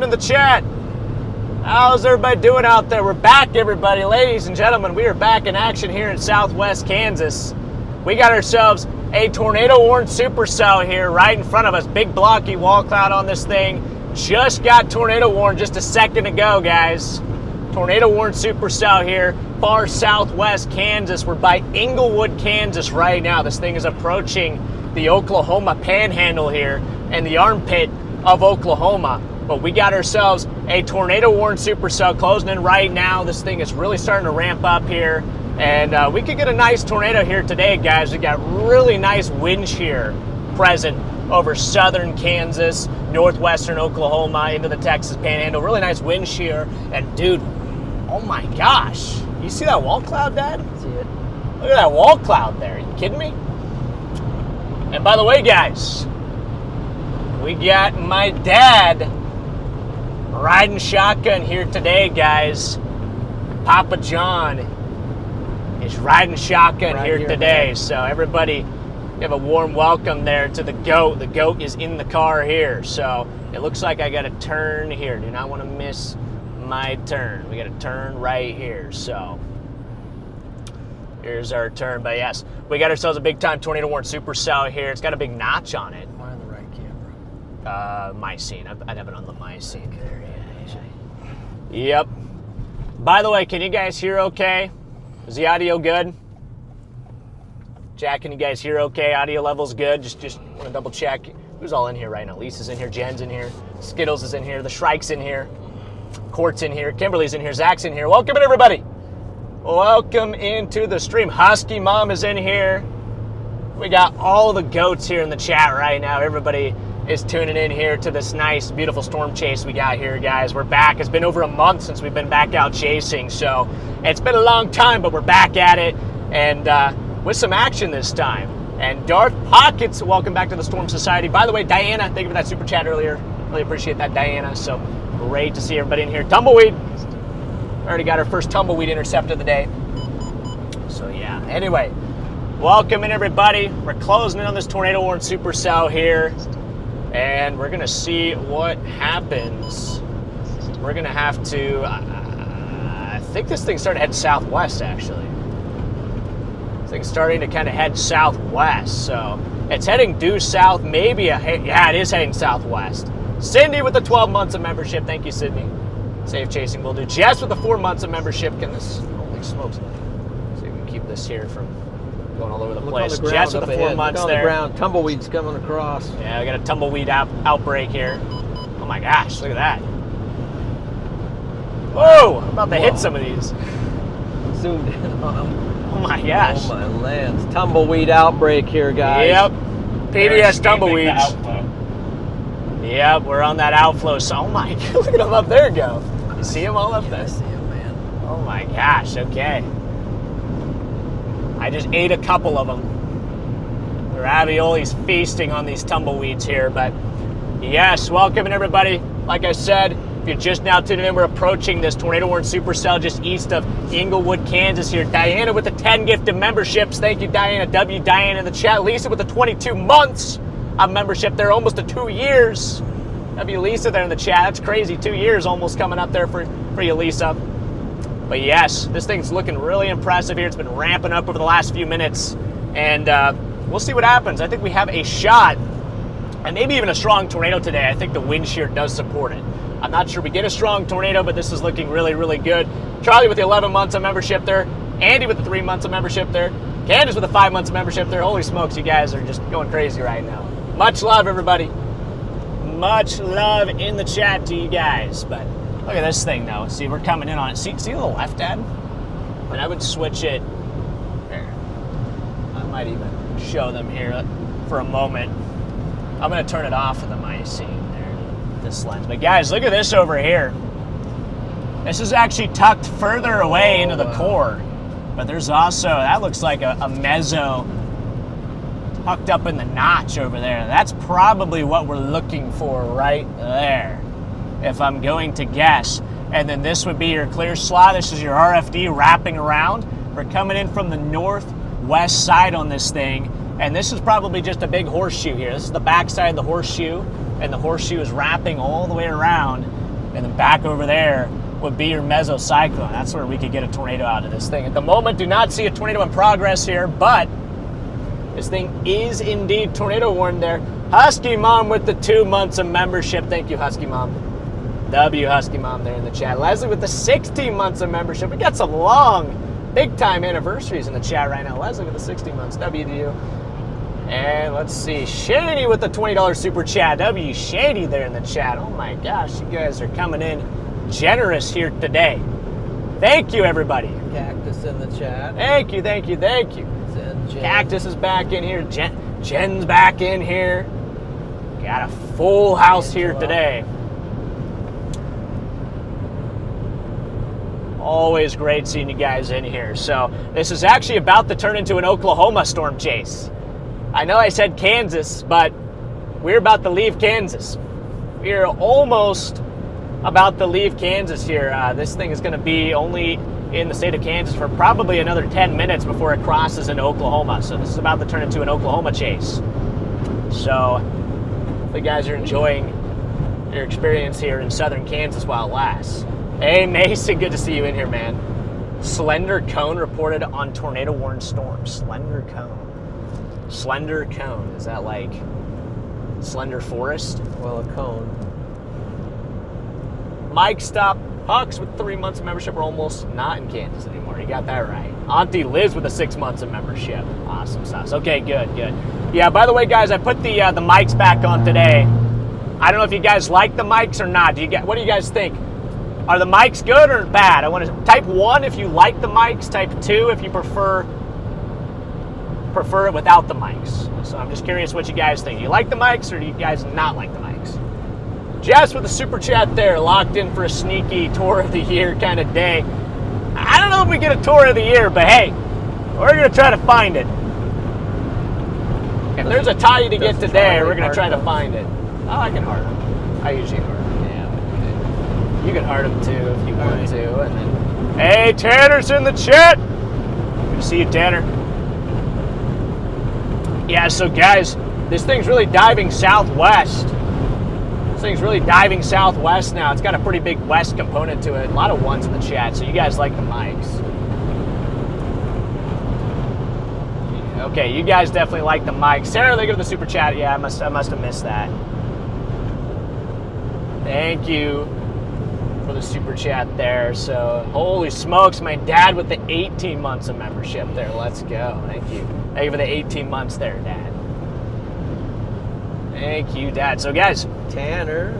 in the chat. How's everybody doing out there? We're back, everybody. Ladies and gentlemen, we are back in action here in southwest Kansas. We got ourselves a tornado-warned supercell here right in front of us. Big blocky wall cloud on this thing. Just got tornado warned just a second ago, guys. Tornado warned supercell here, far southwest Kansas. We're by Englewood, Kansas right now. This thing is approaching the Oklahoma panhandle here and the armpit of Oklahoma. But we got ourselves a tornado warned supercell closing in right now. This thing is really starting to ramp up here. And we could get a nice tornado here today, guys. We got really nice wind shear present over southern Kansas, northwestern Oklahoma, into the Texas panhandle. Really nice wind shear. And dude, oh my gosh. You see that wall cloud, Dad? See it. Look at that wall cloud there. Are you kidding me? And by the way, guys, we got my dad riding shotgun here today, guys. Papa John is riding shotgun right here today. So everybody, have a warm welcome there to the goat. The goat is in the car here. So it looks like I got to turn here. Do not want to miss my turn. We got to turn right here. So here's our turn. But yes, we got ourselves a big time tornado warned supercell here. It's got a big notch on it. Am I on the right camera? My scene. I'd have it on the my scene there. Yeah. Yep. By the way, can you guys hear okay? Is the audio good? Jack, can you guys hear okay? Audio level's good. Just want to double check. Who's all in here right now? Lisa's in here. Jen's in here. Skittles is in here. The Shrike's in here. Court's in here. Kimberly's in here. Zach's in here. Welcome in, everybody. Welcome into the stream. Husky Mom is in here. We got all the goats here in the chat right now. Everybody is tuning in here to this nice, beautiful storm chase we got here, guys. We're back. It's been over a month since we've been back out chasing, so it's been a long time, but we're back at it, and with some action this time. And Darth Pockets, welcome back to the Storm Society. By the way, Diana, thank you for that super chat earlier. Really appreciate that, Diana. So great to see everybody in here. Tumbleweed. Already got our first tumbleweed intercept of the day. So yeah, anyway, welcome in, everybody. We're closing in on this tornado warned supercell here, and we're gonna see what happens. We're gonna have to, I think this thing's starting to head southwest, actually. This thing's starting to kind of head southwest, so it's heading due south, maybe yeah, it is heading southwest. Cindy with the 12 months of membership, thank you, Sydney. Safe chasing will do. Jess with the 4 months of membership. Can this, holy smokes, see if we can keep this here from going all over the place. Jess with the 4 months there. On the ground, tumbleweeds coming across. Yeah, we got a tumbleweed outbreak here. Oh my gosh, look at that. Whoa, I'm about to hit some of these. Zoomed in on them. Oh my gosh. Oh my lands. Tumbleweed outbreak here, guys. Yep. PDS tumbleweeds. Yep, we're on that outflow. So, oh my, look at them up there go. You see them all up there? I see them, man. Oh my gosh, okay. I just ate a couple of them. The ravioli's feasting on these tumbleweeds here, but yes, welcome in, everybody. Like I said, if you're just now tuning in, we're approaching this tornado warned supercell just east of Englewood, Kansas here. Diana with the 10 gifted memberships. Thank you, Diana. W. Diana in the chat. Lisa with the 22 months of membership there, almost to 2 years. W. Lisa there in the chat. That's crazy. 2 years almost coming up there for you, Lisa. But yes, this thing's looking really impressive here. It's been ramping up over the last few minutes, and we'll see what happens. I think we have a shot, and maybe even a strong tornado today. I think the wind shear does support it. I'm not sure we get a strong tornado, but this is looking really, really good. Charlie with the 11 months of membership there. Andy with the 3 months of membership there. Candace with the 5 months of membership there. Holy smokes, you guys are just going crazy right now. Much love, everybody. Much love in the chat to you guys. But look at this thing, though. See, we're coming in on it. See to the left, Dad? And I would switch it. There. I might even show them here for a moment. I'm going to turn it off of the my scene there, this lens. But guys, look at this over here. This is actually tucked further away into the core. But there's also, that looks like a mezzo tucked up in the notch over there. That's probably what we're looking for right there, if I'm going to guess. And then this would be your clear slot. This is your RFD wrapping around. We're coming in from the northwest side on this thing. And this is probably just a big horseshoe here. This is the back side of the horseshoe, and the horseshoe is wrapping all the way around. And then back over there would be your mesocyclone. That's where we could get a tornado out of this thing. At the moment, do not see a tornado in progress here, but this thing is indeed tornado warned there. Husky Mom with the 2 months of membership. Thank you, Husky Mom. W Husky Mom there in the chat. Leslie with the 16 months of membership. We got some long, big-time anniversaries in the chat right now. Leslie with the 16 months. W to you. And let's see. Shady with the $20 super chat. W Shady there in the chat. Oh my gosh, you guys are coming in generous here today. Thank you, everybody. Cactus in the chat. Thank you, thank you, thank you. Cactus is back in here. Jen's back in here. Got a full house here today. Always great seeing you guys in here. So this is actually about to turn into an Oklahoma storm chase. I know I said Kansas, but we're about to leave Kansas. We're almost about to leave Kansas here. This thing is going to be only in the state of Kansas for probably another 10 minutes before it crosses into Oklahoma. So this is about to turn into an Oklahoma chase. So hopefully you guys are enjoying your experience here in southern Kansas while it lasts. Hey, Mason, good to see you in here, man. Slender cone reported on tornado warned storms. Slender cone. Slender cone. Is that like slender forest? Well, a cone. Mike Stop Hucks with 3 months of membership. We're almost not in Kansas anymore. You got that right. Auntie Liz with the 6 months of membership. Awesome sauce. Okay, good, good. Yeah, by the way, guys, I put the mics back on today. I don't know if you guys like the mics or not. What do you guys think? Are the mics good or bad? I want to type 1 if you like the mics, type 2 if you prefer it without the mics. So I'm just curious what you guys think. Do you like the mics or do you guys not like the mics? Jess with the super chat there, locked in for a sneaky tour of the year kind of day. I don't know if we get a tour of the year, but hey, we're going to try to find it. If there's a tie to get today, we're going to try to find it. Oh, I can heart them. I usually heart them. You can heart them too if you want to. And then, hey, Tanner's in the chat. Good to see you, Tanner. Yeah, so guys, this thing's really diving southwest. This thing's really diving southwest now. It's got a pretty big west component to it. A lot of ones in the chat, so you guys like the mics. Okay, you guys definitely like the mics. Sarah, they give the super chat. Yeah, I must have missed that. Thank you for the super chat there. So, holy smokes, my dad with the 18 months of membership there. Let's go. Thank you. Thank you for the 18 months there, Dad. Thank you, Dad. So, guys, Tanner.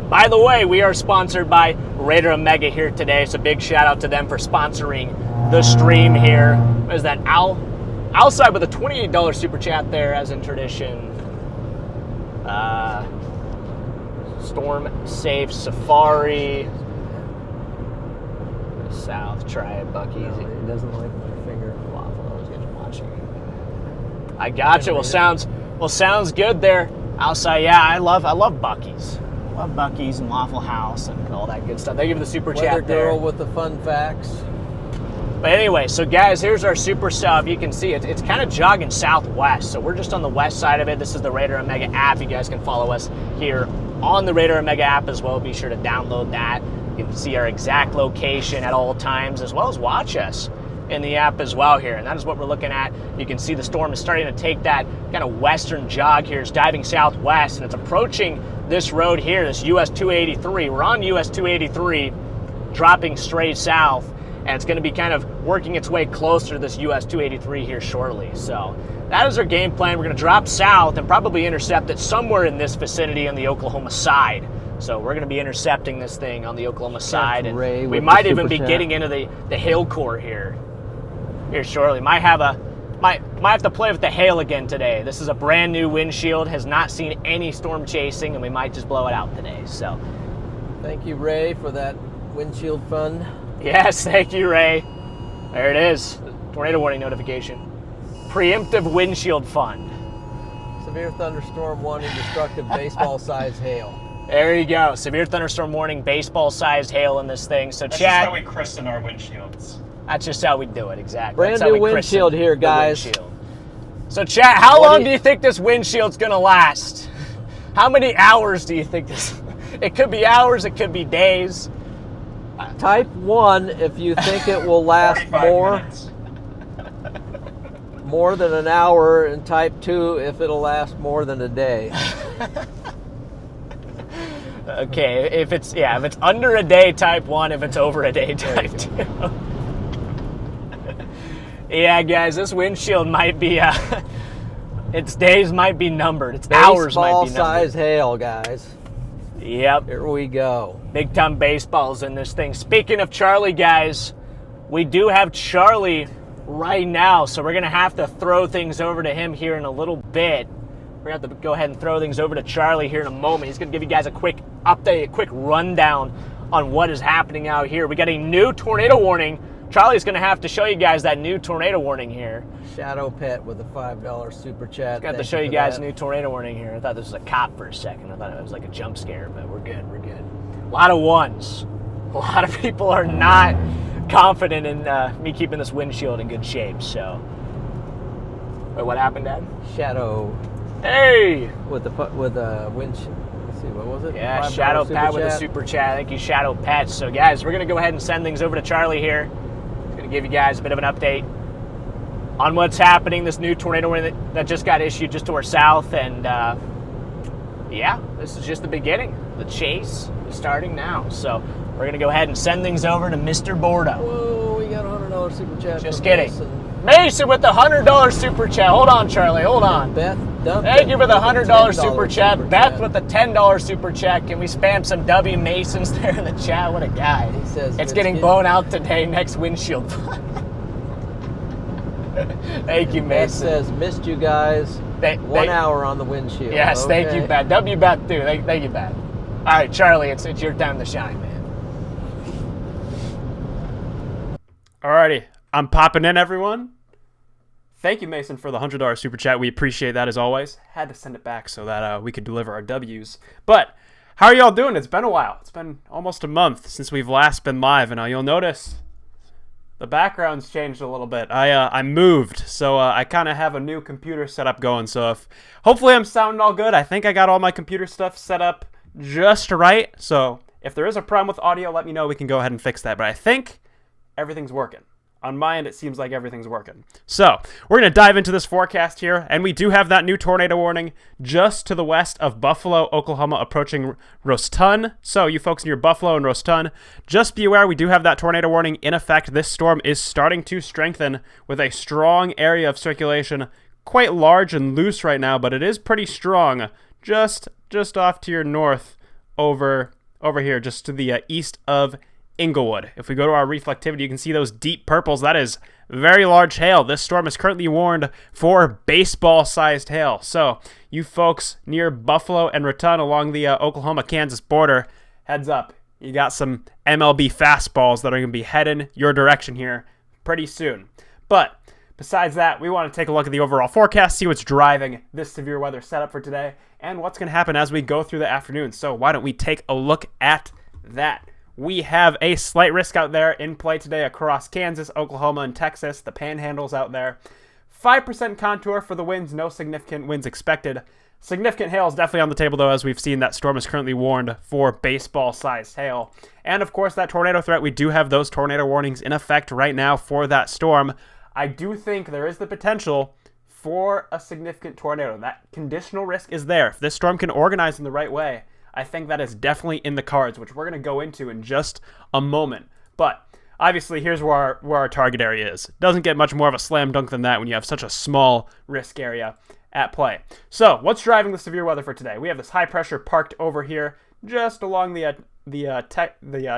By the way, we are sponsored by Raider Omega here today. So, big shout out to them for sponsoring the stream here. What is that? Outside with a $28 super chat there, as in tradition. Storm Safe Safari. South, try it, Bucky. No, it doesn't like my finger. Waffle, I was getting watching. I gotcha. Well, sounds good there. Outside, yeah, I love Bucky's. I love Bucky's and Waffle House and all that good stuff. They give the super Weather chat there. Girl with the fun facts. But anyway, so guys, here's our super sub. You can see it's kind of jogging southwest. So we're just on the west side of it. This is the Raider Omega app. You guys can follow us here on the Raider Omega app as well. Be sure to download that. You can see our exact location at all times, as well as watch us in the app as well here. And that is what we're looking at. You can see the storm is starting to take that kind of western jog here. It's diving southwest, and it's approaching this road here, this US 283. We're on US 283, dropping straight south, and it's going to be kind of working its way closer to this US 283 here shortly. So that is our game plan. We're going to drop south and probably intercept it somewhere in this vicinity on the Oklahoma side. So we're going to be intercepting this thing on the Oklahoma side, and we might even be getting into the hail core here shortly. Might have to play with the hail again today. This is a brand new windshield, has not seen any storm chasing, and we might just blow it out today. So thank you, Ray, for that windshield fund. Yes, thank you, Ray. There it is. Tornado warning notification. Preemptive windshield fund. Severe thunderstorm warning, destructive baseball-sized hail. There you go. Severe thunderstorm warning, baseball-sized hail in this thing. So, that's chat. just how we christen our windshields. That's just how we do it, exactly. Brand new windshield here, guys. So, chat, how long do you think this windshield's going to last? How many hours do you think this... It could be hours, it could be days. Type 1 if you think it will last 45 minutes. more than an hour, and type 2 if it'll last more than a day. Okay, if it's under a day, type 1. If it's over a day, type 2. Yeah, guys, this windshield might be its days might be numbered. Its hours might be numbered. Baseball-size hail, guys. Yep. Here we go. Big time baseballs in this thing. Speaking of Charlie, guys, we do have Charlie right now, so we're going to have to throw things over to him here in a little bit. We're going to have to go ahead and throw things over to Charlie here in a moment. He's going to give you guys a quick update, a quick rundown on what is happening out here. We got a new tornado warning. Charlie's going to have to show you guys that new tornado warning here. Shadow Pet with a $5 super chat. Got to show you guys a new tornado warning here. I thought this was a cop for a second. I thought it was like a jump scare, but we're good, we're good. A lot of ones. A lot of people are not confident in me keeping this windshield in good shape, so. Wait, what happened, Dad? Shadow. Hey! With a windshield. Let's see, what was it? Yeah, $5 Shadow super Pat with a chat. super chat. Thank you, Shadow Pat. So, guys, we're going to go ahead and send things over to Charlie here. He's going to give you guys a bit of an update on what's happening. This new tornado warning that just got issued just to our south. And, yeah, this is just the beginning. The chase is starting now. So, we're going to go ahead and send things over to Mr. Bordeaux. Whoa, we got a $100 super chat. Just from kidding. Mason. Mason with the $100 super chat. Hold on, Charlie. Hold on. Beth Duncan Thank you for the with a $100 super chat. super Beth chat. with the $10 super chat. Can we spam some W Masons there in the chat? What a guy. He says it's getting blown out today. Next windshield. Thank you, Beth Mason. says, missed you guys. 1 hour on the windshield. Yes, Okay. thank you, Beth. W Beth too. Thank you, Beth. All right, Charlie, it's your time to shine, man. Alrighty, I'm popping in, everyone. Thank you, Mason, for the $100 super chat. We appreciate that as always. Had to send it back so that we could deliver our W's. But how are y'all doing? It's been a while. It's been almost a month since we've last been live, and you'll notice the background's changed a little bit. I moved, so I kind of have a new computer setup going. So hopefully I'm sounding all good. I think I got all my computer stuff set up just right. So if there is a problem with audio, let me know. We can go ahead and fix that. But I think everything's working. On my end, it seems like everything's working. So, we're going to dive into this forecast here, and we do have that new tornado warning just to the west of Buffalo, Oklahoma, approaching Roston. So, you folks near Buffalo and Roston, just be aware we do have that tornado warning in effect. This storm is starting to strengthen with a strong area of circulation, quite large and loose right now, but it is pretty strong, just off to your north over here, just to the east of Inglewood. If we go to our reflectivity, you can see those deep purples. That is very large hail. This storm is currently warned for baseball-sized hail. So you folks near Buffalo and Raton along the Oklahoma-Kansas border, heads up. You got some MLB fastballs that are going to be heading your direction here pretty soon. But besides that, we want to take a look at the overall forecast, see what's driving this severe weather setup for today, and what's going to happen as we go through the afternoon. So why don't we take a look at that? We have a slight risk out there in play today across Kansas, Oklahoma, and Texas. The panhandle's out there. 5% contour for the winds. No significant winds expected. Significant hail is definitely on the table, though, as we've seen that storm is currently warned for baseball-sized hail. And, of course, that tornado threat. We do have those tornado warnings in effect right now for that storm. I do think there is the potential for a significant tornado. That conditional risk is there. If this storm can organize in the right way, I think that is definitely in the cards, which we're going to go into in just a moment. But obviously, here's where our target area is. Doesn't get much more of a slam dunk than that when you have such a small risk area at play. So, what's driving the severe weather for today? We have this high pressure parked over here, just along the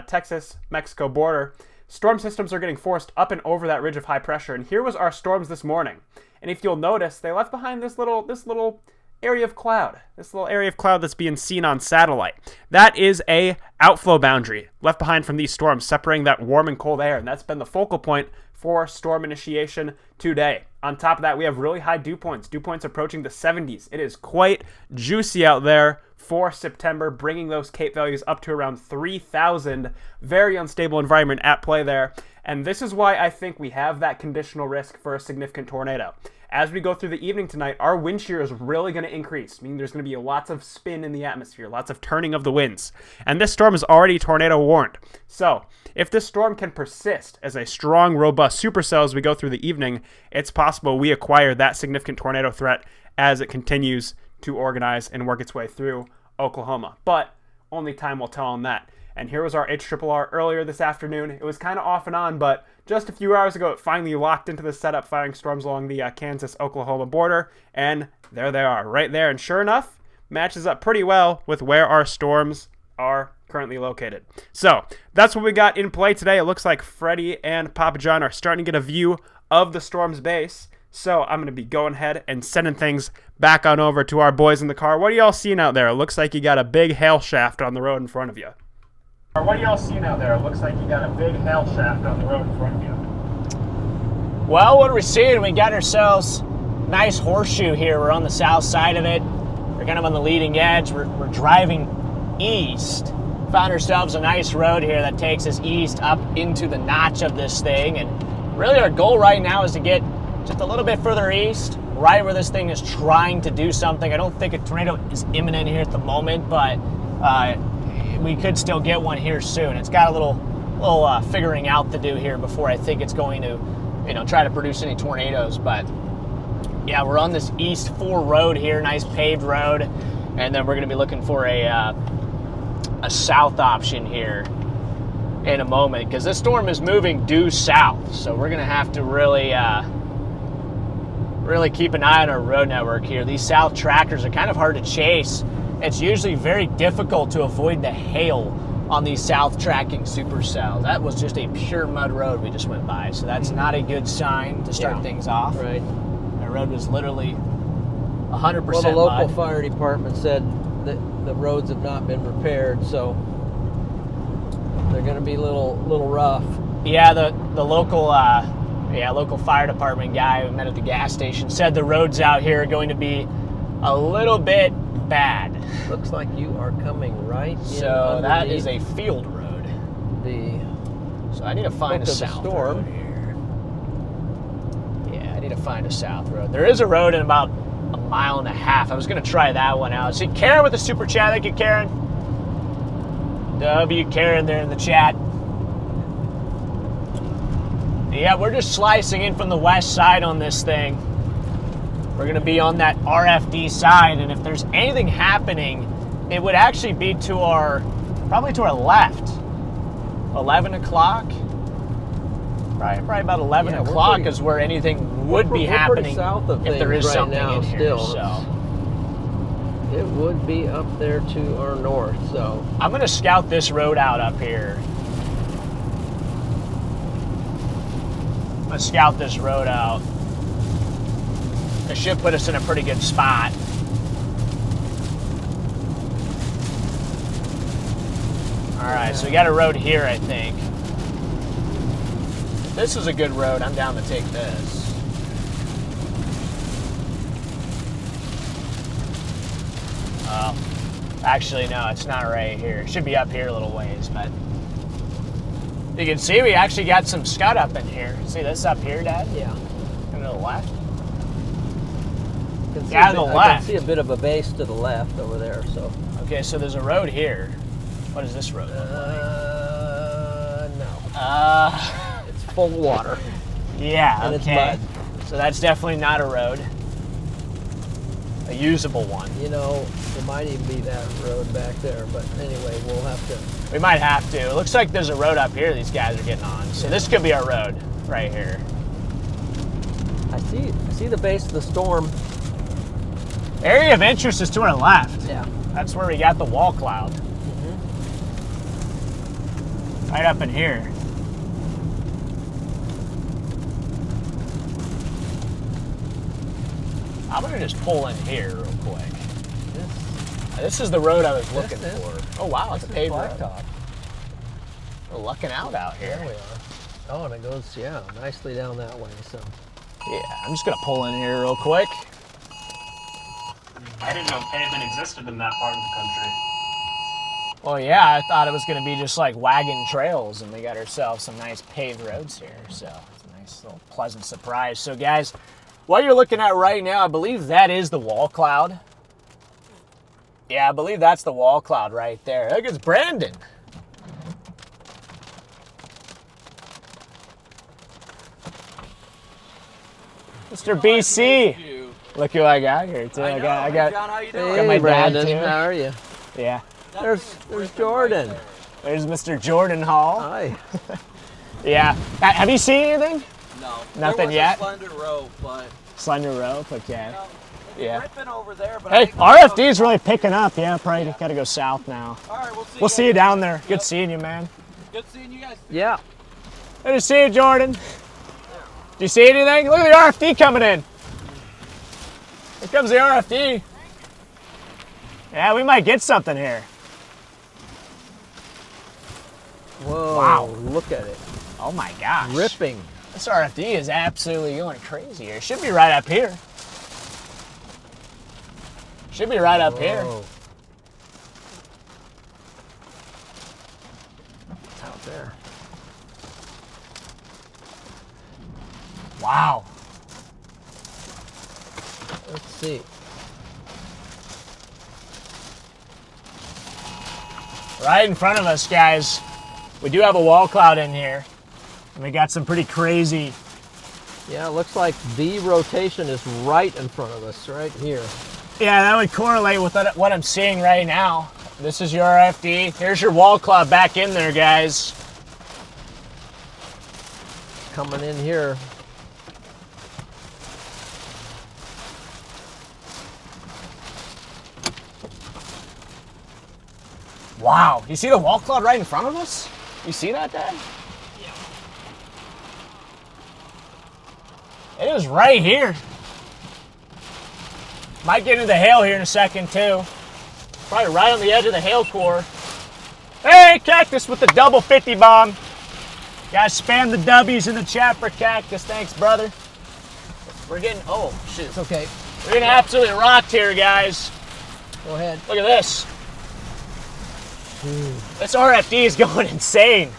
Texas-Mexico border. Storm systems are getting forced up and over that ridge of high pressure, and here was our storms this morning. And if you'll notice, they left behind this little area of cloud. This little area of cloud that's being seen on satellite. That is a outflow boundary left behind from these storms, separating that warm and cold air, and that's been the focal point for storm initiation today. On top of that, we have really high dew points approaching the 70s. It is quite juicy out there for September, bringing those Cape values up to around 3,000. Very unstable environment at play there. And this is why I think we have that conditional risk for a significant tornado. as we go through the evening tonight, our wind shear is really going to increase, meaning there's going to be lots of spin in the atmosphere, lots of turning of the winds. And this storm is already tornado warned. So if this storm can persist as a strong, robust supercell as we go through the evening, it's possible we acquire that significant tornado threat as it continues to organize and work its way through Oklahoma. But only time will tell on that. And here was our HRRR earlier this afternoon. It was kind of off and on, but just a few hours ago, it finally locked into the setup, firing storms along the Kansas-Oklahoma border. And there they are, right there. And sure enough, matches up pretty well with where our storms are currently located. So that's what we got in play today. It looks like Freddy and Papa John are starting to get a view of the storm's base. So I'm going to be going ahead and sending things back on over to our boys in the car. What are y'all seeing out there? It looks like you got a big hail shaft on the road in front of you. What are y'all seeing out there? It looks like you got a big hail shaft on the road in front of you. Well, what are we seeing? We got ourselves a nice horseshoe here. We're on the south side of it. We're kind of on the leading edge. We're driving east. Found ourselves a nice road here that takes us east up into the notch of this thing. And really our goal right now is to get just a little bit further east, right where this thing is trying to do something. I don't think a tornado is imminent here at the moment, but we could still get one here soon. It's got a little figuring out to do here before I think it's going to, try to produce any tornadoes. But yeah, we're on this East 4 road here, nice paved road, and then we're going to be looking for a south option here in a moment because this storm is moving due south. So we're going to have to really keep an eye on our road network here. These south trackers are kind of hard to chase. It's usually very difficult to avoid the hail on these south tracking supercells. That was just a pure mud road we just went by, so that's not a good sign to start things off. Right. The road was literally 100% Well, the local mud. fire department said that the roads have not been repaired, so they're going to be a little rough. Yeah, the local local fire department guy we met at the gas station said the roads out here are going to be a little bit bad. Looks like you are coming right in. So that is a field road. So I need to find a south road here. Yeah, I need to find a south road. There is a road in about a mile and a half. I was going to try that one out. See, Karen with the super chat. Thank you, Karen. W. Karen there in the chat. Yeah, we're just slicing in from the west side on this thing. We're going to be on that RFD side, and if there's anything happening, it would actually be probably to our left. 11 o'clock? Probably about 11 o'clock is where anything would be happening south of if there is right something now in here. still. So It would be up there to our north, so. I'm going to scout this road out up here. I'm going to scout this road out. It should put us in a pretty good spot. All right, so we got a road here, I think. This is a good road. I'm down to take this. Oh, actually, no, it's not right here. It should be up here a little ways, but you can see we actually got some scud up in here. See this up here, Dad? Yeah. To the left. Yeah, to the I left. can see a bit of a base to the left over there, so. Okay, so there's a road here. What is this road look like? No. It's full of water. Yeah, And okay. it's mud. So that's definitely not a road. A usable one. It might even be that road back there, but anyway, we'll have to. We might have to. It looks like there's a road up here these guys are getting on. So this could be our road right here. I see the base of the storm. Area of interest is to our left. Yeah. That's where we got the wall cloud. Right up in here. I'm gonna just pull in here real quick. This is the road I was looking for. Oh wow, it's a paved road. Blacktop. We're lucking out here. There we are. Oh, and it goes, nicely down that way, so. Yeah, I'm just gonna pull in here real quick. I didn't know pavement existed in that part of the country. Well, yeah, I thought it was gonna be just like wagon trails, and we got ourselves some nice paved roads here. So it's a nice little pleasant surprise. So guys, what you're looking at right now, I believe that is the wall cloud. Yeah, I believe that's the wall cloud right there. Look, it's Brandon. Mr. BC. Look who I got here too. I got John, how you doing? got my Hey, dad, Brandon, too. how are you? Yeah. There's Jordan. There's Mr. Jordan Hall. Hi. Yeah. Have you seen anything? No. Nothing there was yet? A slender rope, but Slender rope. Okay. it's Yeah. ripping over there. But Hey, I think RFD is really picking up. Yeah, probably got to go south now. All right, We'll see you guys. down there. Good Yep. seeing you, man. Good seeing you guys. Yeah. Good to see you, Jordan. Do you see anything? Look at the RFD coming in. Here comes the RFD. Yeah, we might get something here. Whoa. Wow. Look at it. Oh my gosh. Ripping. This RFD is absolutely going crazy here. Should be right up here. Should be right up here. Whoa. It's out there. Wow. Let's see. Right in front of us, guys. We do have a wall cloud in here. And we got some pretty crazy. Yeah, it looks like the rotation is right in front of us, right here. Yeah, that would correlate with what I'm seeing right now. This is your RFD. Here's your wall cloud back in there, guys. Coming in here. Wow. You see the wall cloud right in front of us? You see that, Dad? It is right here. Might get into the hail here in a second, too. Probably right on the edge of the hail core. Hey, Cactus with the double 50 bomb. Guys, spam the W's in the chat for Cactus. Thanks, brother. We're getting, oh, shoot. It's okay. We're getting absolutely rocked here, guys. Go ahead. Look at this. This RFD is going insane.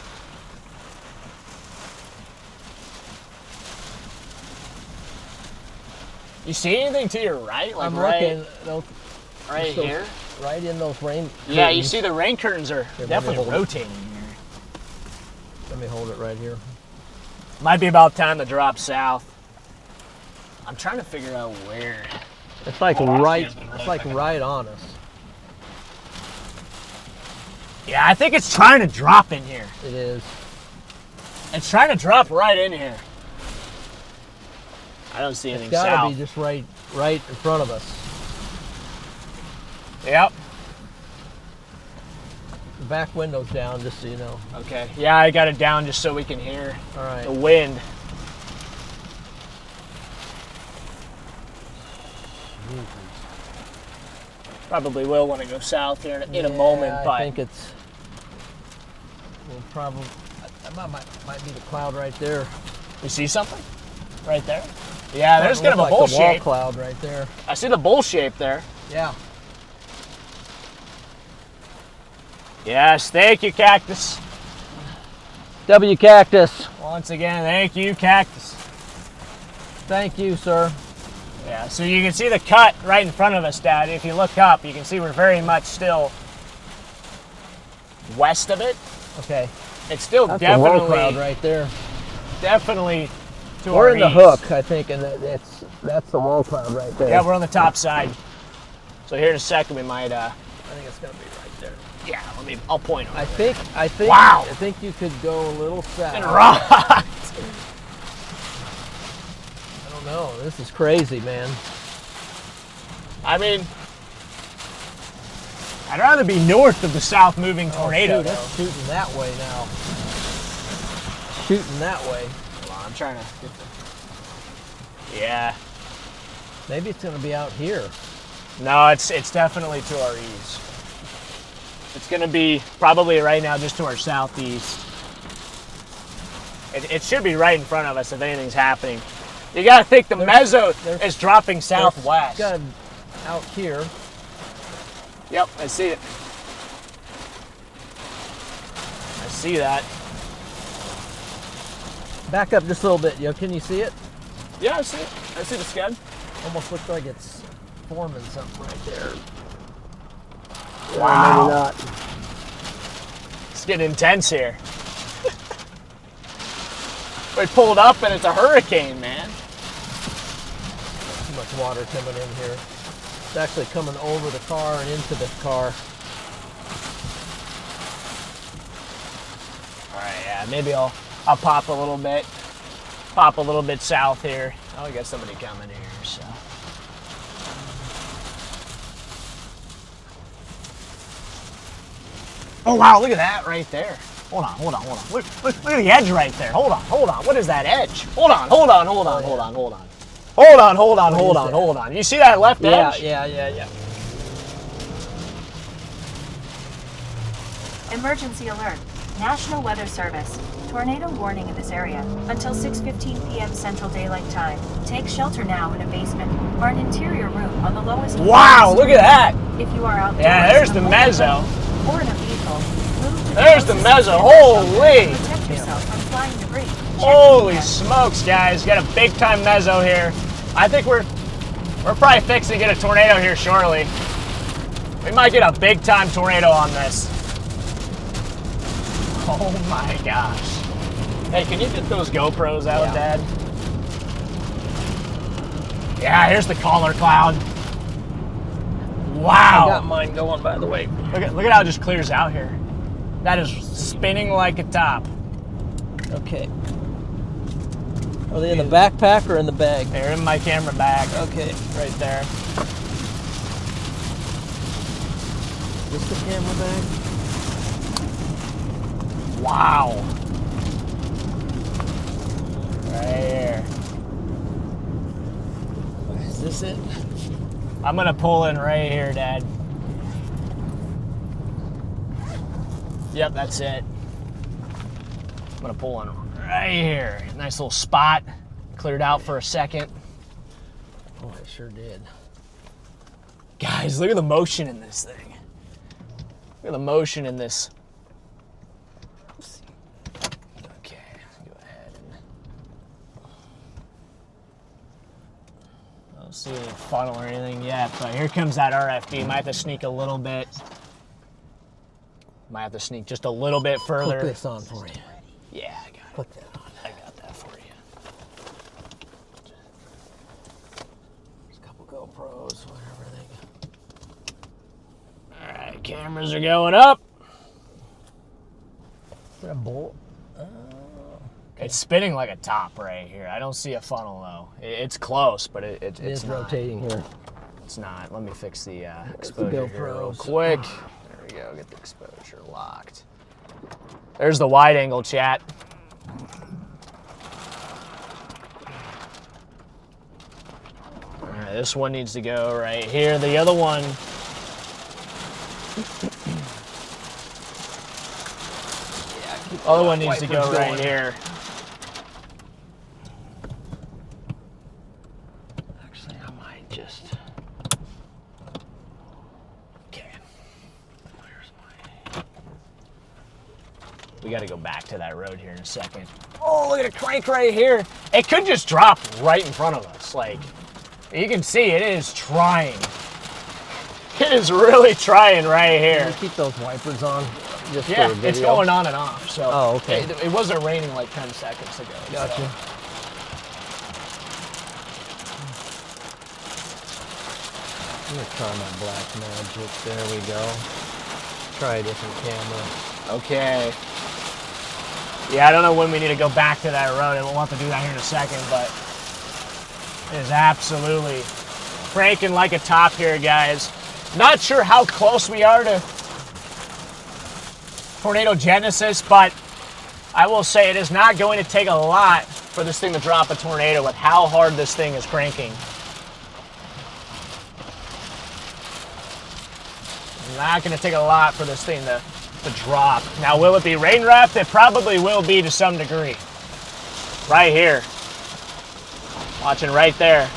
You see anything to your right? Like I'm right, looking. Those, right those- here? Right in those rain. Yeah, you curtains. see the rain curtains are let me definitely hold it. rotating here. Let me hold it right here. Might be about time to drop south. I'm trying to figure out where. It's like right. It's like right on us. Yeah, I think it's trying to drop in here. It is. It's trying to drop right in here. I don't see anything It's gotta south. be just right in front of us. Yep. The back window's down, just so you know. Okay. Yeah, I got it down just so we can hear All right. the wind. Probably will want to go south here in a moment, I but think it's. We'll probably. That might be the cloud right there. you see something right there? Yeah, there's Starting kind to of a look bowl like the wall shape. cloud right there. I see the bowl shape there. Yeah. Yes, thank you, Cactus. W Cactus. Once again, thank you, Cactus. Thank you, sir. Yeah, so you can see the cut right in front of us, Dad. If you look up, you can see we're very much still west of it. Okay. It's still That's the wall definitely, cloud right there. definitely to We're our in the east. hook, I think, and that's the wall cloud right there. Yeah, we're on the top side. So here in a second, we might. I think it's gonna be right there. Yeah, I'll point. I think. Wow. I think you could go a little south. And rocked. I don't know. This is crazy, man. I mean, I'd rather be north of the south moving tornado. Shoot, it's shooting that way now. Shooting that way. Hold on, I'm trying to get the. Yeah. Maybe it's gonna be out here. No, it's definitely to our east. It's going to be probably right now just to our southeast. It should be right in front of us if anything's happening. You got to think the mezzo is dropping southwest. It's got out here. Yep, I see it. I see that. Back up just a little bit, yo. Can you see it? Yeah, I see it. I see the sked. Almost looks like it's forming something right there. Wow. Maybe not. It's getting intense here. We pulled up and it's a hurricane, man. Too much water coming in here. It's actually coming over the car and into the car. All right, yeah, maybe I'll pop a little bit. Pop a little bit south here. Oh, we got somebody coming here, so. Oh, wow, look at that right there. Hold on. Look at the edge right there. Hold on. What is that edge? Hold on. You see that left edge? Yeah. Emergency alert. National Weather Service. Tornado warning in this area until 6:15 p.m. Central Daylight Time. Take shelter now in a basement or an interior room on the lowest floor. Wow, look at that. If you are outdoors, Yeah, there's the in a mezzo. motorhome or in a vehicle, move to There's the closest mezzo. emergency Holy. to protect yourself from flying debris. Check Holy the smokes, guys. Got a big time mezzo here. I think we're probably fixing to get a tornado here shortly. We might get a big time tornado on this. Oh my gosh. Hey, can you get those GoPros out, Dad? Yeah, here's the collar cloud. Wow. I got mine going, by the way. Look at how it just clears out here. That is spinning like a top. Okay. Are they in the backpack or in the bag? They're in my camera bag. Okay. Right there. Just the camera bag? Wow. Right here. Is this it? I'm gonna pull in right here, Dad. Yep, that's it. I'm gonna pull in right here. Nice little spot. Cleared out for a second. Oh, I sure did. Guys, look at the motion in this thing. Look at the motion in this. Okay, go ahead and I don't see any funnel or anything yet, but here comes that RFD. Might have to sneak a little bit. Might have to sneak just a little bit further. Put this on for you. Yeah, I got it. Put that on. I got that for you. There's a couple GoPros, whatever they got. All right, cameras are going up. Is that a bolt? It's spinning like a top right here. I don't see a funnel though. It's close, but it's It's not. rotating here. It's not. Let me fix the the exposure here real GoPros. quick. There we go. Get the exposure locked. There's the wide angle, chat. All right, this one needs to go right here. The other one. Other one needs to go wipers right going. here. Actually, I might just. Okay. Where's my. We got to go back to that road here in a second. Oh, look at a crank right here. It could just drop right in front of us. Like, you can see it is trying. It is really trying right Can here. you keep those wipers on? Just Yeah, for video? it's going on and off. So Oh, okay. It wasn't raining like 10 seconds ago. Gotcha. So. I'm gonna try my black magic. There we go. Try a different camera. Okay. Yeah, I don't know when we need to go back to that road, and we'll have to do that here in a second, but it is absolutely cranking like a top here, guys. Not sure how close we are to tornado genesis, but I will say it is not going to take a lot for this thing to drop a tornado with how hard this thing is cranking. Not going to take a lot for this thing to drop. Now, will it be rain wrapped? It probably will be to some degree. Right here. Watching right there.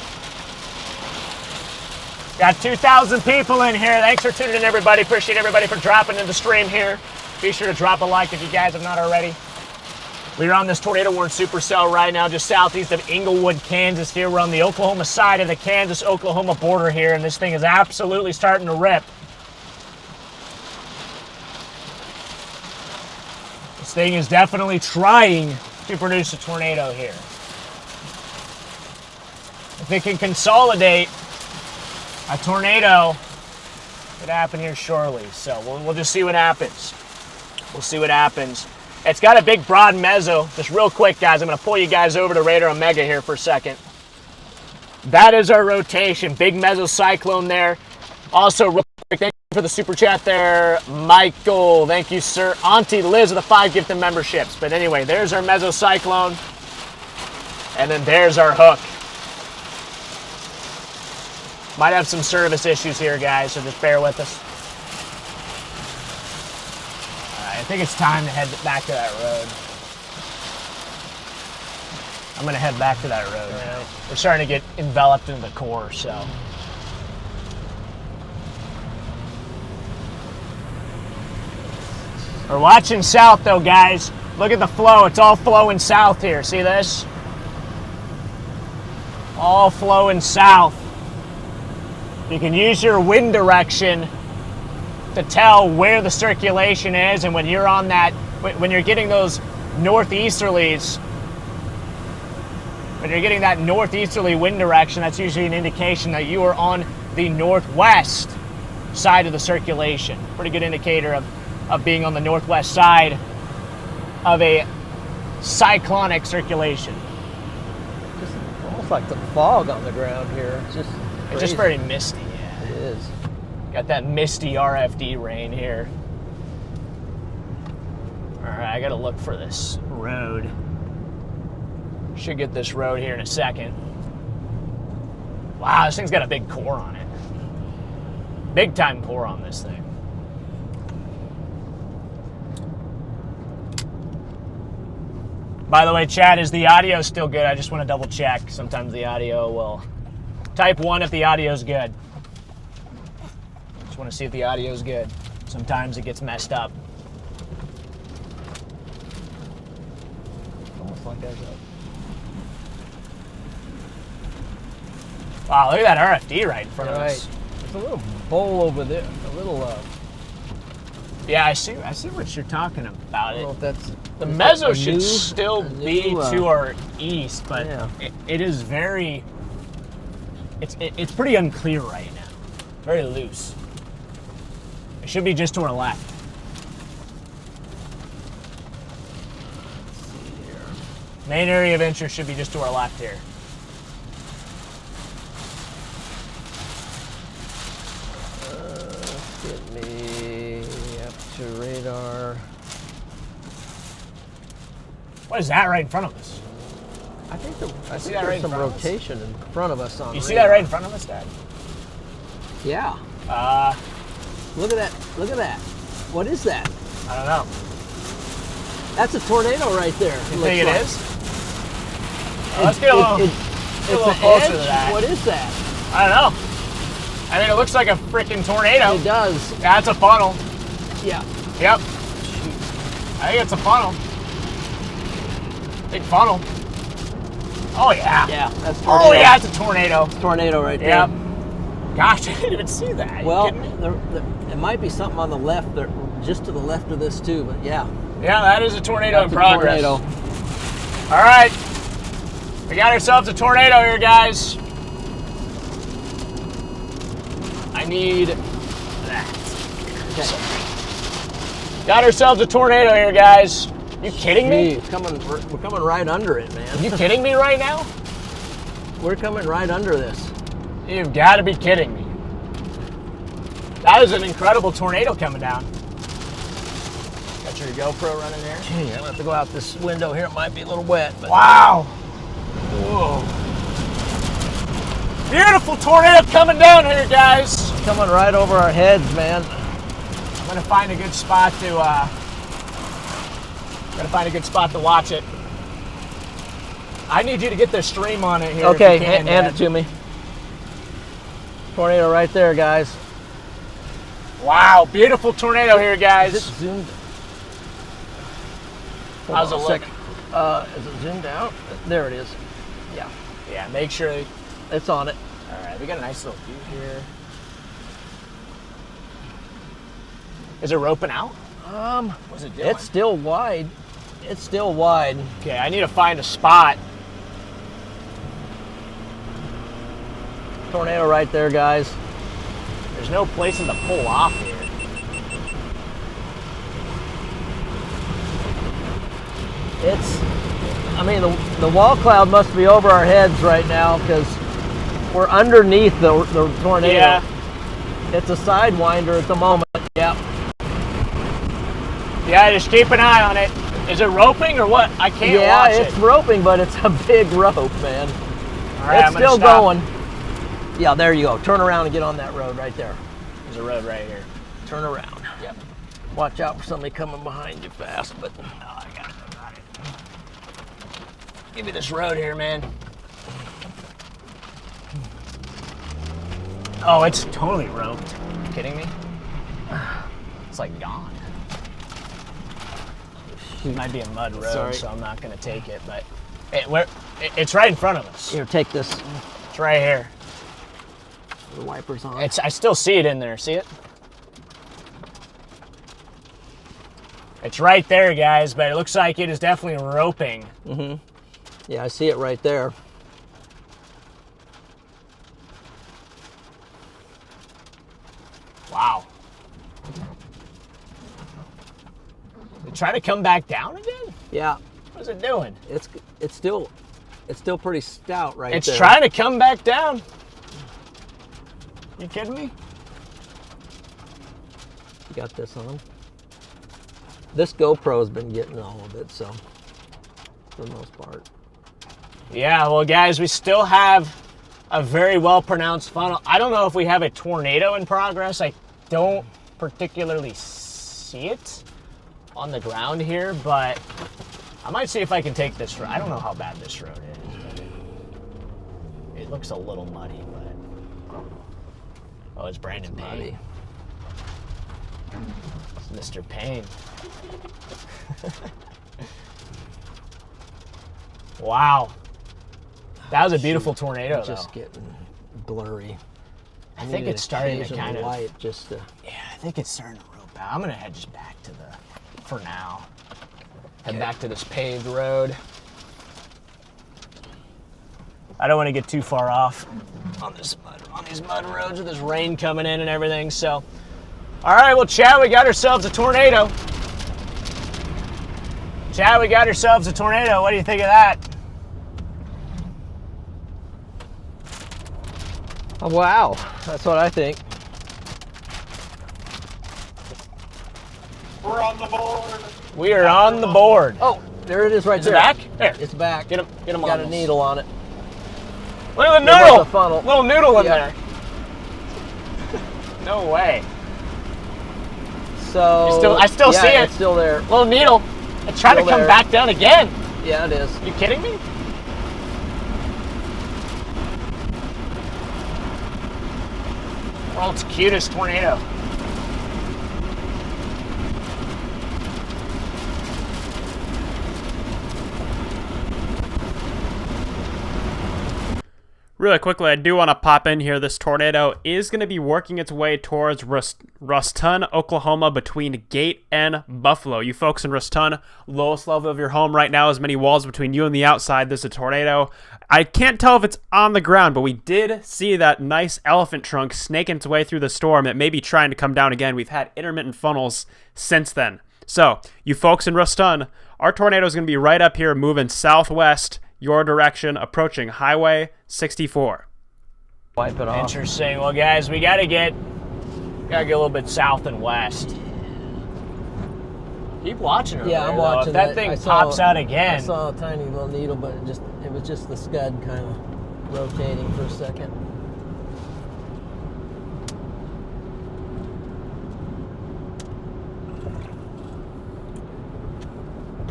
Got 2,000 people in here. Thanks for tuning in, everybody. Appreciate everybody for dropping in the stream here. Be sure to drop a like if you guys have not already. We're on this tornado-warned supercell right now, just southeast of Inglewood, Kansas here. We're on the Oklahoma side of the Kansas-Oklahoma border here, and this thing is absolutely starting to rip. This thing is definitely trying to produce a tornado here. If it can consolidate, a tornado could happen here shortly. So we'll just see what happens. We'll see what happens. It's got a big broad mezzo. Just real quick, guys, I'm going to pull you guys over to Radar Omega here for a second. That is our rotation. Big mesocyclone there. Also, real quick, thank you for the super chat there, Michael. Thank you, sir. Auntie Liz with the 5 gifted memberships. But anyway, there's our mesocyclone. And then there's our hook. Might have some service issues here, guys, so just bear with us. I think it's time to head back to that road. I'm going to head back to that road now. We're starting to get enveloped in the core, so. We're watching south, though, guys. Look at the flow. It's all flowing south here. See this? All flowing south. You can use your wind direction to tell where the circulation is, and when you're on that, when you're getting those northeasterlies, when you're getting that northeasterly wind direction, that's usually an indication that you are on the northwest side of the circulation. Pretty good indicator of being on the northwest side of a cyclonic circulation. Just almost like the fog on the ground here. It's just crazy. It's just very misty, yeah. It is. Got that misty RFD rain here. All right, I gotta look for this road. Should get this road here in a second. Wow, this thing's got a big core on it. Big time core on this thing. By the way, chat, is the audio still good? I just want to double check. Sometimes the audio will... Type 1 if the audio's good. Just want to see if the audio's good. Sometimes it gets messed up. Almost like that. Wow, look at that RFD right in front of us. There's a little bowl over there. A little, Yeah, I see what you're talking about. I don't know if that's... The mezzo should still be to our east, but yeah. it is very... It's pretty unclear right now. Very loose. It should be just to our left. Let's see here. Main area of interest should be just to our left here. Get me up to radar. What is that right in front of us? I think that there's right in some front of us? rotation in front of us on You see radar. that right in front of us, Dad? Yeah. Look at that. Look at that. What is that? I don't know. That's a tornado right there. You think it is? Well, let's get a little, it's little an closer edge? to that. What is that? I don't know. I mean, it looks like a freaking tornado. It does. That's a funnel. Yeah. Yep. I think it's a funnel. Big funnel. Oh, yeah. Yeah, that's tornado. Oh, yeah, it's a tornado. Tornado right there. Yep. Gosh, I didn't even see that. Well, you kidding me? it might be something on the left, there, just to the left of this too, but yeah. Yeah, that is a tornado That's in a progress. tornado. All right. We got ourselves a tornado here, guys. I need that. Okay. Got ourselves a tornado here, guys. You kidding me? It's coming, we're coming right under it, man. You kidding me right now? We're coming right under this. You've got to be kidding me. That is an incredible tornado coming down. Got your GoPro running there? Gee, I'm gonna have to go out this window here. It might be a little wet, but Wow. Whoa. Beautiful tornado coming down here, guys. coming right over our heads, man. I'm gonna find a good spot to watch it. I need you to get the stream on it here. Okay, if you can, hand Dad. it to me. Tornado right there, guys. Wow, beautiful tornado here, Is it guys. zoomed? How's it Hold on a look? second. Is it zoomed out? There it is. Yeah, Yeah, make sure. it's on it. All right, we got a nice little view here. Is it roping out? What's it doing? It's still wide. It's still wide. Okay, I need to find a spot. Tornado right there, guys. There's no place to pull off here. I mean, the wall cloud must be over our heads right now because we're underneath the tornado. Yeah. It's a sidewinder at the moment. Yeah. Yeah, just keep an eye on it. Is it roping or what? I can't Yeah, watch it's it. roping, but it's a big rope, man. All right, It's I'm gonna still stop. going. Yeah, there you go. Turn around and get on that road right there. There's a road right here. Turn around. Yep. Watch out for somebody coming behind you fast, but Oh, I got it. Give me this road here, man. Oh, it's totally roped. Are you kidding me? It's like gone. It might be a mud road, Sorry. so I'm not going to take it, but it's right in front of us. here, take this. It's right here. The wipers on. I still see it in there. See it? It's right there, guys, but it looks like it is definitely roping. Yeah, I see it right there. Wow. It try to come back down again? Yeah, What's it doing? it's still pretty stout right It's there. trying to come back down. You kidding me? You got this on. This GoPro's been getting all of it, so for the most part. Yeah, well, guys, we still have a very well-pronounced funnel. I don't know if we have a tornado in progress. I don't particularly see it on the ground here, but I might see if I can take this road. I don't know how bad this road is. It looks a little muddy, but... Oh, it's Brandon Payne. It's Mr. Payne. Wow. That was a beautiful tornado, Just though. getting blurry. I think it's starting to Occasional kind of... light just to, Yeah, I think it's starting to rope out. I'm going to head just back to for now. Head back to this paved road. I don't want to get too far off on these mud roads with this rain coming in and everything, so. All right, well, Chad, we got ourselves a tornado. Chad, we got ourselves a tornado. What do you think of that? oh, wow, that's what I think. We're on the board. We are on the board. Oh, there it is right Is it there. back? There. It's back. Get him on Got a this. needle on it. Look at the It was noodle. a funnel. Little noodle in Yeah. there. No way. So I still yeah, see it. It's still there. Little needle. It's trying to Still come there. back down again. Yeah, it is. You kidding me? World's cutest tornado. Really quickly, I do want to pop in here. This tornado is going to be working its way towards Ruston, Oklahoma, between Gate and Buffalo. You folks in Ruston, lowest level of your home right now, as many walls between you and the outside. This is a tornado. I can't tell if it's on the ground, but we did see that nice elephant trunk snaking its way through the storm. It may be trying to come down again. We've had intermittent funnels since then. So, you folks in Ruston, our tornado is going to be right up here, moving southwest, your direction, approaching Highway 64. Wipe it off. Interesting. Well, guys, we gotta get a little bit south and west. Keep watching her. Yeah, there, I'm though. watching If that it. thing I saw- pops out again. I saw a tiny little needle, but it was just the scud kind of rotating for a second.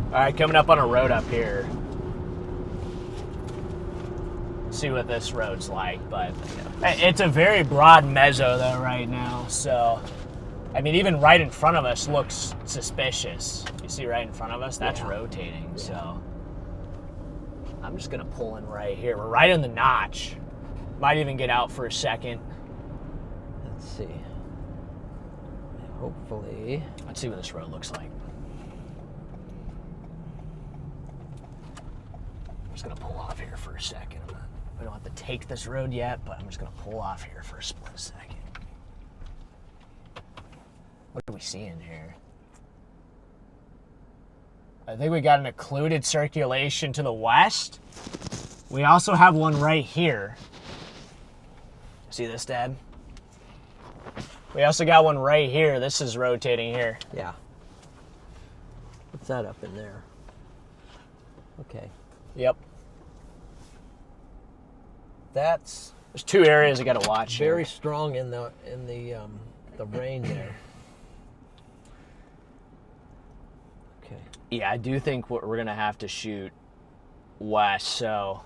All right, coming up on a road up here. See what this road's like, but it's a very broad mezzo though right now. So, I mean, even right in front of us looks suspicious. You see right in front of us? That's rotating. So, I'm just gonna pull in right here. We're right in the notch. Might even get out for a second. Let's see. Hopefully. Let's see what this road looks like. I'm just gonna pull off here for a second. We don't have to take this road yet, but I'm just gonna pull off here for a split second. What do we see in here? I think we got an occluded circulation to the west. We also have one right here. See this, Dad? We also got one right here. This is rotating here. Yeah. What's that up in there? Okay. Yep. That's There's two areas I gotta watch here. very strong in the rain there. Okay. Yeah, I do think we're gonna have to shoot west, so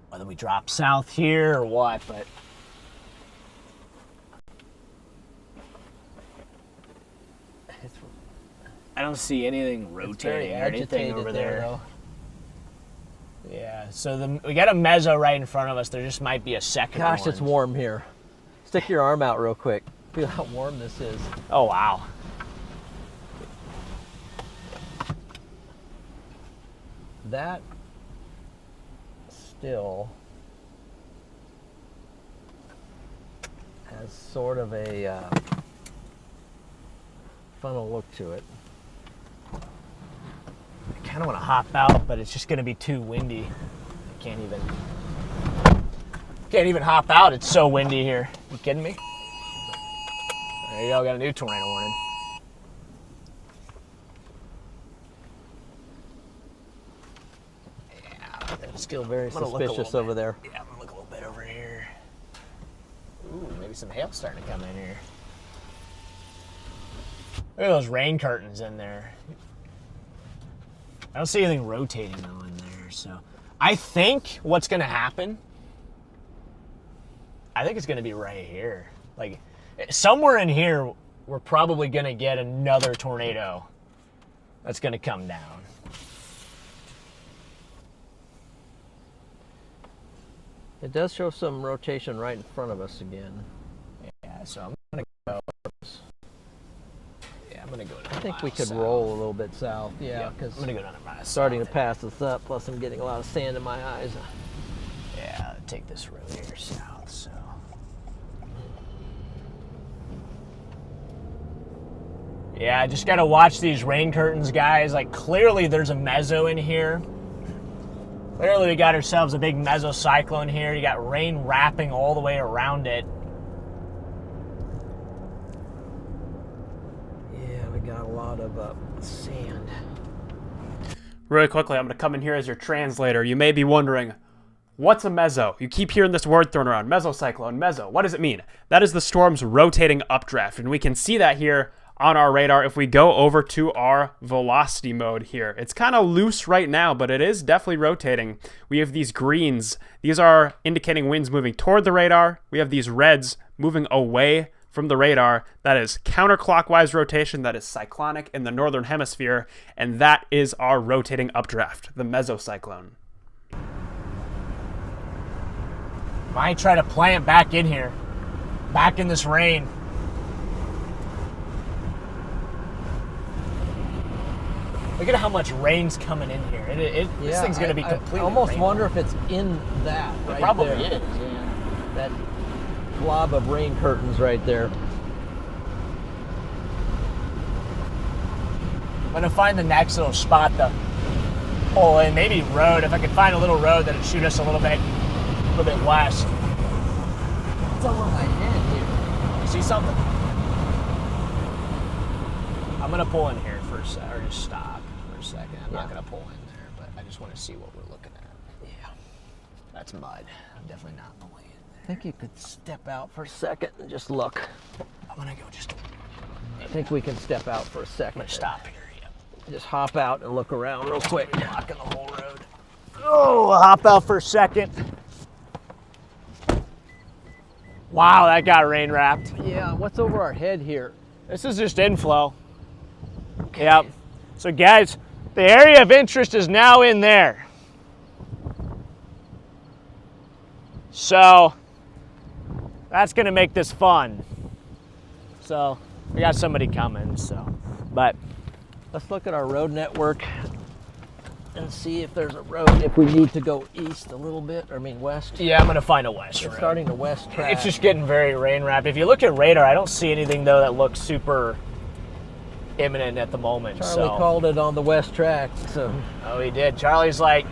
whether we drop south here or what, but I don't see anything It's very rotating or anything agitated over there. though. Yeah, so we got a mezzo right in front of us. There just might be a second Gosh, one. it's warm here. Stick your arm out real quick. Feel how warm this is. Oh, wow. That still has sort of a funnel look to it. I kind of want to hop out, but it's just going to be too windy. I can't even hop out. It's so windy here. You kidding me? There you go. Got a new tornado warning. Yeah, that's Still very I'm gonna look a suspicious little over bit. there. Yeah, I'm gonna look a little bit over here. Ooh, maybe some hail starting to come in here. Look at those rain curtains in there. I don't see anything rotating though in there, so I think what's gonna happen, I think it's gonna be right here. Like somewhere in here, we're probably gonna get another tornado that's gonna come down. It does show some rotation right in front of us again. Yeah, so I'm gonna go. Yeah, I'm gonna go. I think we could roll a little bit south. Yeah, because I'm gonna go down a mile starting to south. pass us up. Plus, I'm getting a lot of sand in my eyes. Yeah, take this road here south. So. Yeah, I just gotta watch these rain curtains, guys. Like clearly, there's a mezzo in here. Clearly, we got ourselves a big mesocyclone here. You got rain wrapping all the way around it. Yeah, we got a lot of sand. Really quickly, I'm going to come in here as your translator. You may be wondering, what's a meso? You keep hearing this word thrown around, mesocyclone, meso. What does it mean? That is the storm's rotating updraft, and we can see that here on our radar if we go over to our velocity mode here. It's kind of loose right now, but it is definitely rotating. We have these greens. These are indicating winds moving toward the radar. We have these reds moving away from the radar. That is counterclockwise rotation. That is cyclonic in the northern hemisphere. And that is our rotating updraft, the mesocyclone. Might try to plant back in here. Back in this rain. Look at how much rain's coming in here. This thing's going to be completely I almost rainbow. wonder if it's in that right Probably there. is, yeah. That blob of rain curtains right there. I'm going to find the next little spot to pull in. Maybe road. If I could find a little road that'd shoot us a little bit west. It's over my head here. You see something? I'm going to pull in here for a sec, or just stop for a second. I'm not going to pull in there, but I just want to see what we're looking at. Yeah. That's mud. I'm definitely not pulling in there. I think you could step out for a second and just look. I'm going to go just... I think we can step out for a I'm second. going to stop here. Yep. Just hop out and look around real quick. Blocking the whole road. Oh, I'll hop out for a second. Wow, that got rain wrapped. Yeah, what's over our head here? This is just inflow. Yep. So guys, The area of interest is now in there. So that's going to make this fun. So we got somebody coming, so, but Let's look at our road network and see if there's a road, if we need to go east a little bit, or I mean west. yeah, I'm going to find a west We're road. starting to west track. It's just getting very rain wrapped. If you look at radar, I don't see anything though that looks super imminent at the moment. Charlie so. called it on the west track, so. Oh, he did. Charlie's like,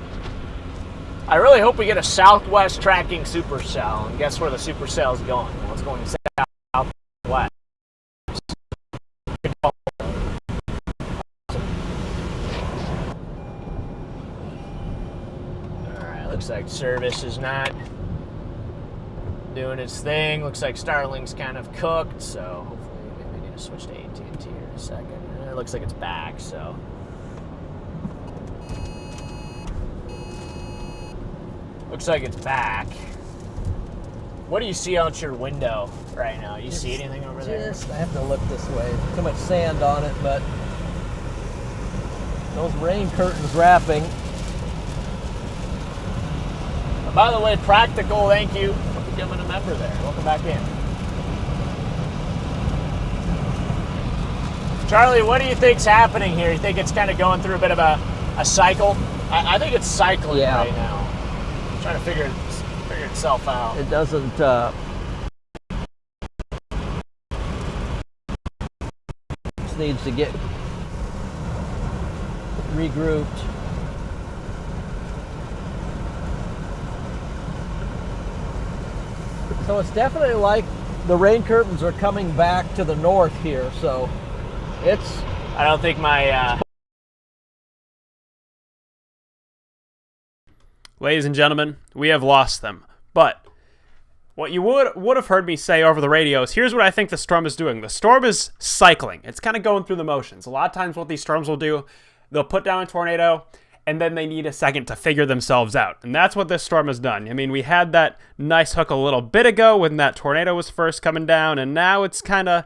I really hope we get a southwest tracking supercell. And guess where the supercell's going? Well, it's going southwest. Alright, looks like service is not doing its thing. Looks like Starlink's kind of cooked, so hopefully maybe we need to switch to AT&T here in a second. It looks like it's back, so. Looks like it's back. What do you see out your window right now? You see anything over there? I have to look this way. Too much sand on it, but those rain curtains wrapping. And by the way, Practical, thank you for becoming a member there. Welcome back in. Charlie, what do you think's happening here? You think it's kind of going through a bit of a cycle? I think it's cycling right now. Trying to figure itself out. It doesn't. Just needs to get regrouped. So it's definitely like the rain curtains are coming back to the north here. So it's. I don't think my. Ladies and gentlemen, we have lost them. But what you would have heard me say over the radio is, here's what I think the storm is doing. The storm is cycling. It's kind of going through the motions. A lot of times what these storms will do, they'll put down a tornado, and then they need a second to figure themselves out. And that's what this storm has done. I mean, we had that nice hook a little bit ago when that tornado was first coming down, and now it's kind of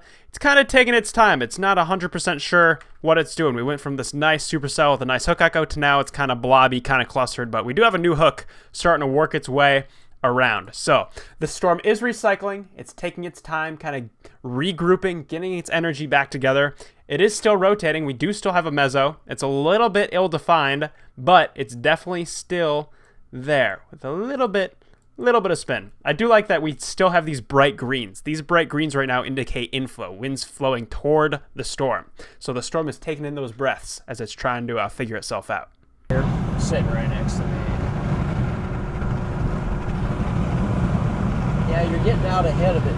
taking its time. It's not 100% sure what it's doing. We went from this nice supercell with a nice hook echo to now it's kind of blobby, kind of clustered, but we do have a new hook starting to work its way around. So the storm is recycling. It's taking its time, kind of regrouping, getting its energy back together. It is still rotating. We do still have a meso. It's a little bit ill-defined, but it's definitely still there with a little bit of spin. I do like that we still have these bright greens. These bright greens right now indicate inflow, winds flowing toward the storm. So the storm is taking in those breaths as it's trying to figure itself out. Sitting right next to me. Yeah, you're getting out ahead of it.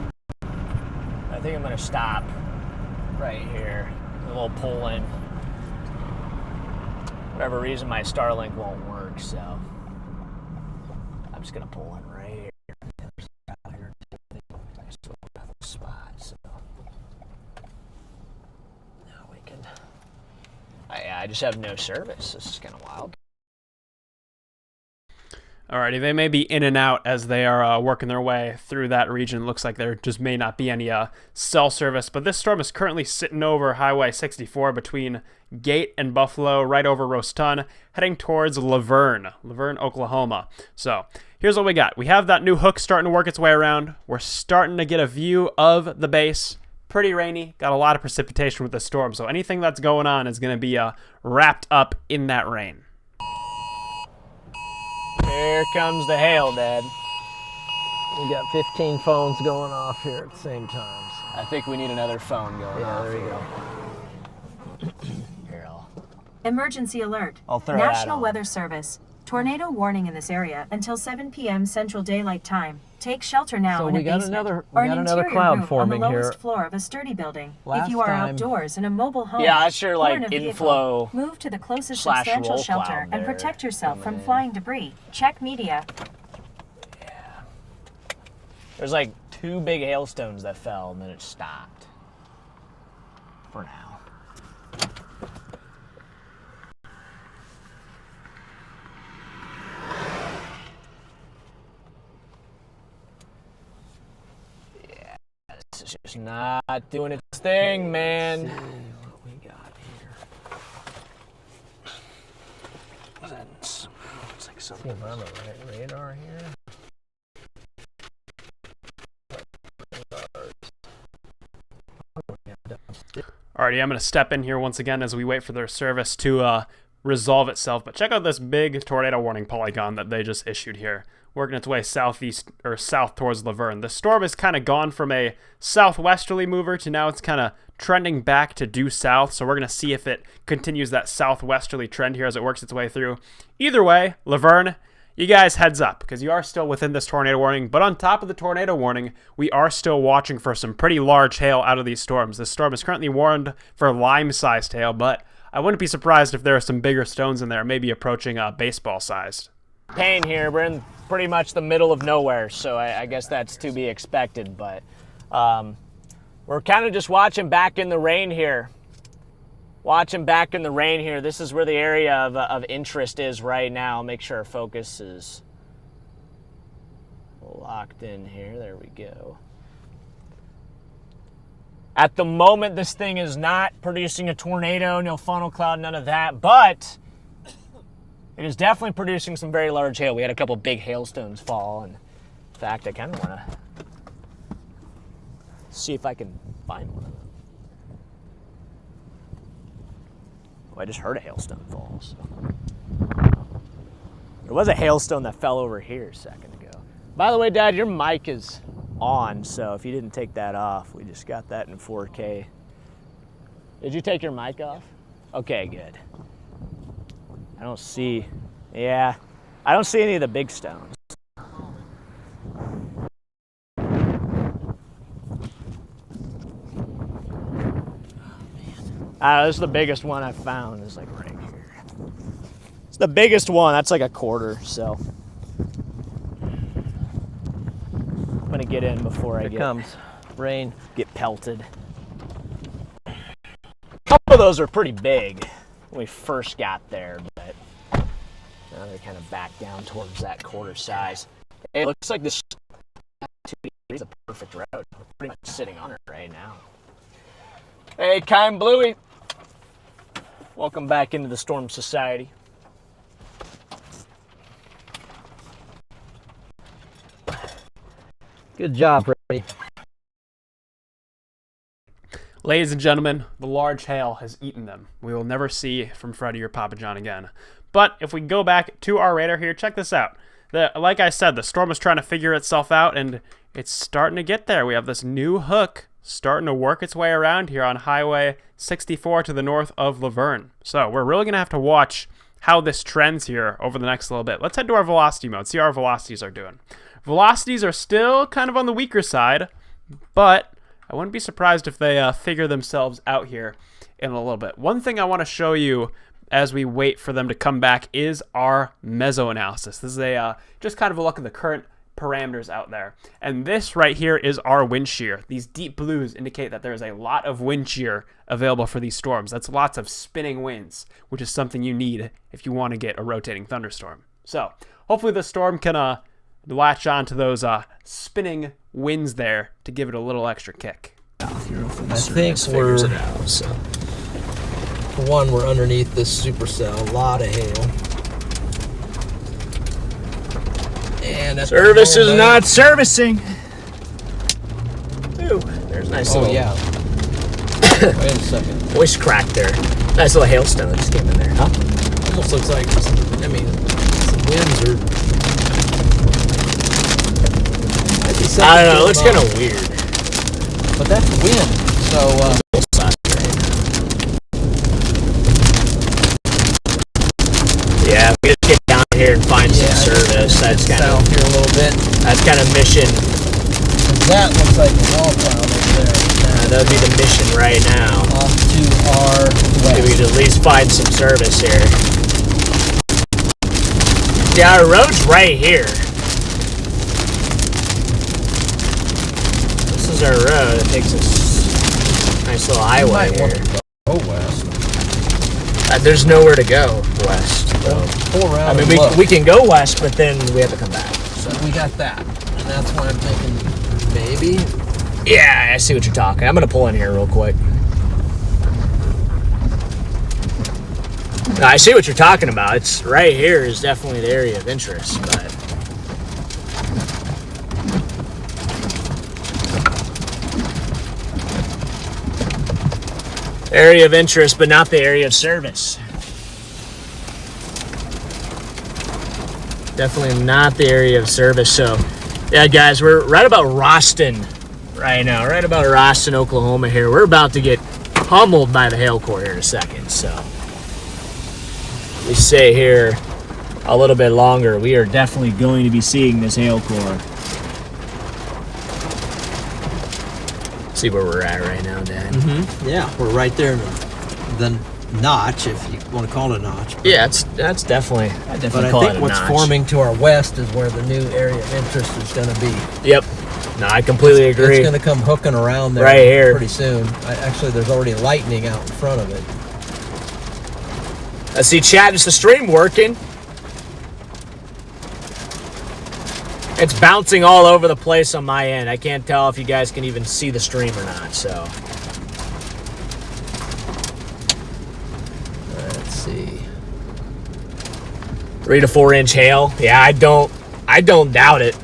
I think I'm going to stop right here. A little pull in. Whatever reason, my Starlink won't work, so I'm just going to pull in right here. Spot, so now we can. I just have no service. This is kind of wild. Alrighty, they may be in and out as they are working their way through that region. Looks like there just may not be any cell service, but this storm is currently sitting over Highway 64 between Gate and Buffalo, right over Roston, heading towards Laverne, Oklahoma. So here's what we got. We have that new hook starting to work its way around. We're starting to get a view of the base. Pretty rainy, got a lot of precipitation with the storm, so anything that's going on is going to be wrapped up in that rain. Here comes the hail, Dad. We got 15 phones going off here at the same time. So. I think we need another phone going off. Yeah, there you go. Here, Emergency alert. I'll throw that National on. Weather Service. Tornado warning in this area until 7 p.m. Central Daylight Time. Take shelter now So in we a got basement another- or we an got another interior cloud room forming on the here. lowest floor of a sturdy building. Last if you are time- outdoors in a mobile home, Yeah, that's your, or like, in a vehicle, inflow move to the closest slash substantial roll shelter cloud and there protect yourself from coming in. flying debris. Check media. There's like 2 big hailstones that fell and then it stopped. For now. Yeah, this is just It's not doing its thing, man. Let's see what we got here. It's like See if I'm on the right radar here. Alrighty, I'm going to step in here once again as we wait for their service to resolve itself. But check out this big tornado warning polygon that they just issued here, working its way southeast or south towards Laverne. The storm has kind of gone from a southwesterly mover to now it's kind of trending back to due south. So we're going to see if it continues that southwesterly trend here as it works its way through. Either way, Laverne, you guys heads up because you are still within this tornado warning. But on top of the tornado warning, we are still watching for some pretty large hail out of these storms. This storm is currently warned for lime-sized hail, but I wouldn't be surprised if there are some bigger stones in there, maybe approaching baseball-sized. Pain here. We're in pretty much the middle of nowhere, so I guess that's to be expected. But we're kind of just watching back in the rain here. This is where the area of interest is right now. Make sure our focus is locked in here. There we go. At the moment, this thing is not producing a tornado, no funnel cloud, none of that, but it is definitely producing some very large hail. We had a couple big hailstones fall, and in fact, I kind of want to see if I can find one of them. Oh, I just heard a hailstone fall. So. There was a hailstone that fell over here a second ago. By the way, Dad, your mic is on, so if you didn't take that off, we just got that in 4K. Did you take your mic off? Okay, good. I don't see any of the big stones. This is the biggest one I've found. It's like right here. It's the biggest one. That's like a quarter, so I'm gonna get in before I Here comes rain. get pelted. A couple of those are pretty big when we first got there, but now they're kind of back down towards that quarter size. It looks like this is a perfect road. We're pretty much sitting on it right now. Hey, Kime Bluey. Welcome back into the Storm Society. Good job, Freddy. Ladies and gentlemen, the large hail has eaten them. We will never see from Freddy or Papa John again. But if we go back to our radar here, check this out. Like I said, the storm is trying to figure itself out, and it's starting to get there. We have this new hook starting to work its way around here on Highway 64 to the north of Laverne. So we're really going to have to watch how this trends here over the next little bit. Let's head to our velocity mode, see how our velocities are doing. Velocities are still kind of on the weaker side, but I wouldn't be surprised if they figure themselves out here in a little bit. One thing I want to show you as we wait for them to come back is our meso analysis. This is just kind of a look at the current parameters out there. And this right here is our wind shear. These deep blues indicate that there is a lot of wind shear available for these storms. That's lots of spinning winds, which is something you need if you want to get a rotating thunderstorm. So hopefully the storm can latch on to those spinning winds there to give it a little extra kick. I think we're, for one, we're underneath this supercell. A lot of hail. And Service is not servicing. Ooh, there's a nice little. Oh, yeah. Wait a second. Voice crack there. Nice little hailstone that just came in there, huh? Almost looks like, I mean, some winds are. I don't know, it looks kind of weird. But that's wind, so. Yeah, we just get down here and find some service. That's kind of here a little bit. That's kind of mission. That looks like a wall cloud over there. That would be the mission right now. Off to our west. Maybe we could at least find some service here. Yeah, our road's right here. This is our road. It takes us nice little highway here. Go west. There's nowhere to go west. So. Pull around. I mean, we can go west, but then we have to come back. So we got that. And that's why I'm thinking maybe Yeah, I see what you're talking. I'm going to pull in here real quick. No, I see what you're talking about. It's right here is definitely the area of interest, but area of interest, but not the area of service. Definitely not the area of service. So, yeah, guys, we're right about Roston right now. Right about Roston, Oklahoma here. We're about to get pummeled by the hail core here in a second. So, we stay here a little bit longer. We are definitely going to be seeing this hail core. See where we're at right now, Dad. Mm-hmm. Yeah, we're right there in the notch, if you want to call it a notch. Yeah, that's definitely. But I think what's forming to our west is where the new area of interest is going to be. Yep. No, I completely agree. It's going to come hooking around there right here pretty soon. Actually, there's already lightning out in front of it. I see chat. Is the stream working? It's bouncing all over the place on my end. I can't tell if you guys can even see the stream or not. So let's see. 3 to 4 inch hail. Yeah, I don't doubt it.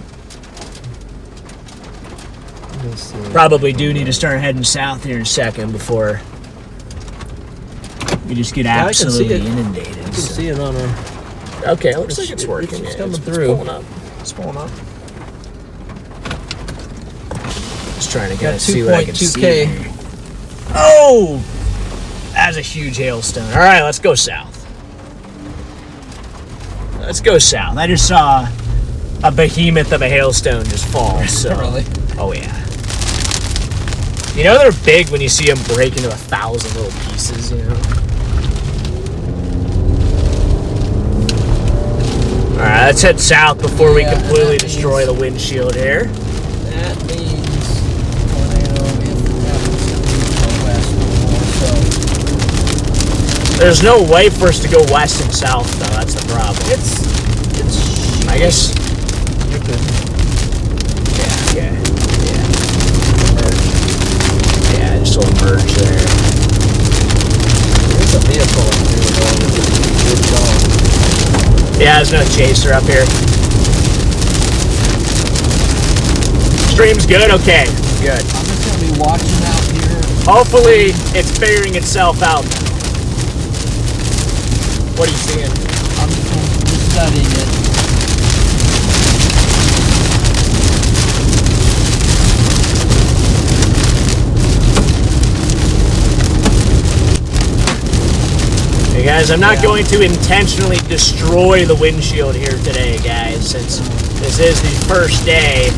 Let's see. Probably do need to start heading south here in a second before we just get absolutely inundated. I can see it on our. Okay, it looks like it's working. It's coming through. It's pulling up. It's pulling up. Just trying to Got kind of see what I can see. 2.2K. Here. Oh! That's a huge hailstone. All right, let's go south. Let's go south. I just saw a behemoth of a hailstone just fall. So. Really? Oh, yeah. You know they're big when you see them break into 1,000 little pieces, you know? Alright, let's head south before we completely destroy the windshield here. That means tornado if it happens to be west more, so. There's no way for us to go west and south, though. That's the problem. It's I guess. you could. Yeah, okay. Yeah, just a little merge there. There's a vehicle up here going with a good dog. Yeah, there's no chaser up here. Stream's good? Okay, good. I'm just going to be watching out here. Hopefully, it's figuring itself out now. What are you seeing? I'm just studying it. Hey guys, I'm not going to intentionally destroy the windshield here today, guys, since this is the first day,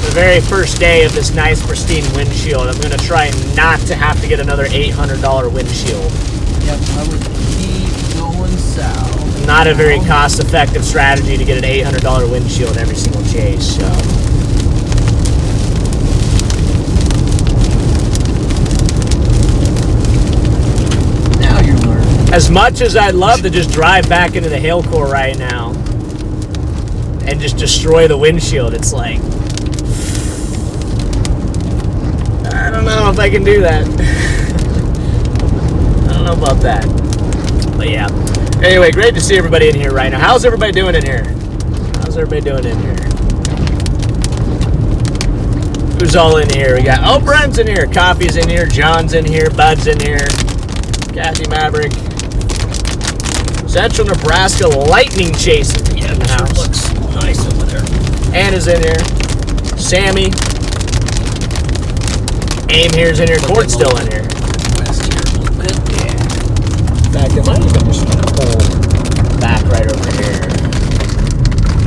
the very first day of this nice pristine windshield. I'm going to try not to have to get another $800 windshield. Yep, I would keep going south. Not a very cost-effective strategy to get an $800 windshield every single chase, so. As much as I'd love to just drive back into the hail core right now and just destroy the windshield, it's like, I don't know if I can do that. I don't know about that. But yeah. Anyway, great to see everybody in here right now. How's everybody doing in here? How's everybody doing in here? Who's all in here? We got, oh, Brent's in here. Coffee's in here. John's in here. Bud's in here. Kathy Maverick. Central Nebraska lightning chaser. Yeah, the house looks nice over there. Anna's in here. Sammy. Aim here's in here. Court's still in here. West here a little bit. Yeah. In fact, I might even just pull back right over here.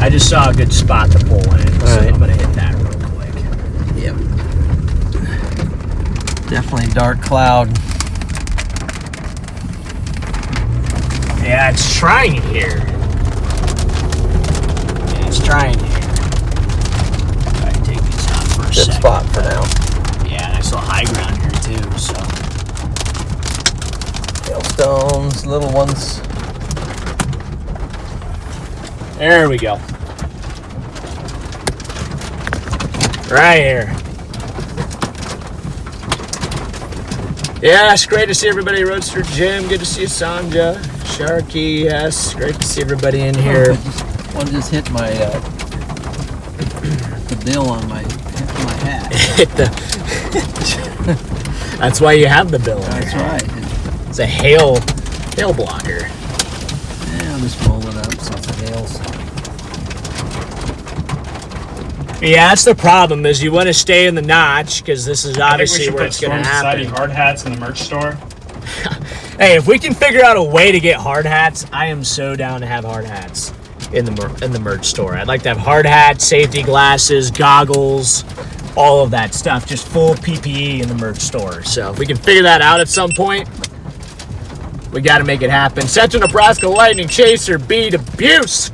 I just saw a good spot to pull in, so I'm gonna hit that real quick. Yep. Definitely dark cloud. Yeah, it's trying here. Yeah, it's trying here. Try to take these out for a Good second. spot for now. Yeah, nice little high ground here too, so. Hailstones, little ones. There we go. Right here. Yeah, it's great to see everybody. Roadster Jim, good to see you, Sanja. Sharky, yes, great to see everybody in here. One just hit my the bill on my hat. That's why you have the bill. That's right. It's a hail blocker. Yeah, I'll just roll it up so it's a hail sign. Yeah, that's the problem. Is you want to stay in the notch because this is obviously where it's going to happen. hard hats in the merch store. Hey, if we can figure out a way to get hard hats, I am so down to have hard hats in the merch store. I'd like to have hard hats, safety glasses, goggles, all of that stuff, just full PPE in the merch store. So if we can figure that out at some point, we got to make it happen. Central Nebraska Lightning Chaser B to Busk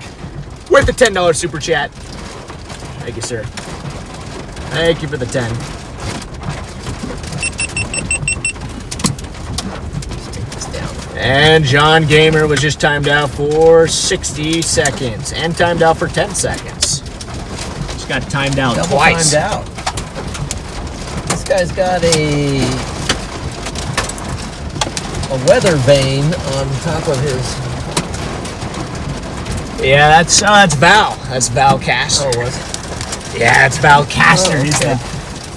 with the $10 super chat. Thank you, sir. Thank you for the 10. And John Gamer was just timed out for 60 seconds and timed out for 10 seconds. Just got timed out Double twice. timed out. This guy's got a weather vane on top of his. Yeah, that's Val. That's Val Caster. Oh, was it? Yeah, it's Val Caster. Oh, okay.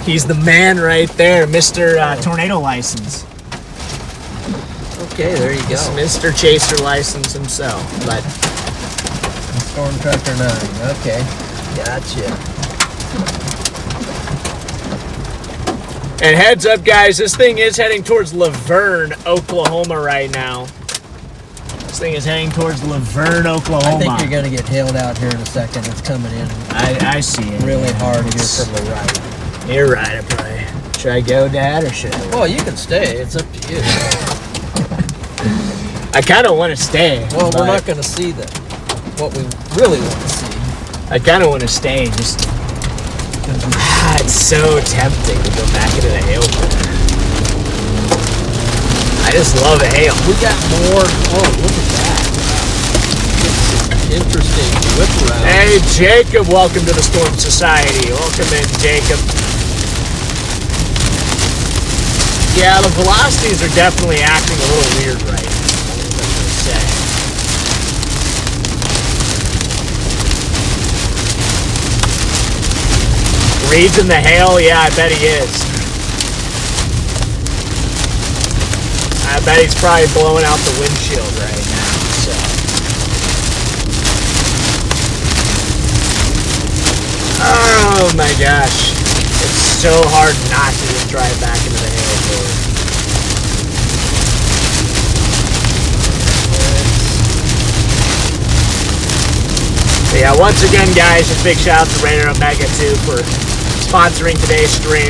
He's the man right there, Mr. Tornado License. Okay, there you go. Mr. Chaser License himself. But Storm Tracker 9. Okay, gotcha. and heads up, guys, this thing is heading towards Laverne, Oklahoma right now. This thing is heading towards Laverne, Oklahoma. I think you're going to get hailed out here in a second. It's coming in I see it. really hard here from the right. You're right, I probably. Should I go, Dad, or should I? Well, you can stay. It's up to you. I kind of want to stay. Well, we're but not going to see what we really want to see. I kind of want to stay. Just it's so tempting to go back into the hail pit. I just love hail. We got more. Oh, look at that. It's interesting. Whip around. Hey, Jacob, welcome to the Storm Society. Welcome in, Jacob. Yeah, the velocities are definitely acting a little weird right now. That's what I'm gonna say. Reed's in the hail? Yeah, I bet he is. I bet he's probably blowing out the windshield right now, so. Oh my gosh. It's so hard not to just drive back into the hail forward. But yeah, once again, guys, just big shout out to Raider Omega too for sponsoring today's stream.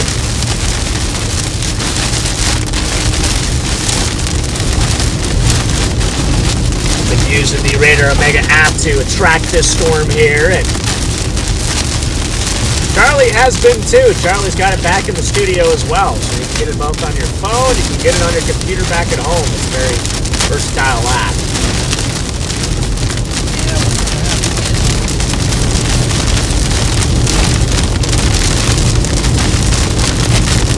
Been using the Raider Omega app to attract this storm here, and Charlie has been too. Charlie's got it back in the studio as well, so you can get it both on your phone, you can get it on your computer back at home. It's a very versatile app.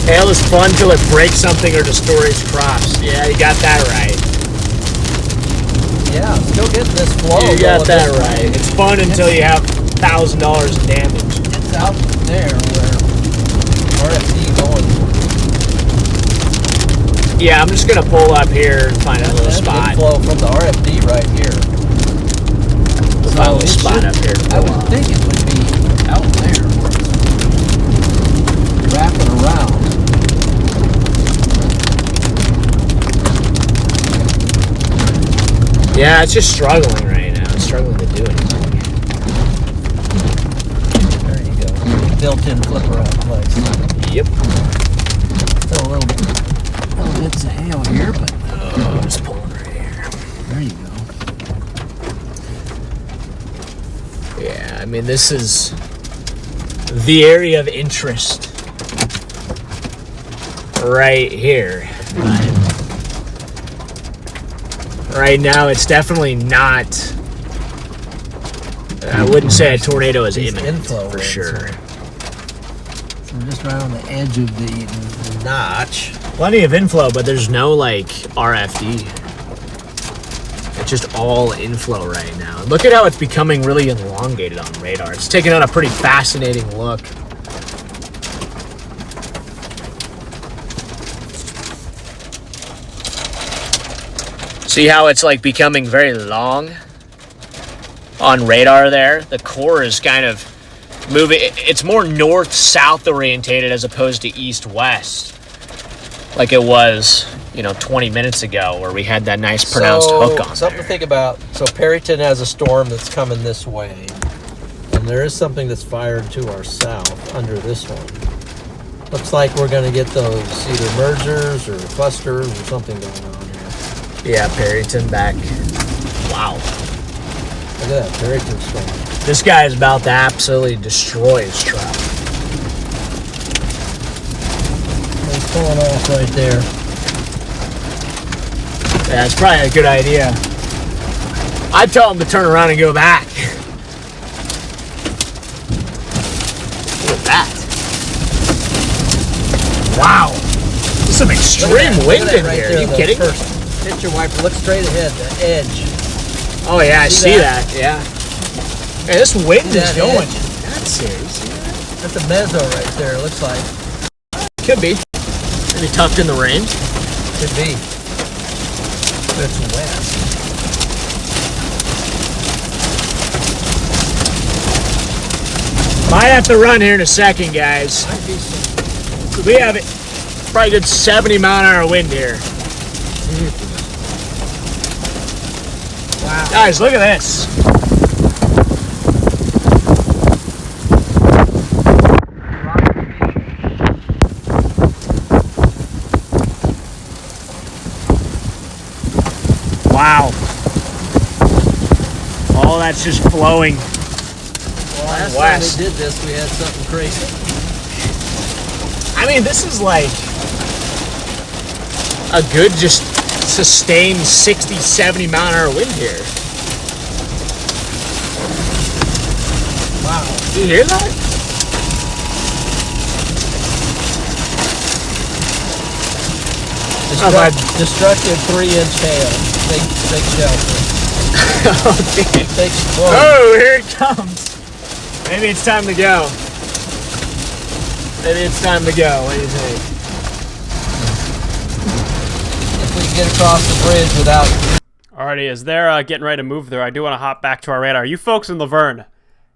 Hail is fun till it breaks something or destroys crops. Yeah, you got that right. Yeah, still getting this flow. You got going that this right. way. It's fun until you have $1,000 in damage. It's out there where RFD going. Yeah, I'm just gonna pull up here and find a little That's spot. good flow from the RFD right here. We'll find a little it spot should- up here to I pull would up. think it would be out there where it's wrapping around. Yeah, it's just struggling right now. It's struggling to do anything. There you go. Built-in flipper out place. Yep. Still a little bits of hail here, but Oh, just pulling right here. there you go. Yeah, I mean, this is the area of interest right here. But right now, it's definitely not. I wouldn't say a tornado is These imminent inflow for winds sure. We're just right on the edge of the notch. Plenty of inflow, but there's no like RFD. It's just all inflow right now. Look at how it's becoming really elongated on radar. It's taking on a pretty fascinating look. See how it's like becoming very long on radar there? The core is kind of moving. It's more north-south orientated as opposed to east-west, like it was, 20 minutes ago where we had that nice pronounced hook on something there. to think about. So Perryton has a storm that's coming this way, and there is something that's fired to our south under this one. Looks like we're going to get those either mergers or clusters or something going on here. Yeah, Perryton back. Wow. Look at that Perryton storm. This guy is about to absolutely destroy his truck. It's pulling off right there. Yeah, it's probably a good idea. I'd tell him to turn around and go back. Look at that. Wow. There's some extreme wind in right here. there, Are you the kidding? First picture wiper. Look straight ahead, the edge. Oh, yeah, I see that. Yeah. Hey, this wind See is that going. edge? That's serious. See that? That's a mezzo right there, it looks like. Could be. Maybe tucked in the rain. Could be. It's west. Might have to run here in a second, guys. Might be some. We have it. Probably a good 70-mile-an-hour wind here. Wow. Guys, look at this. Wow. All that's just flowing. Well, last time west. we did this, we had something crazy. I mean, this is like a good, just sustained 60, 70 mile an hour wind here. Wow. Do you hear that? Destructive 3-inch hail. Big shelter. Okay. Whoa. Oh, here it comes. Maybe it's time to go. Maybe it's time to go. What do you think? If we can get across the bridge without. Alrighty, as they're getting ready to move there, I do want to hop back to our radar. You folks in Laverne,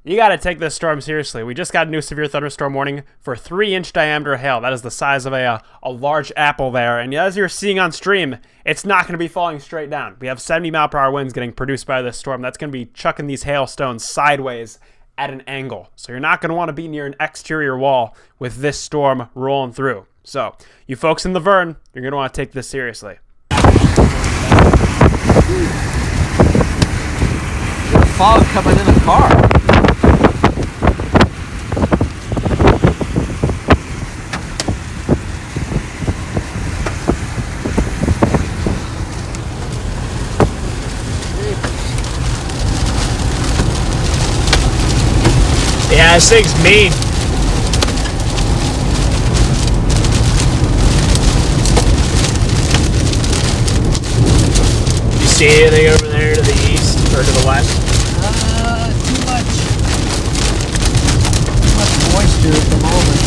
you got to take this storm seriously. We just got a new severe thunderstorm warning for 3-inch diameter hail. That is the size of a large apple there. And as you're seeing on stream, it's not going to be falling straight down. We have 70-mile-per-hour winds getting produced by this storm. That's going to be chucking these hailstones sideways at an angle. So you're not going to want to be near an exterior wall with this storm rolling through. So you folks in Laverne, you're going to want to take this seriously. Fog coming in the car. Yeah, this thing's mean. You see anything over there to the east or to the west? Too much moisture at the moment.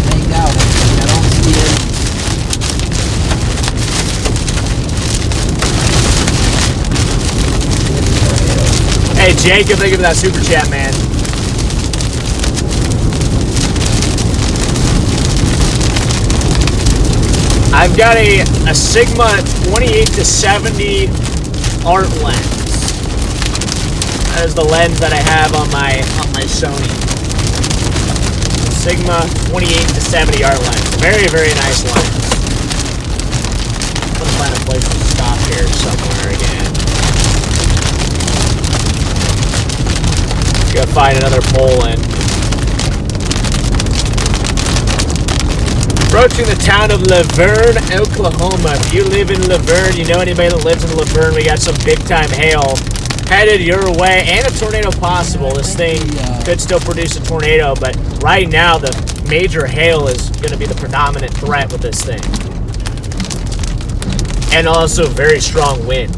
Hang out. I don't see it. Hey, Jacob, thank you for that super chat, man. I've got a Sigma 28 to 70 art lens. That is the lens that I have on my Sony. Sigma 28 to 70 art lens. Very, very nice lens. I'm gonna find a place to stop here somewhere again. Gotta find another pole in. Approaching the town of Laverne, Oklahoma. If you live in Laverne, you know anybody that lives in Laverne, we got some big time hail headed your way and a tornado possible. This thing could still produce a tornado, but right now the major hail is going to be the predominant threat with this thing. And also very strong wind.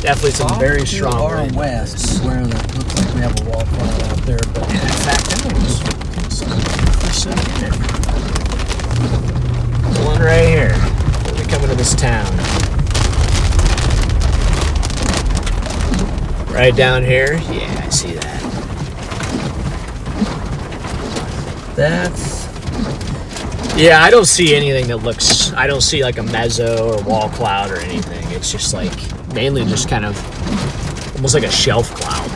Definitely some very strong our wind. west is where it looks like we have a wall cloud out there, but And in fact, I was for a second. The one right here. We're coming to this town. Right down here. Yeah, I see that. that's Yeah, I don't see anything that looks. I don't see like a mezzo or wall cloud or anything. It's just like mainly just kind of almost like a shelf cloud.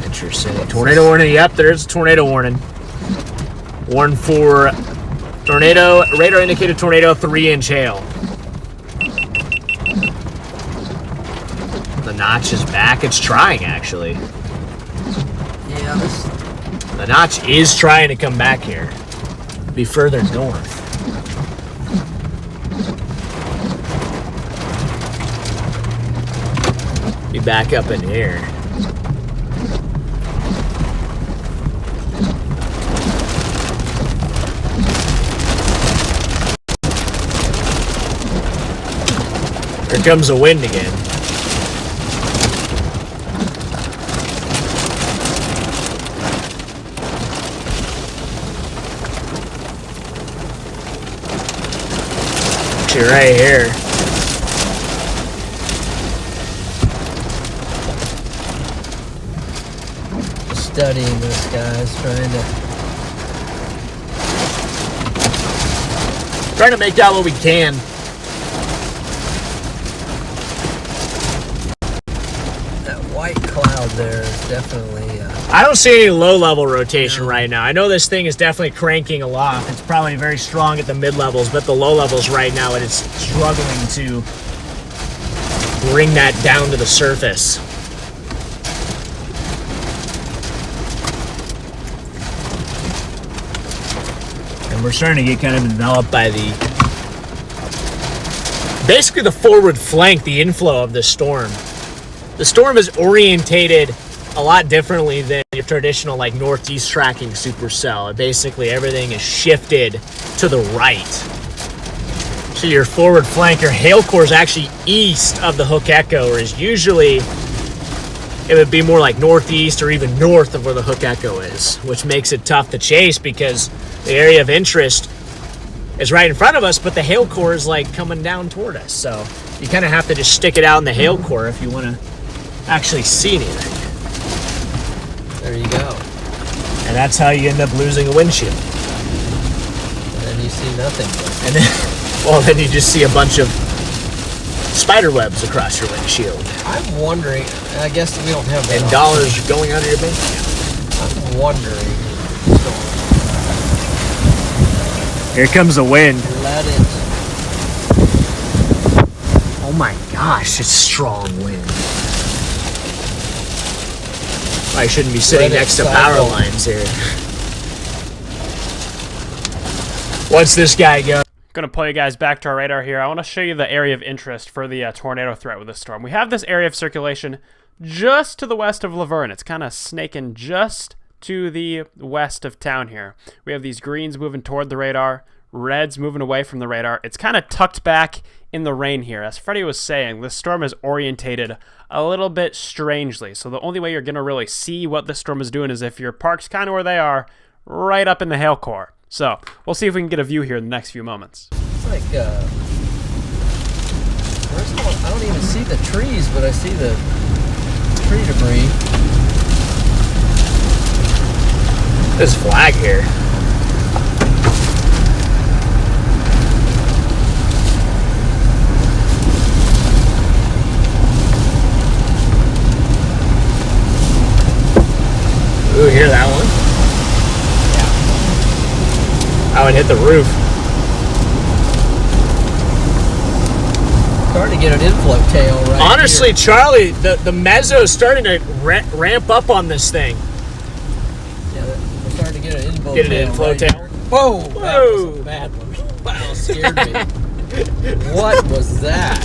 Interesting. Tornado warning. Yep, there's a tornado warning. Warn for tornado. Radar indicated tornado 3-inch hail. The notch is back. It's trying, actually. yeah, this The notch is trying to come back here. Be further north. Be back up in here. Here comes the wind again. Actually, right here. studying this, guys, Trying to make out what we can. that white cloud there is definitely I don't see any low-level rotation right now. I know this thing is definitely cranking aloft. It's probably very strong at the mid-levels, but the low-levels right now, it is struggling to bring that down to the surface. And we're starting to get kind of enveloped by basically the forward flank, the inflow of the storm. The storm is orientated a lot differently than your traditional like northeast tracking supercell. Basically everything is shifted to the right. So your forward flank, your hail core is actually east of the Hook Echo, whereas usually it would be more like northeast or even north of where the Hook Echo is, which makes it tough to chase because the area of interest is right in front of us, but the hail core is like coming down toward us. So you kind of have to just stick it out in the hail core if you want to actually see anything. there you go. And that's how you end up losing a windshield. And then you see nothing. And then, well, then you just see a bunch of spider webs across your windshield. I'm wondering, I guess we don't have that And option. dollars going out of your bank account. I'm wondering, Here comes the wind. let it, Oh my gosh, it's strong wind. I shouldn't be sitting Let it next to power cycle. lines here. What's this guy go? Going to pull you guys back to our radar here. I want to show you the area of interest for the tornado threat with this storm. We have this area of circulation just to the west of Laverne. It's kind of snaking just to the west of town here. We have these greens moving toward the radar, reds moving away from the radar. It's kind of tucked back in the rain here. As Freddy was saying, this storm is orientated a little bit strangely. So the only way you're going to really see what this storm is doing is if you're parked kind of where they are, right up in the hail core. So we'll see if we can get a view here in the next few moments. it's like, I don't even see the trees, but I see the tree debris. This flag here. Ooh, hear that one? I would hit the roof. Starting to get an inflow tail right Honestly, here. Charlie, the mezzo is starting to ramp up on this thing. Yeah, we're starting to get an inflow Get an tail. inflow right tail. here. Whoa! That was Whoa. a bad one. Wow, scared me. What was that?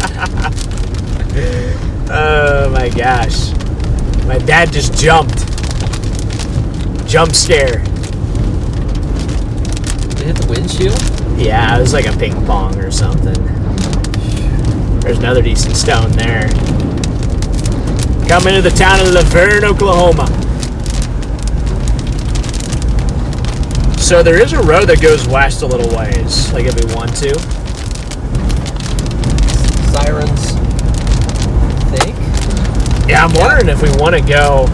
Oh my gosh. My dad just jumped. Jump scare. Did it hit the windshield? Yeah, it was like a ping pong or something. There's another decent stone there. Coming to the town of Laverne, Oklahoma. So there is a road that goes west a little ways, like if we want to. Sirens, I think. Yeah, I'm wondering if we want to go.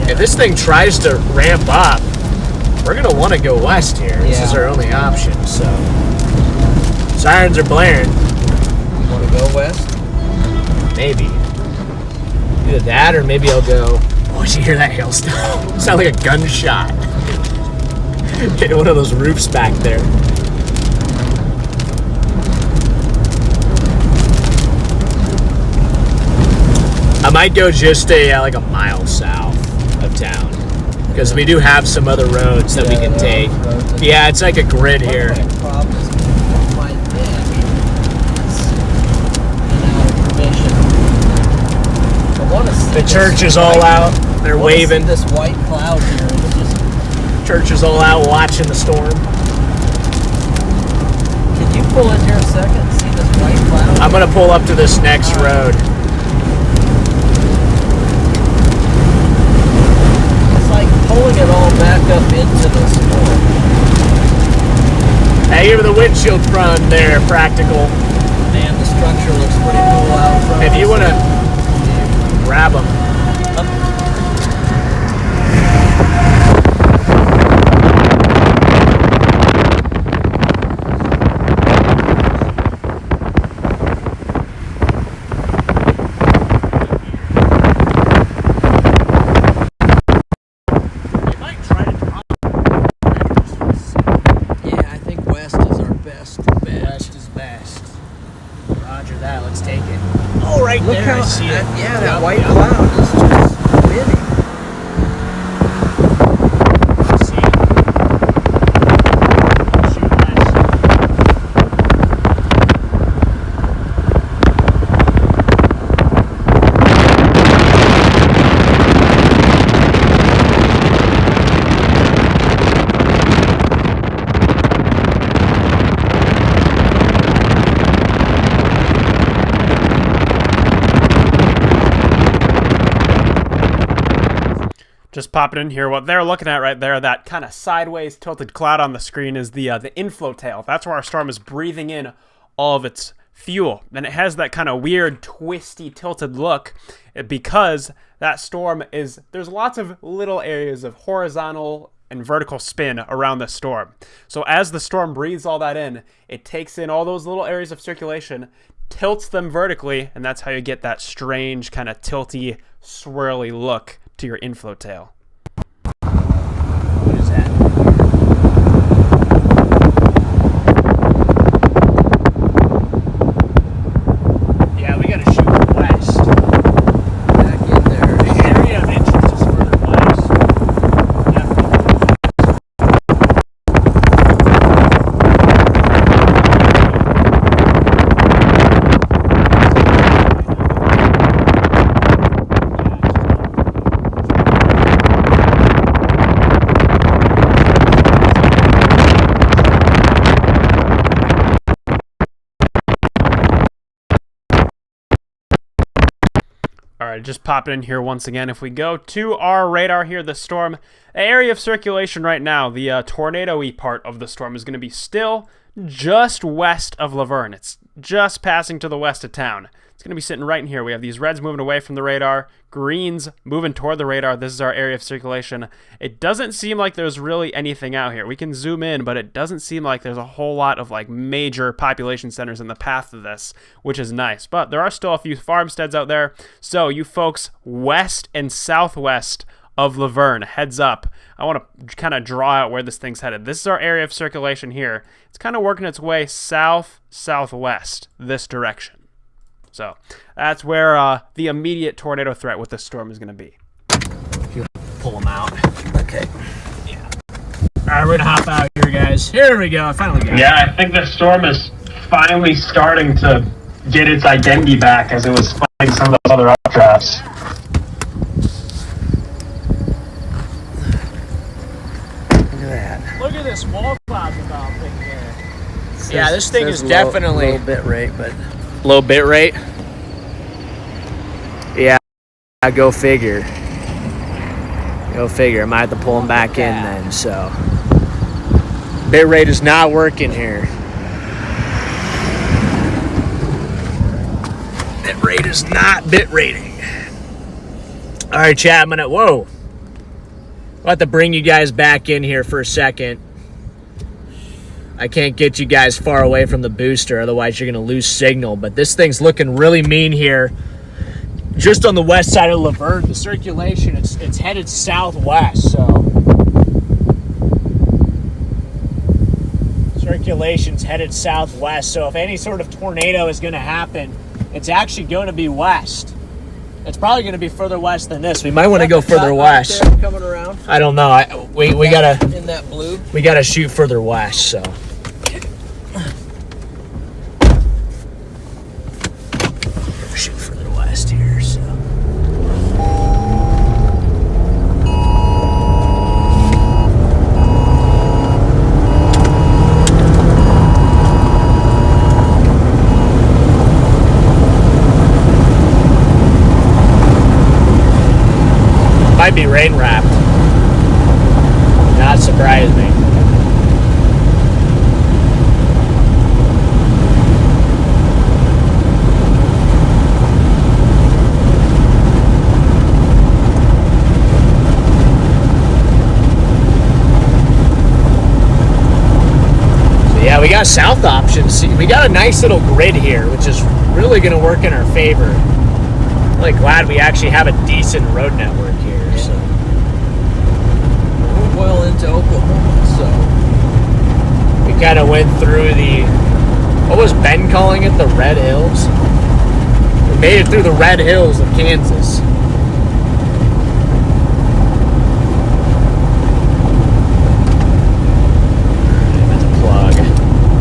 If this thing tries to ramp up, we're gonna want to go west here. This is our only option. So sirens are blaring. You want to go west? Maybe. Either that or maybe I'll go. Oh, did you hear that hailstone? Sound like a gunshot. Hit one of those roofs back there. I might go just like a mile south of town because we do have some other roads that we can take. Yeah, it's like a grid here. The church is all out. They're waving. This white cloud here. It's just. Church is all out watching the storm. Can you pull in here a second and see this white cloud? I'm gonna pull up to this next road. It's like pulling it all back up into the storm. Hey, give the windshield front there, practical. Man, the structure looks pretty cool out front. If you wanna grab them. Look how, I see it. yeah, that white cloud is just winning. Just popping in here, what they're looking at right there, that kind of sideways tilted cloud on the screen is the inflow tail. That's where our storm is breathing in all of its fuel. And it has that kind of weird, twisty, tilted look because that storm is, there's lots of little areas of horizontal and vertical spin around the storm. So as the storm breathes all that in, it takes in all those little areas of circulation, tilts them vertically, and that's how you get that strange kind of tilty, swirly look to your inflow tail. What is that? Yeah, we gotta shoot west. Back in there. The area of interest is further west. All right, just popping in here once again. If we go to our radar here, the storm area of circulation right now, the tornado-y part of the storm is going to be still just west of Laverne. It's just passing to the west of town. It's going to be sitting right in here. We have these reds moving away from the radar, greens moving toward the radar. This is our area of circulation. It doesn't seem like there's really anything out here. We can zoom in, but it doesn't seem like there's a whole lot of like major population centers in the path of this, which is nice. But there are still a few farmsteads out there. So you folks west and southwest of Laverne, heads up. I want to kind of draw out where this thing's headed. This is our area of circulation here. It's kind of working its way south-southwest this direction. So that's where the immediate tornado threat with this storm is going to be. Pull them out. Okay. Yeah. All right, we're gonna hop out here, guys. Here we go. I finally got it. Yeah, I think the storm is finally starting to get its identity back as it was fighting some of those other updrafts. Look at that. Look at this wall cloud developing here. Yeah, this thing is definitely low bit rate, but low bit rate. Yeah, go figure. Go figure. I might have to pull them back in then. So bit rate is not working here. Bit rate is not bit rating. All right, chat. I'm gonna. Whoa. I'll have to bring you guys back in here for a second. I can't get you guys far away from the booster, otherwise you're going to lose signal. But this thing's looking really mean here. Just on the west side of Laverne, the circulation, it's headed southwest, so. Circulation's headed southwest, so if any sort of tornado is going to happen, it's actually going to be west. It's probably going to be further west than this. We might want to go further west. Coming around. I don't know. We gotta in that blue. We gotta shoot further west. So shoot further west here. So might be rain wrapped. Not surprise me. So yeah, we got south options. We got a nice little grid here, which is really going to work in our favor. I'm really glad we actually have a decent road network here. So. Well into Oklahoma, so we kind of went through the, what was Ben calling it, the Red Hills? We made it through the Red Hills of Kansas. That's a plug.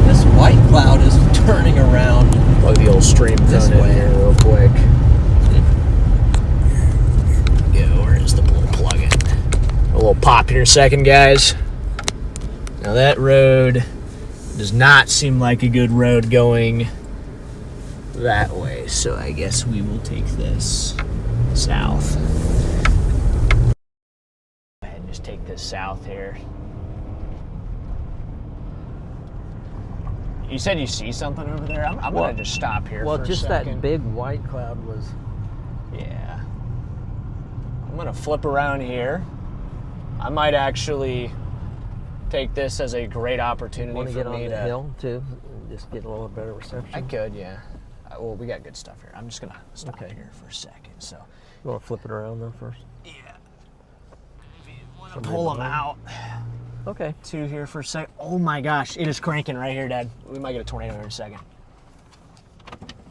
this white cloud is turning around. Plug the old stream This phone in way. here real quick. Go, where is the little plug in? A little pop here in a second, guys. Now that road does not seem like a good road going that way, so I guess we will take this south. Go ahead and just take this south here. You said you see something over there? I'm Well- gonna just stop here Well, for just a second. that big white cloud was. Yeah. I'm gonna flip around here. I might actually take this as a great opportunity Want to for get on me the to. hill too, and just get a little better reception. I could, yeah. Well, we got good stuff here. I'm just gonna stop Okay. here for a second. So, You want to flip it around though first? yeah. If you want to pull them out, Okay. two here for a second. Oh my gosh, it is cranking right here, Dad. We might get a tornado here in a second.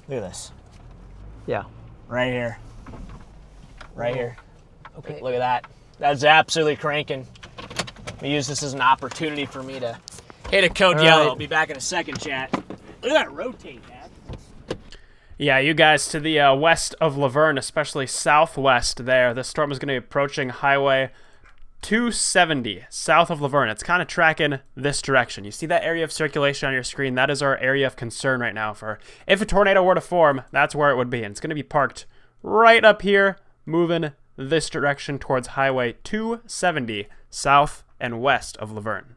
Look at this. Yeah. Right here. Right here. Okay. Look at that. That's absolutely cranking. I'm gonna use this as an opportunity for me to hit a code All yellow. right. I'll be back in a second, chat. Look at that rotate, Dad. Yeah, you guys to the west of Laverne, especially southwest there. The storm is going to be approaching Highway 270 south of Laverne. It's kind of tracking this direction. You see that area of circulation on your screen? That is our area of concern right now. For if a tornado were to form, that's where it would be. And it's going to be parked right up here, moving this direction towards Highway 270 south and west of Laverne.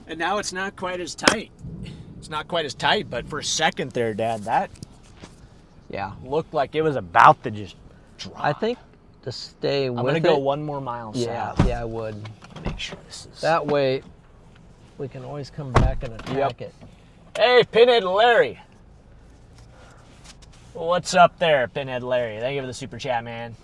And now it's not quite as tight. It's not quite as tight, but for a second there, Dad, that Yeah. looked like it was about to just drop. I think to stay with I'm gonna go 1 more mile Yeah, south. yeah, I would. Make sure this is. That way, we can always come back and attack Yep. it. Hey, Pinhead Larry. What's up there, Pinhead Larry? Thank you for the super chat, man.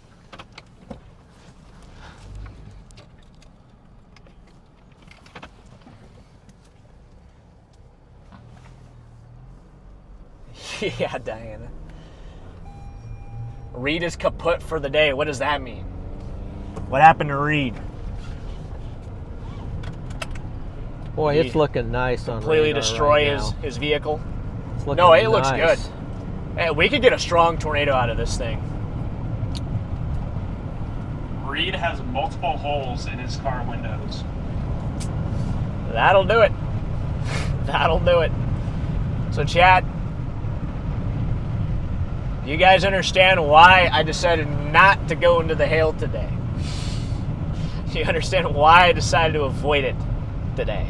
Yeah, Diana. Reed is kaput for the day. What does that mean? What happened to Reed? Boy, He it's looking nice on Completely radar destroy right now. his vehicle. It's looking No, it looks nice. good. Hey, we could get a strong tornado out of this thing. Reed has multiple holes in his car windows. That'll do it. That'll do it. So, chat, do you guys understand why I decided not to go into the hail today? Do you understand why I decided to avoid it today?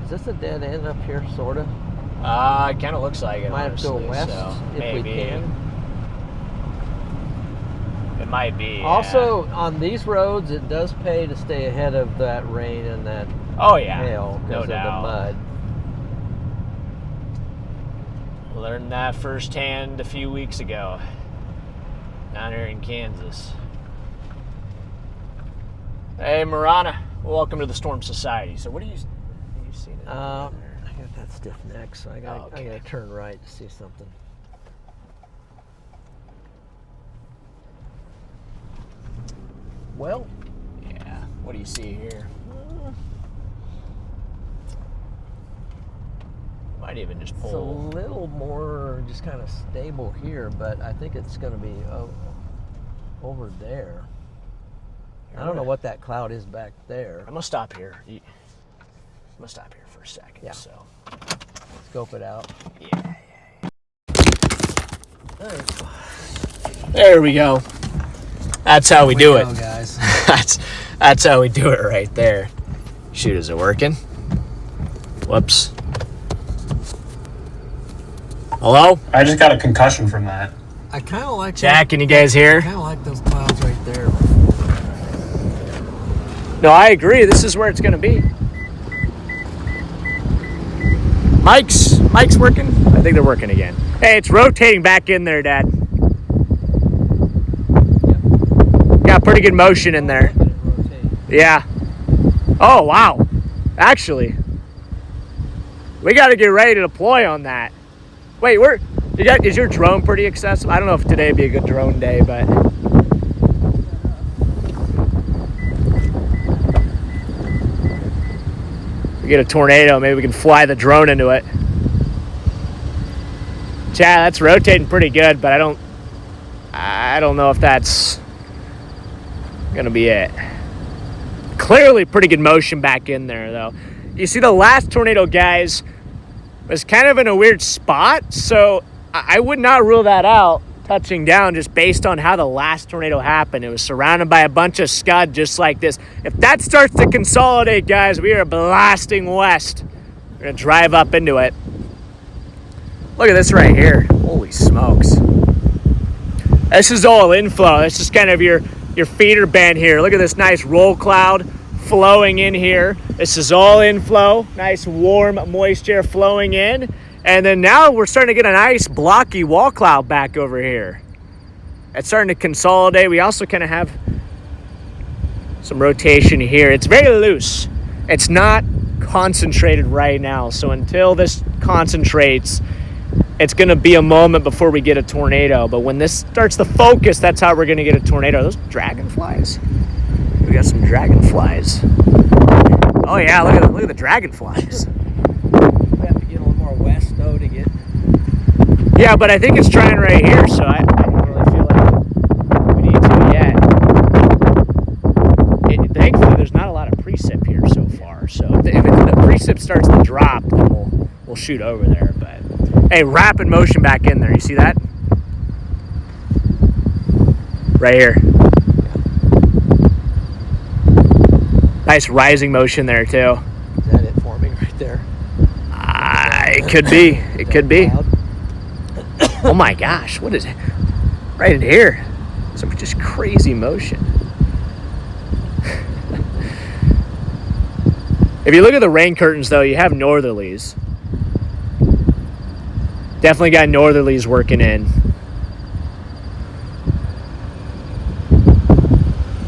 Is this a dead end up here, sort of? It kind of looks like it. Might have to go honestly, west so if maybe. we can. It might be. Yeah. Also, on these roads, it does pay to stay ahead of that rain and that oh yeah, hail no because of the doubt. mud. Learned that firsthand a few weeks ago, down here in Kansas. Hey, Marana, welcome to the Storm Society. So, what are you seeing? I got that stiff neck, so I got Okay. to turn right to see something. Well, Yeah. What do you see here? Might even just it's a pull. little more just kind of stable here, but I think it's going to be over there. I don't know what that cloud is back there. I'm gonna stop here. I'm gonna stop here for a second. Yeah. So. Scope it out. Yeah. There we go. That's how we do it. Go, guys. That's how we do it right there. Shoot, is it working? Whoops. Hello? I just got a concussion from that. I kind of like Jack, can you guys hear? kind of like those clouds right there. No, I agree. This is where it's gonna be. Mike's working? I think they're working again. Hey, it's rotating back in there, Dad. Got pretty good motion in there. Yeah. Oh, wow. Actually, we got to get ready to deploy on that. Wait, is your drone pretty accessible? I don't know if today would be a good drone day, but... we get a tornado, maybe we can fly the drone into it. Chad, that's rotating pretty good, but I don't know if that's gonna be it. Clearly pretty good motion back in there, though. You see, the last tornado, guys, was kind of in a weird spot, so I would not rule that out touching down just based on how the last tornado happened. It was surrounded by a bunch of scud just like this. If that starts to consolidate, guys, we are blasting west. We're gonna drive up into it. Look at this right here. Holy smokes. This is all inflow. This is kind of your feeder band here. Look at this nice roll cloud flowing in here. This is all inflow. Nice warm moisture flowing in. And then now we're starting to get a nice blocky wall cloud back over here. It's starting to consolidate. We also kind of have some rotation here. It's very loose. It's not concentrated right now. So until this concentrates, it's going to be a moment before we get a tornado. But when this starts to focus, that's how we're going to get a tornado. Are those dragonflies? We got some dragonflies. Oh yeah, look at the dragonflies. We have to get a little more west though to get. Yeah, but I think it's trying right here, so I don't really feel like we need to yet. Thankfully, there's not a lot of precip here so far. So if the precip starts to drop, then we'll shoot over there. But hey, rapid motion back in there. You see that? Right here. Nice rising motion there too. Is that it forming right there? It could be. It could be. Cloud? Oh my gosh, what is it? Right in here. Some just crazy motion. If you look at the rain curtains though, you have northerlies. Definitely got northerlies working in.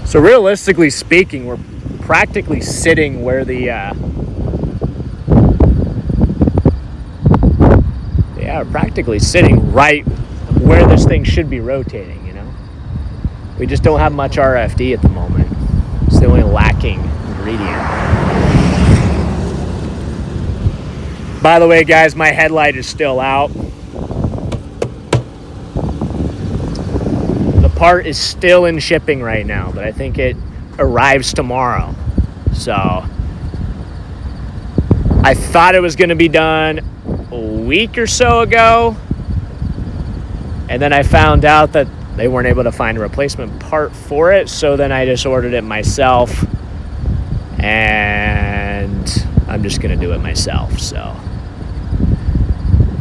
So realistically speaking, we're practically sitting where the Yeah, we're practically sitting right where this thing should be rotating, you know? We just don't have much RFD at the moment. It's the only lacking ingredient. By the way, guys, my headlight is still out. The part is still in shipping right now, but I think it arrives tomorrow. So I thought it was going to be done a week or so ago, and then I found out that they weren't able to find a replacement part for it, so then I just ordered it myself, and I'm just going to do it myself. So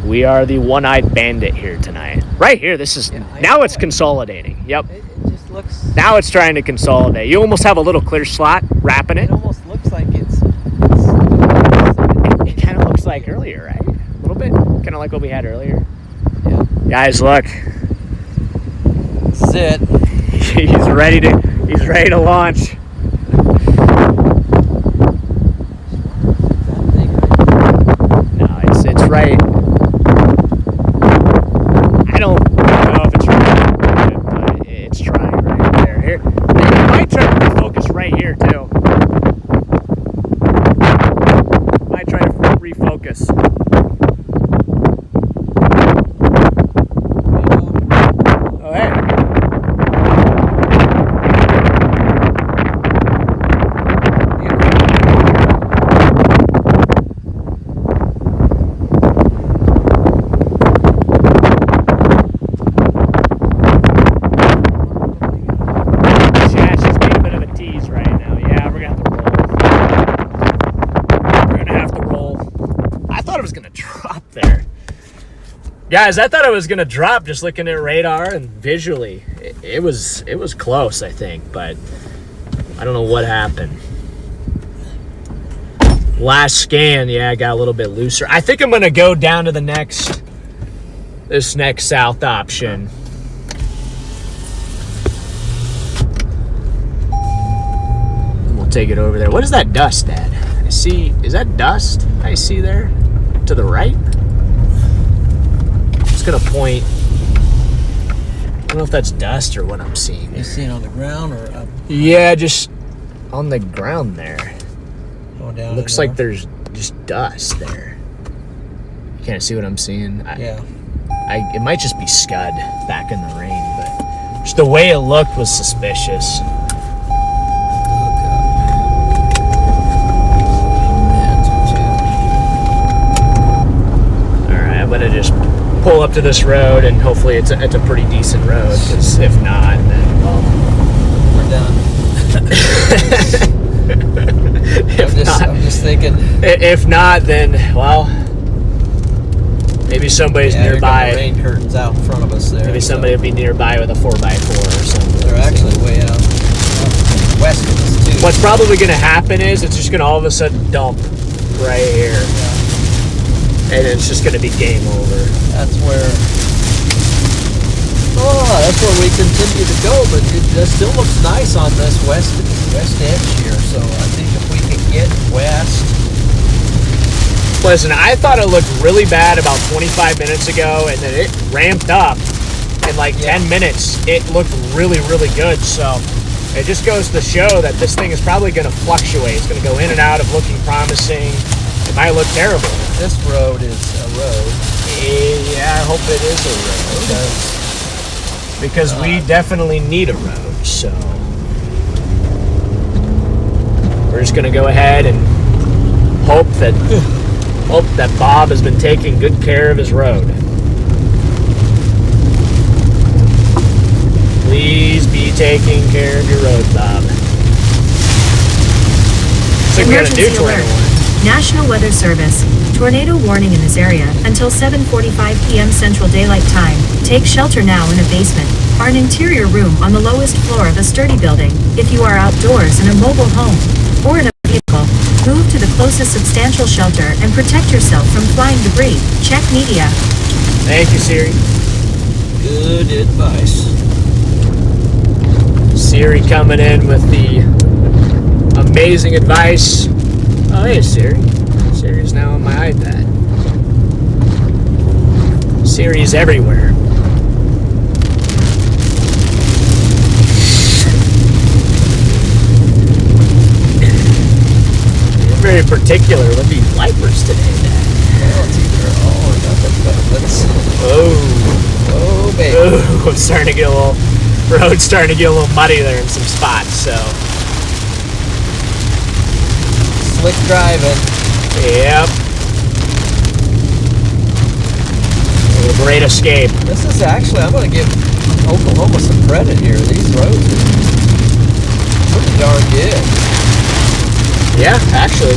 we are the one-eyed bandit here tonight. Right here, this is, now it's consolidating. Yep. It just looks... Now it's trying to consolidate. You almost have a little clear slot wrapping it. It almost looks like it's It kind of looks like earlier, right? A little bit. Kind of like what we had earlier. yeah. Guys, look. That's it. He's ready to launch. No, it's right. I don't know if it's right, but it's trying right there. Here, it might try to refocus right here too. Might try to refocus. Oh, hey. Yeah, she's being a bit of a tease right now. Yeah, we're gonna have to roll. We're gonna have to roll. I thought it was gonna drop there. Guys, I thought it was gonna drop just looking at radar and visually. It was close, I think, but I don't know what happened. Last scan, yeah, I got a little bit looser. I think I'm gonna go down to this next south option. We'll take it over there. What is that dust at? I see, is that dust I see there? To the right? It's gonna point. I don't know if that's dust or what I'm seeing. You see it on the ground or up? Yeah, just on the ground there. Going down. Looks like there's just dust there. You can't see what I'm seeing. Yeah. It might just be scud back in the rain, but just the way it looked was suspicious. Alright, I'm gonna just pull up to this road and hopefully it's a pretty decent road, because if not, then well, We're done. I'm just thinking. If not, then well, maybe somebody's nearby. Rain curtains out in front of us there. Maybe somebody will be nearby with a 4x4 or something. They're actually way out west of us too. What's probably going to happen is it's just going to all of a sudden dump right here, and it's just going to be game over. That's where we continue to go, but it still looks nice on this west edge here. So I think if we can get west. Listen, I thought it looked really bad about 25 minutes ago, and then it ramped up in like 10 minutes. It looked really, really good. So it just goes to show that this thing is probably going to fluctuate. It's going to go in and out of looking promising. It might look terrible. This road is a road. Yeah, I hope it is a road. Because we definitely need a road, so we're just going to go ahead and hope that Bob has been taking good care of his road. Please be taking care of your road, Bob. Looks like we got a new tornado warning. National Weather Service. Tornado warning in this area until 7:45 p.m. Central Daylight Time. Take shelter now in a basement or an interior room on the lowest floor of a sturdy building. If you are outdoors in a mobile home or in a vehicle, move to the closest substantial shelter and protect yourself from flying debris. Check media. Thank you, Siri. Good advice. Siri coming in with the amazing advice. Oh, hey, Siri. Siri's now on my iPad. Series everywhere. Very particular with these wipers today. Well, it's either all or nothing, but let's. Oh, baby. oh, it's starting to get a little. Road's starting to get a little muddy there in some spots. So. Slick driving. Yep. A great escape. This is actually, I'm going to give Oklahoma some credit here. These roads are pretty darn good. Yeah, actually.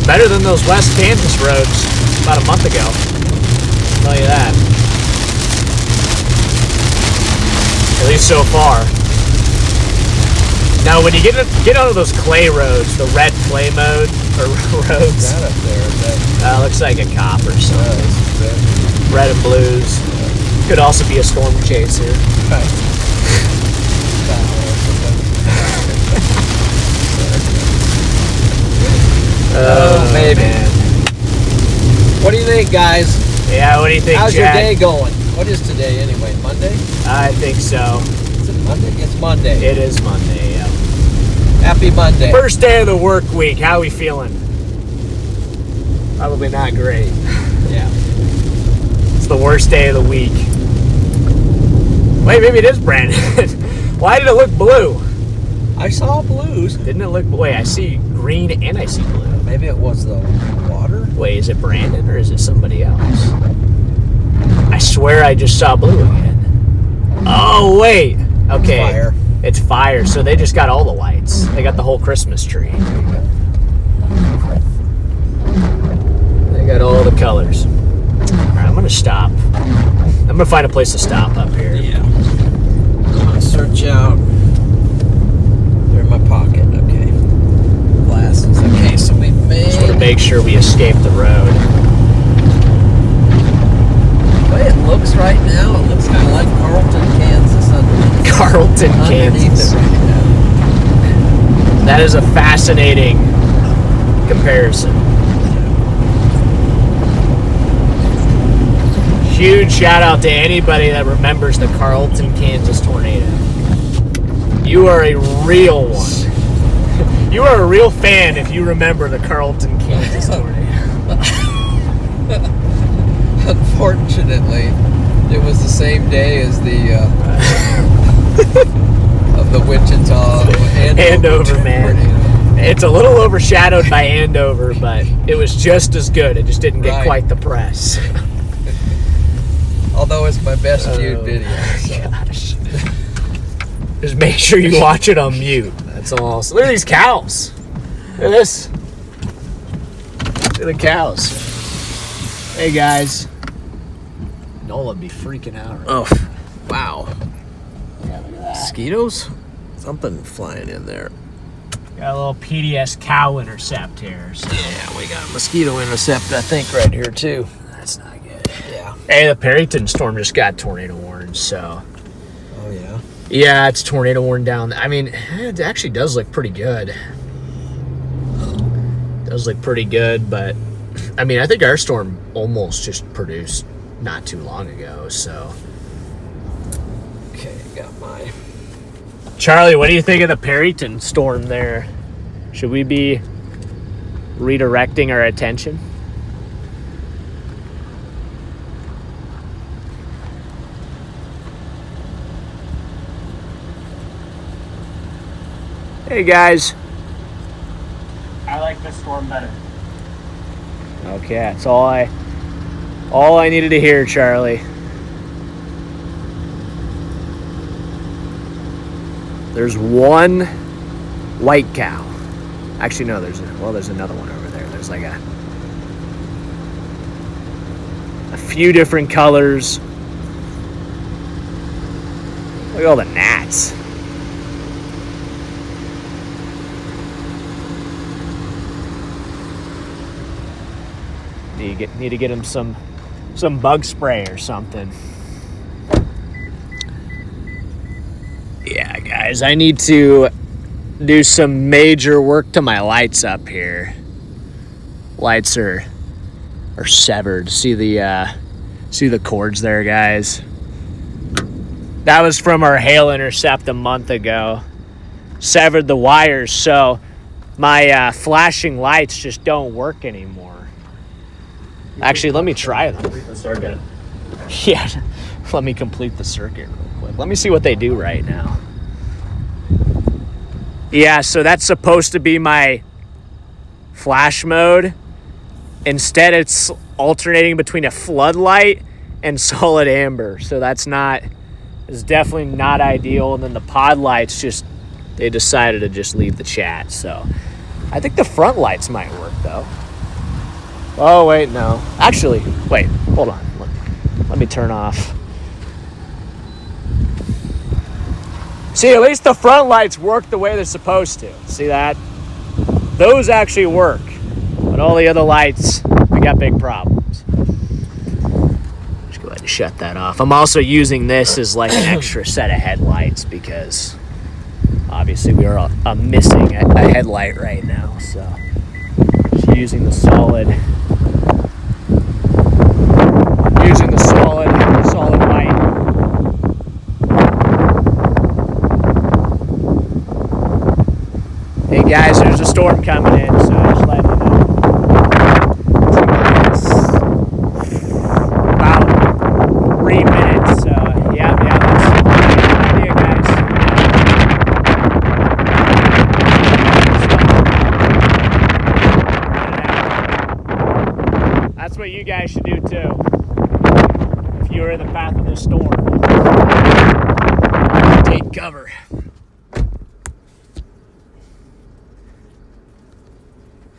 Better than those West Kansas roads about a month ago. I'll tell you that. At least so far. Now, when you get onto those clay roads, the red clay mode or roads, That up there, that looks like a cop or something. does. Red and blues. Could also be a storm chaser. Right. Oh, baby. Man. What do you think, guys? Yeah, what do you think, How's Jack? your day going? What is today anyway? Monday? I think so. Is it Monday? It's Monday. It is Monday, yeah. Happy Monday. First day of the work week. How are we feeling? Probably not great. Yeah. It's the worst day of the week. Wait, maybe it is Brandon. Why did it look blue? I saw blues. Didn't it look... Wait, I see green and I see blue. Maybe it was the water. Wait, is it Brandon or is it somebody else? I swear I just saw blue again. Oh, wait. Okay. Fire. It's fire, so they just got all the lights. They got the whole Christmas tree. They got all the colors. All right, I'm going to stop. I'm going to find a place to stop up here. Yeah. I'm gonna search out. They're in my pocket. Okay. Glasses. Okay, so we Just want to made. make sure we escape the road. The way it looks right now, it looks kind of like Carlton, Kansas underneath. Carlton, Underneath Kansas. it right now. That is a fascinating comparison. Huge shout out to anybody that remembers the Carlton, Kansas tornado. You are a real one. You are a real fan if you remember the Carlton, Kansas tornado. Unfortunately, it was the same day as the of the Wichita Andover, man. tornado. It's a little overshadowed by Andover, but it was just as good. It just didn't get Right. quite the press. Although it's my best viewed Oh, video. So. Gosh. Just make sure you watch it on mute. That's all. So look at these cows. Look at this. Look at the cows. Hey guys. Nola'd be freaking out right Oh, wow. now. Look at that. Mosquitoes? Something flying in there. Got a little PDS cow intercept here. So. Yeah, we got a mosquito intercept, I think, right here, too. That's not good. Yeah. Hey, the Perryton storm just got tornado warned, so. Oh, yeah. Yeah, it's tornado warned down. I mean, it actually does look pretty good. Does look pretty good, but I mean, I think our storm almost just produced not too long ago, so. Okay, got my. Charlie, what do you think of the Perryton storm there? Should we be redirecting our attention? Hey guys. I like this storm better. Okay, that's all I needed to hear, Charlie. There's one white cow. Actually, no, there's another one over there. There's like a few different colors. Look at all the gnats. Need to get him some bug spray or something. Yeah, guys, I need to do some major work to my lights up here. Lights are severed. See See the cords there, guys? That was from our hail intercept a month ago. Severed the wires, so my flashing lights just don't work anymore. Actually, let me try them. The circuit. Yeah, let me complete the circuit real quick. Let me see what they do right now. Yeah, so that's supposed to be my flash mode. Instead, it's alternating between a floodlight and solid amber. So it's definitely not ideal. And then the pod lights they decided to just leave the chat. So I think the front lights might work though. Oh, wait, no. Actually, wait, hold on. Let me turn off. See, at least the front lights work the way they're supposed to. See that? Those actually work. But all the other lights, we got big problems. Just go ahead and shut that off. I'm also using this as like an extra set of headlights because obviously we are missing a headlight right now. So just using the solid light. Hey guys, there's a storm coming in, so just letting you know. It's about 3 minutes, so yeah, that's a good idea, guys. That's what you guys should do too. If you're in the path of the storm, take cover.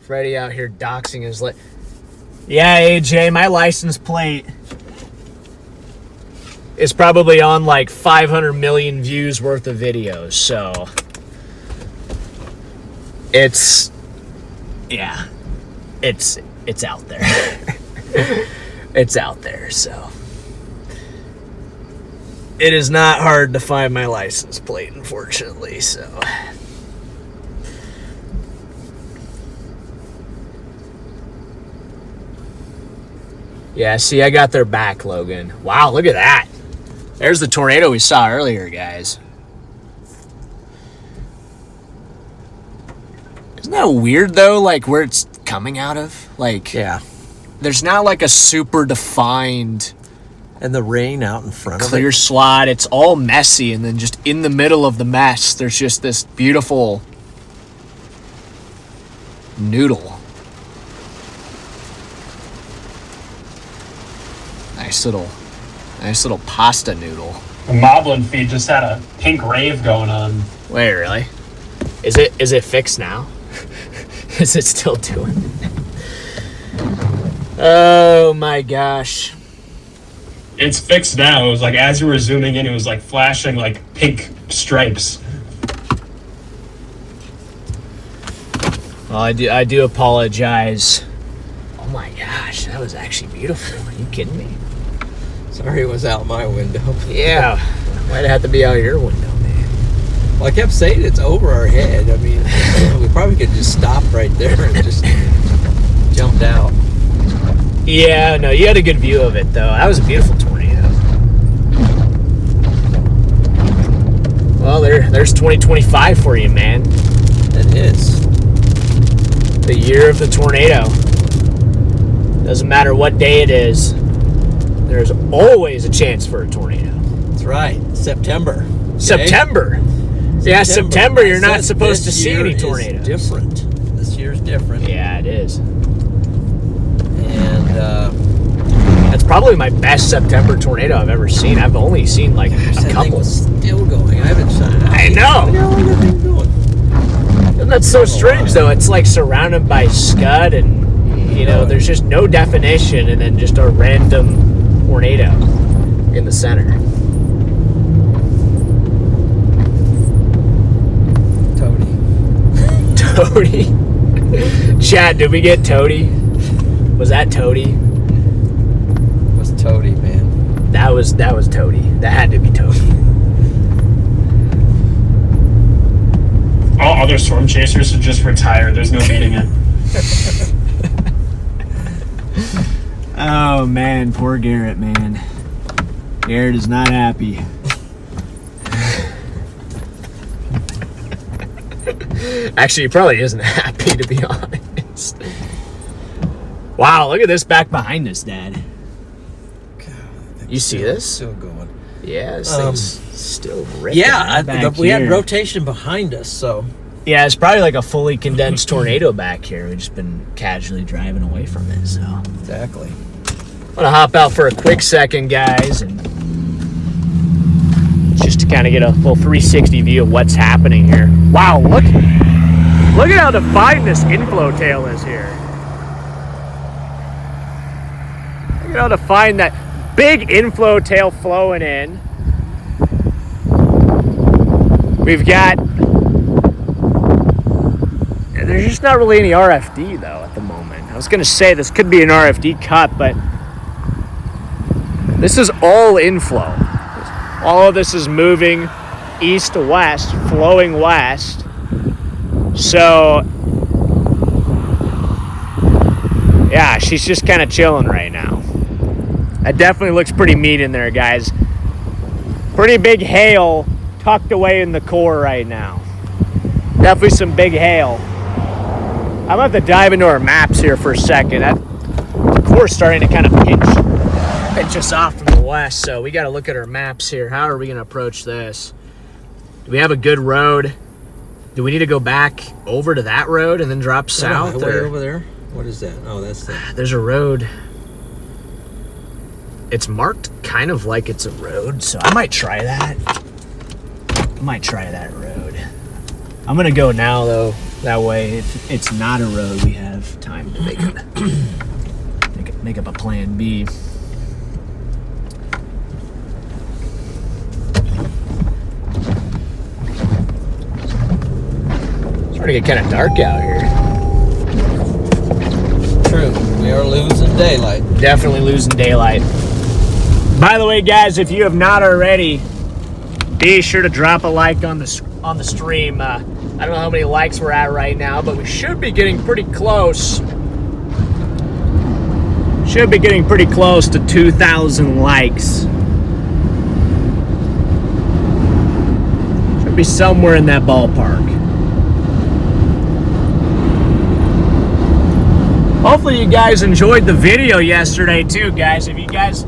Freddy out here doxing his Yeah, AJ, my license plate is probably on like 500 million views worth of videos, so it's out there. It's out there, so it is not hard to find my license plate, unfortunately, so yeah, see, I got their back, Logan. Wow, look at that. There's the tornado we saw earlier, guys. Isn't that weird, though, like, where it's coming out of? Like, Yeah. there's not, like, a super defined And the rain out in front of clear it. slot. It's all messy, and then just in the middle of the mess, there's just this beautiful noodle. Nice little pasta noodle. The Moblin feed just had a pink rave going on. Wait, really? Is it fixed now? Is it still doing it? Oh my gosh. It's fixed now. It was like as you were zooming in, it was like flashing like pink stripes. Well, I do apologize. Oh my gosh, that was actually beautiful. Are you kidding me? Sorry it was out my window. Yeah, might have to be out your window, man. Well, I kept saying it's over our head. I mean, we probably could just stop right there and just jumped out. Yeah, no, you had a good view of it, though. That was a beautiful tornado. Well, there's 2025 for you, man. It is. The year of the tornado. Doesn't matter what day it is. There's always a chance for a tornado. That's right. September. Okay? September. Yeah, September. You're not supposed to see any tornadoes. Different. This year's different. Yeah, it is. And That's probably my best September tornado I've ever seen. I've only seen like a that thing couple. was still going. I haven't shut it off. I know. How long has that thing going? And that's so strange, though. It's like surrounded by scud, and there's just no definition, and then just a random tornado in the center. Toady. Chad, did we get Toady? Was that Toady? It was Toady, man. That was Toady. That had to be Toady. All other storm chasers should just retire. There's no beating it. Oh man, poor Garrett, man. Garrett is not happy. Actually, he probably isn't happy, to be honest. Wow, look at this back behind us, Dad. You see this? Still going. Yeah, this thing's still ripping. Yeah, back we had here. rotation behind us, so. Yeah, it's probably like a fully condensed tornado back here. We've just been casually driving away from it, so. Exactly. I'm gonna hop out for a quick second, guys, and just to kind of get a full 360 view of what's happening here. Wow, look at how defined this inflow tail is here. Look at how defined that big inflow tail flowing in. We've got, there's just not really any RFD though at the moment. I was gonna say this could be an RFD cut, but this is all inflow. All of this is moving east to west, flowing west. So, yeah, she's just kind of chilling right now. That definitely looks pretty mean in there, guys. Pretty big hail tucked away in the core right now. Definitely some big hail. I'm gonna have to dive into our maps here for a second. The core's starting to kind of pinch us off from the west, so we got to look at our maps here. How are we going to approach this? Do we have a good road? Do we need to go back over to that road and then drop south? Way over there? What is that? Oh, that's the... There's a road. It's marked kind of like it's a road, so I might try that. I might try that road. I'm going to go now, though. That way, if it's not a road, we have time to make up a plan B. Starting to get kind of dark out here. True. We are losing daylight. Definitely losing daylight. By the way, guys, if you have not already, be sure to drop a like on the stream. I don't know how many likes we're at right now, but we should be getting pretty close. Should be getting pretty close to 2,000 likes. Should be somewhere in that ballpark. Hopefully you guys enjoyed the video yesterday too, guys. If you guys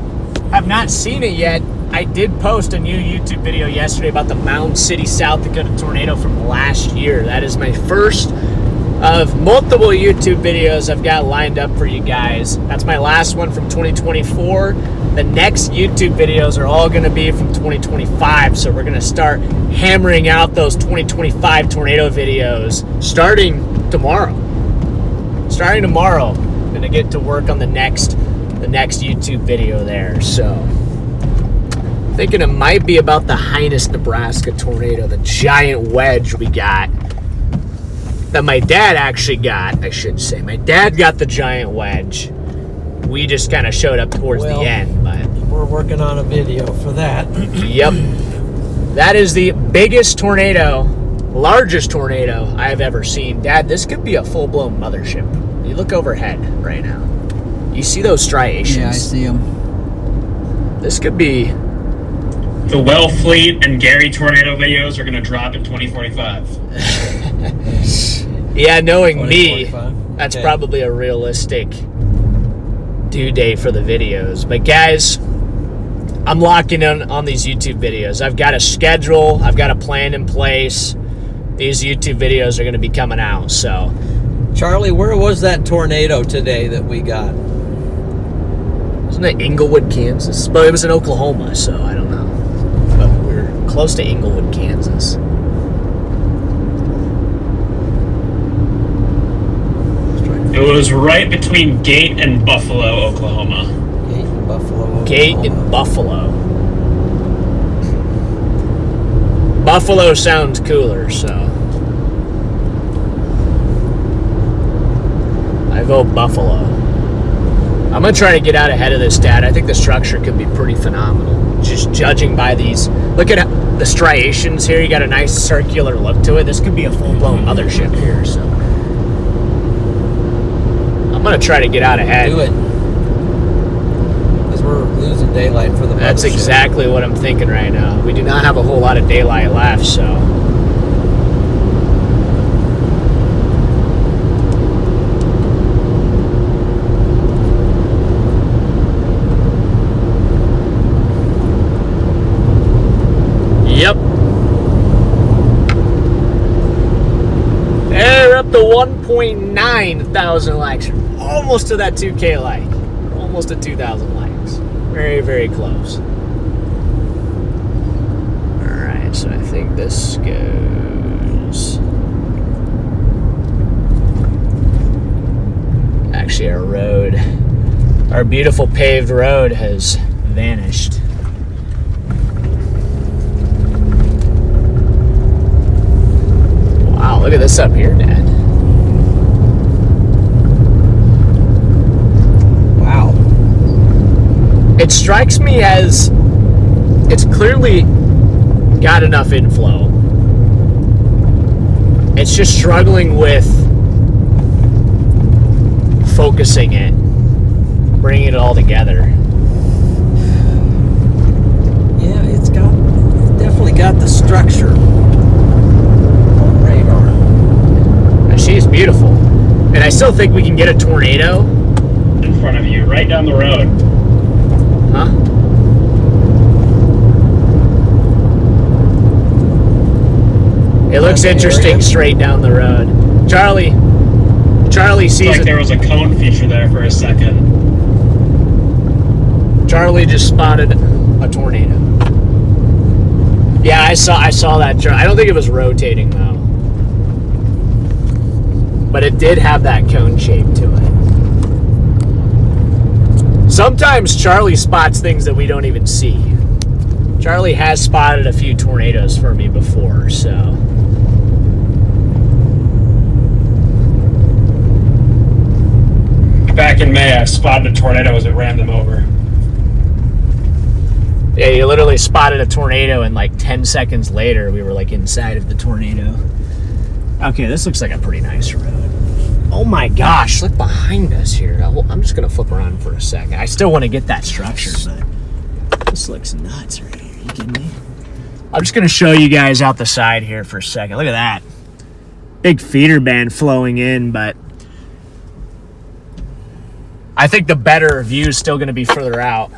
have not seen it yet, I did post a new YouTube video yesterday about the Mound City, South Dakota tornado from last year. That is my first of multiple YouTube videos I've got lined up for you guys. That's my last one from 2024. The next YouTube videos are all going to be from 2025, so we're going to start hammering out those 2025 tornado videos starting tomorrow. Starting tomorrow, I'm gonna get to work on the next YouTube video there. So, thinking it might be about the Highness, Nebraska tornado, the giant wedge we got. That my dad actually got, I should say. My dad got the giant wedge. We just kind of showed up towards the end, but we're working on a video for that. Yep. That is the biggest tornado, largest tornado I have ever seen. Dad, this could be a full-blown mothership. You look overhead right now. You see those striations? Yeah, I see them. This could be... The Wellfleet and Gary tornado videos are going to drop in 2045. Yeah, knowing me, 2045? that's Okay. probably a realistic due date for the videos. But guys, I'm locking in on these YouTube videos. I've got a schedule. I've got a plan in place. These YouTube videos are going to be coming out, so... Charlie, where was that tornado today that we got? Wasn't it Inglewood, Kansas? But it was in Oklahoma, so I don't know. But we're close to Inglewood, Kansas. It was right between Gate and Buffalo, Oklahoma. Gate and Buffalo. Oklahoma. Gate in Buffalo. Buffalo sounds cooler, so I vote Buffalo. I'm gonna try to get out ahead of this, Dad. I think the structure could be pretty phenomenal. Just judging by these, look at the striations here. You got a nice circular look to it. This could be a full-blown mothership here. So I'm gonna try to get out ahead. Do it. losing daylight for the That's mothership. exactly what I'm thinking right now. We do not have a whole lot of daylight left, so. Yep. We're up to 1.9 thousand likes. Almost to that 2K like. Almost to 2,000 likes. Very, very close. Alright, so I think this goes. Actually, our road, our beautiful paved road has vanished. Wow, look at this up here, Dad. Wow. It strikes me as it's clearly got enough inflow. It's just struggling with focusing it, bringing it all together. Yeah, it's definitely got the structure on radar. And she's beautiful. And I still think we can get a tornado. In front of you, right down the road. Huh? It looks interesting area. straight down the road. Charlie It's sees like it. there was a cone feature there for a second. Charlie just spotted a tornado. Yeah, I saw that. I don't think it was rotating though. But it did have that cone shape to it. Sometimes Charlie spots things that we don't even see. Charlie has spotted a few tornadoes for me before, so. Back in May, I spotted a tornado as it ran them over. Yeah, you literally spotted a tornado and like 10 seconds later we were like inside of the tornado. Okay, this looks like a pretty nice road. Oh my gosh, look behind us here. I'm just gonna flip around for a second. I still want to get that structure, but this looks nuts right here. Are you kidding me? I'm just gonna show you guys out the side here for a second. Look at that. Big feeder band flowing in, but I think the better view is still gonna be further out.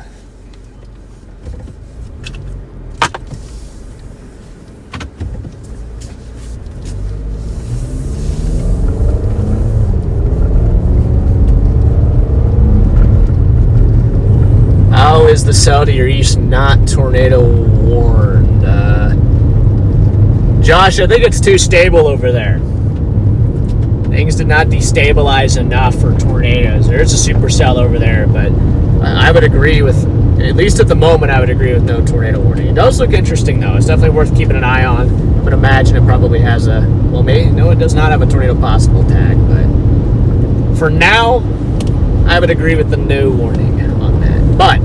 How is the cell to your east not tornado warned? Josh, I think it's too stable over there. Things did not destabilize enough for tornadoes. There's a supercell over there, but I would agree with, at least at the moment, I would agree with no tornado warning. It does look interesting though. It's definitely worth keeping an eye on. I would imagine it probably has a, well, maybe, no, it does not have a tornado possible tag, but for now, I would agree with the no warning on that. But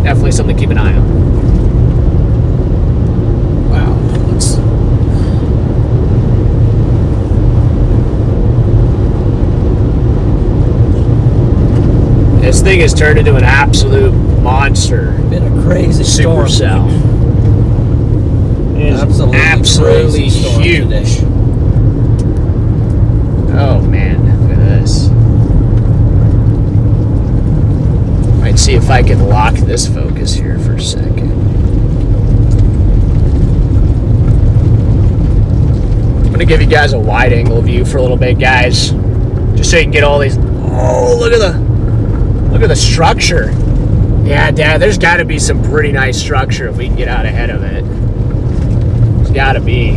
definitely something to keep an eye on. Wow. This thing has turned into an absolute monster. Been a crazy storm. Supercell. It is absolutely crazy storm huge. today. Oh man, look at this. Might see if I can lock this focus here for a second. I'm gonna give you guys a wide angle view for a little bit, guys. Just so you can get all these. Oh, look at the structure. Yeah, Dad, there's gotta be some pretty nice structure if we can get out ahead of it. There's gotta be.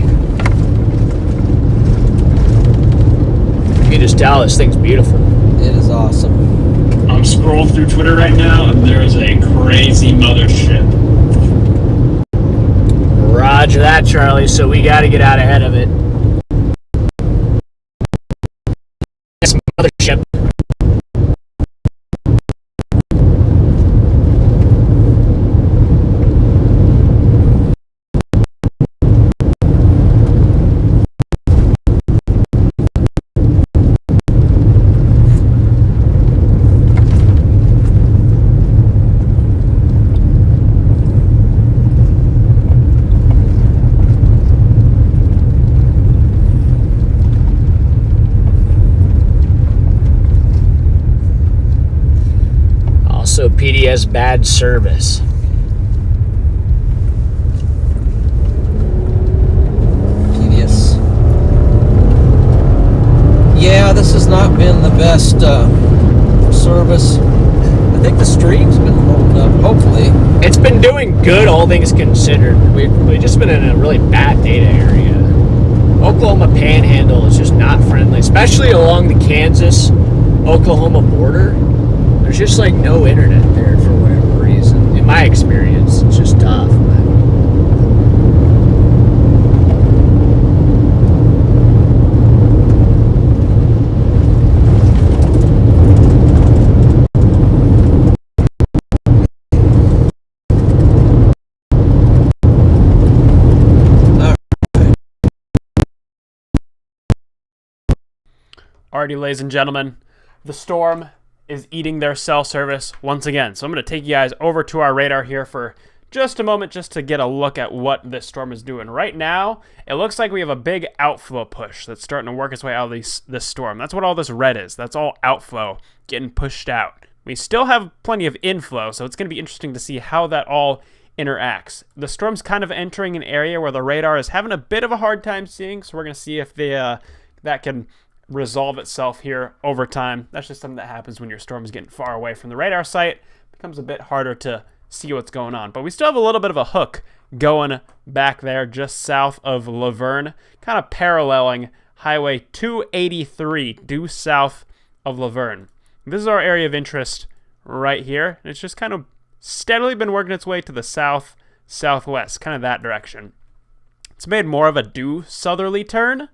You can just tell this thing's beautiful. It is awesome. I'm scrolling through Twitter right now, and there is a crazy mothership. Roger that, Charlie. So we got to get out ahead of it. This mothership. PDS bad service. PDS. Yeah, this has not been the best service. I think the stream's been holding up, hopefully. It's been doing good, all things considered. We've just been in a really bad data area. Oklahoma Panhandle is just not friendly, especially along the Kansas-Oklahoma border. There's just like no internet there for whatever reason. In my experience, it's just tough. Alrighty, ladies and gentlemen, the storm is eating their cell service once again. So I'm going to take you guys over to our radar here for just a moment just to get a look at what this storm is doing. Right now, it looks like we have a big outflow push that's starting to work its way out of this storm. That's what all this red is. That's all outflow getting pushed out. We still have plenty of inflow, so it's going to be interesting to see how that all interacts. The storm's kind of entering an area where the radar is having a bit of a hard time seeing, so we're going to see if that can resolve itself here over time. That's just something that happens when your storm is getting far away from the radar site. It becomes a bit harder to see what's going on. But we still have a little bit of a hook going back there just south of Laverne, kind of paralleling Highway 283 due south of Laverne. This is our area of interest right here. It's just kind of steadily been working its way to the southwest, kind of that direction. It's made more of a due southerly turn,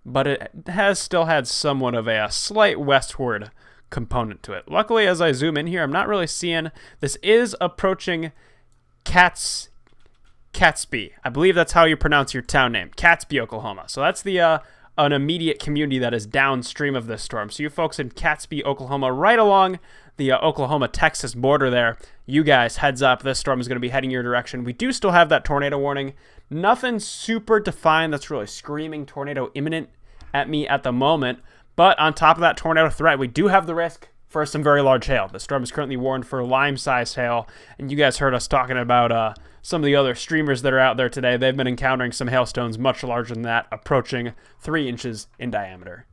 but it has still had somewhat of a slight westward component to it. Luckily, as I zoom in here, I'm not really seeing. This is approaching Catesby. I believe that's how you pronounce your town name, Catesby, Oklahoma. So that's the an immediate community that is downstream of this storm. So you folks in Catesby, Oklahoma, right along the Oklahoma-Texas border there, you guys, heads up, this storm is going to be heading your direction. We do still have that tornado warning. Nothing super defined that's really screaming tornado imminent at me at the moment. But on top of that tornado threat, we do have the risk for some very large hail. The storm is currently warned for lime-sized hail. And you guys heard us talking about some of the other streamers that are out there today. They've been encountering some hailstones much larger than that, approaching 3 inches in diameter.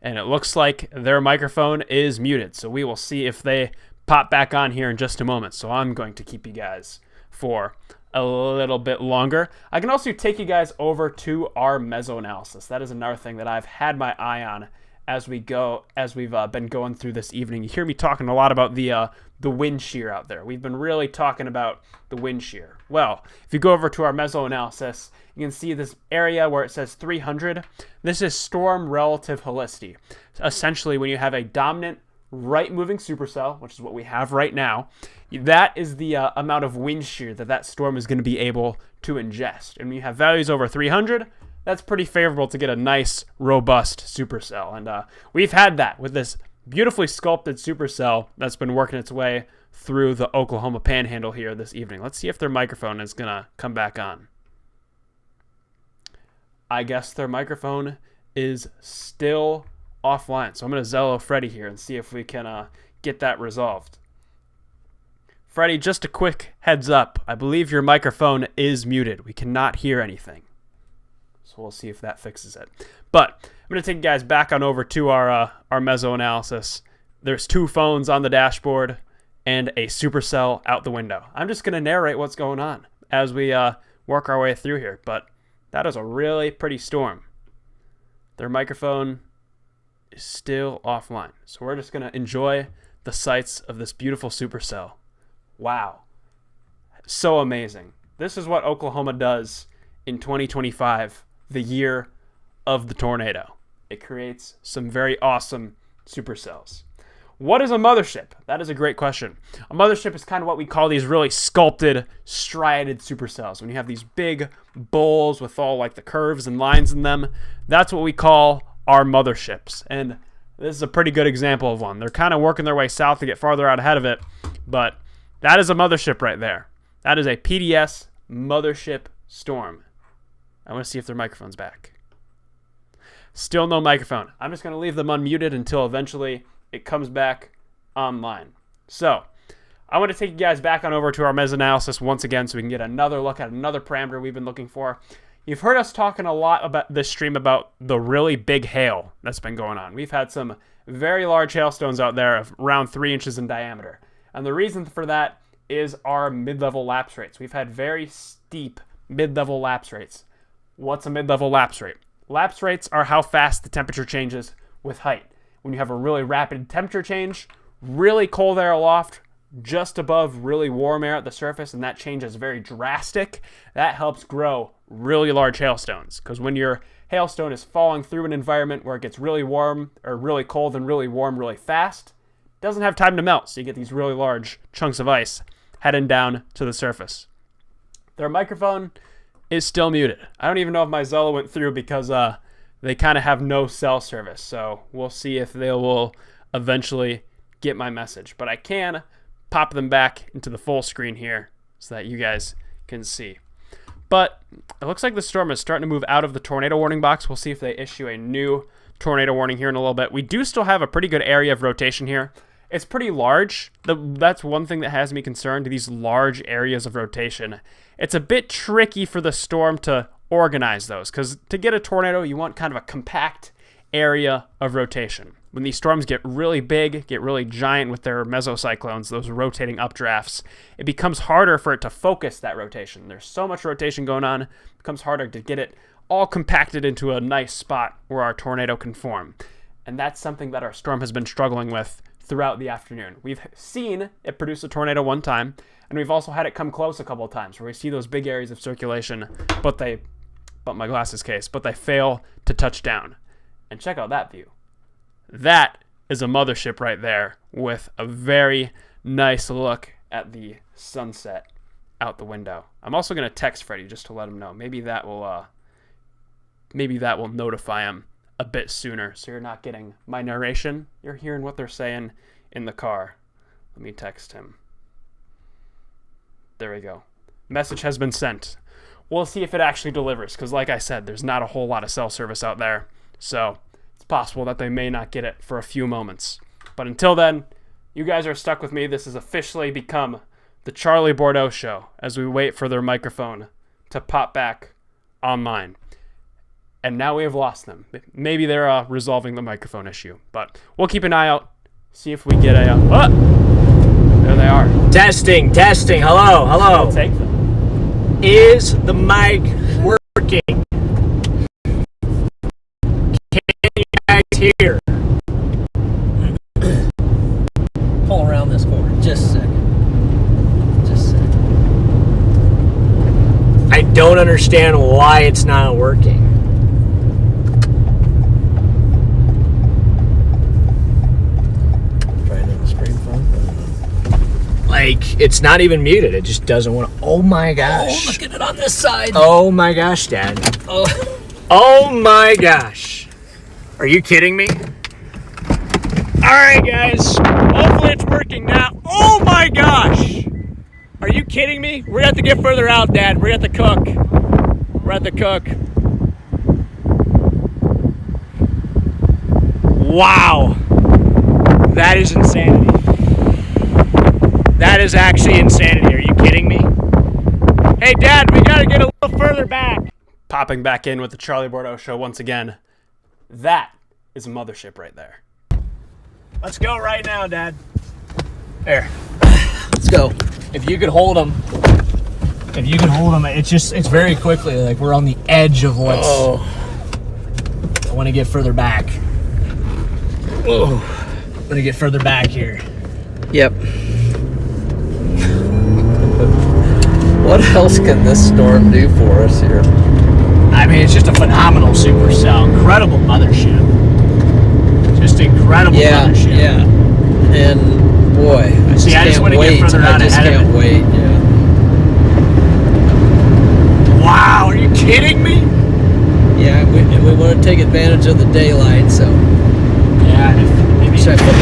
And it looks like their microphone is muted. So we will see if they pop back on here in just a moment. So I'm going to keep you guys for a little bit longer. I can also take you guys over to our mesoanalysis. That is another thing that I've had my eye on as we've been going through this evening. You hear me talking a lot about the wind shear out there. We've been really talking about the wind shear. Well, if you go over to our mesoanalysis, you can see this area where it says 300. This is storm relative helicity. Essentially, when you have a dominant right-moving supercell, which is what we have right now, that is the amount of wind shear that storm is going to be able to ingest. And when you have values over 300, that's pretty favorable to get a nice, robust supercell. And we've had that with this beautifully sculpted supercell that's been working its way through the Oklahoma Panhandle here this evening. Let's see if their microphone is going to come back on. I guess their microphone is still offline. So I'm going to Zello Freddy here and see if we can get that resolved. Freddy, just a quick heads up. I believe your microphone is muted. We cannot hear anything. So we'll see if that fixes it. But I'm going to take you guys back on over to our mesoanalysis. There's 2 phones on the dashboard and a supercell out the window. I'm just going to narrate what's going on as we work our way through here. But that is a really pretty storm. Their microphone is still offline. So we're just going to enjoy the sights of this beautiful supercell. Wow. So amazing. This is what Oklahoma does in 2025, the year of the tornado. It creates some very awesome supercells. What is a mothership? That is a great question. A mothership is kind of what we call these really sculpted, striated supercells. When you have these big bowls with all like the curves and lines in them, that's what we call our motherships. And this is a pretty good example of one. They're kind of working their way south to get farther out ahead of it, but that is a mothership right there. That is a PDS mothership storm. I want to see if their microphone's back. Still no microphone. I'm just going to leave them unmuted until eventually it comes back online. So I want to take you guys back on over to our meta-analysis once again so we can get another look at another parameter we've been looking for. You've heard us talking a lot about this stream about the really big hail that's been going on. We've had some very large hailstones out there of around 3 inches in diameter. And the reason for that is our mid-level lapse rates. We've had very steep mid-level lapse rates. What's a mid-level lapse rate? Lapse rates are how fast the temperature changes with height. When you have a really rapid temperature change, really cold air aloft, just above really warm air at the surface, and that change is very drastic, that helps grow really large hailstones. Because when your hailstone is falling through an environment where it gets really warm, or really cold and really warm really fast, it doesn't have time to melt, so you get these really large chunks of ice heading down to the surface. Their microphone is still muted. I don't even know if my Zello went through because they kind of have no cell service, so we'll see if they will eventually get my message. But I can pop them back into the full screen here so that you guys can see. But it looks like the storm is starting to move out of the tornado warning box. We'll see if they issue a new tornado warning here in a little bit. We do still have a pretty good area of rotation here. It's pretty large. That's one thing that has me concerned, these large areas of rotation. It's a bit tricky for the storm to organize those, because to get a tornado, you want kind of a compact area of rotation. When these storms get really big, get really giant with their mesocyclones, those rotating updrafts, it becomes harder for it to focus that rotation. There's so much rotation going on, it becomes harder to get it all compacted into a nice spot where our tornado can form. And that's something that our storm has been struggling with throughout the afternoon. We've seen it produce a tornado one time, and we've also had it come close a couple of times where we see those big areas of circulation, but my glasses case, but they fail to touch down. And check out that view. That is a mothership right there with a very nice look at the sunset out the window. I'm also going to text Freddy just to let him know. Maybe that will notify him a bit sooner, so you're not getting my narration. You're hearing what they're saying in the car. Let me text him. There we go. Message has been sent. We'll see if it actually delivers, because like I said, there's not a whole lot of cell service out there, so it's possible that they may not get it for a few moments. But until then, you guys are stuck with me. This has officially become the Charlie Bordeaux Show as we wait for their microphone to pop back online. And now we have lost them. Maybe they're resolving the microphone issue. But we'll keep an eye out. See if we get a... there they are. Testing. Hello. I'll take them. Is the mic working? Can you guys hear? Pull around this corner. Just a second. I don't understand why it's not working. Like, it's not even muted. It just doesn't want to. Oh my gosh. Oh, look at it on this side. Oh my gosh, Dad. Oh my gosh. Are you kidding me? Alright, guys. Hopefully it's working now. Oh my gosh. Are you kidding me? We're going to have to get further out, Dad. We're going to have to cook. We're at the cook. Wow. That is insanity. That is actually insanity. Are you kidding me? Hey, Dad, we gotta get a little further back. Popping back in with the Charlie Bordeaux Show once again. That is a mothership right there. Let's go right now, Dad. There. Let's go. If you could hold them. It's very quickly, like we're on the edge of what's... I want to get further back. I want to get further back here. Yep. What else can this storm do for us here? I mean, it's just a phenomenal supercell. Incredible mothership. Just incredible mothership. Yeah. And boy, I just want to get further out ahead of it. I just can't wait. Yeah. Wow, are you kidding me? Yeah, we want to take advantage of the daylight, so. Yeah, maybe. Should I put...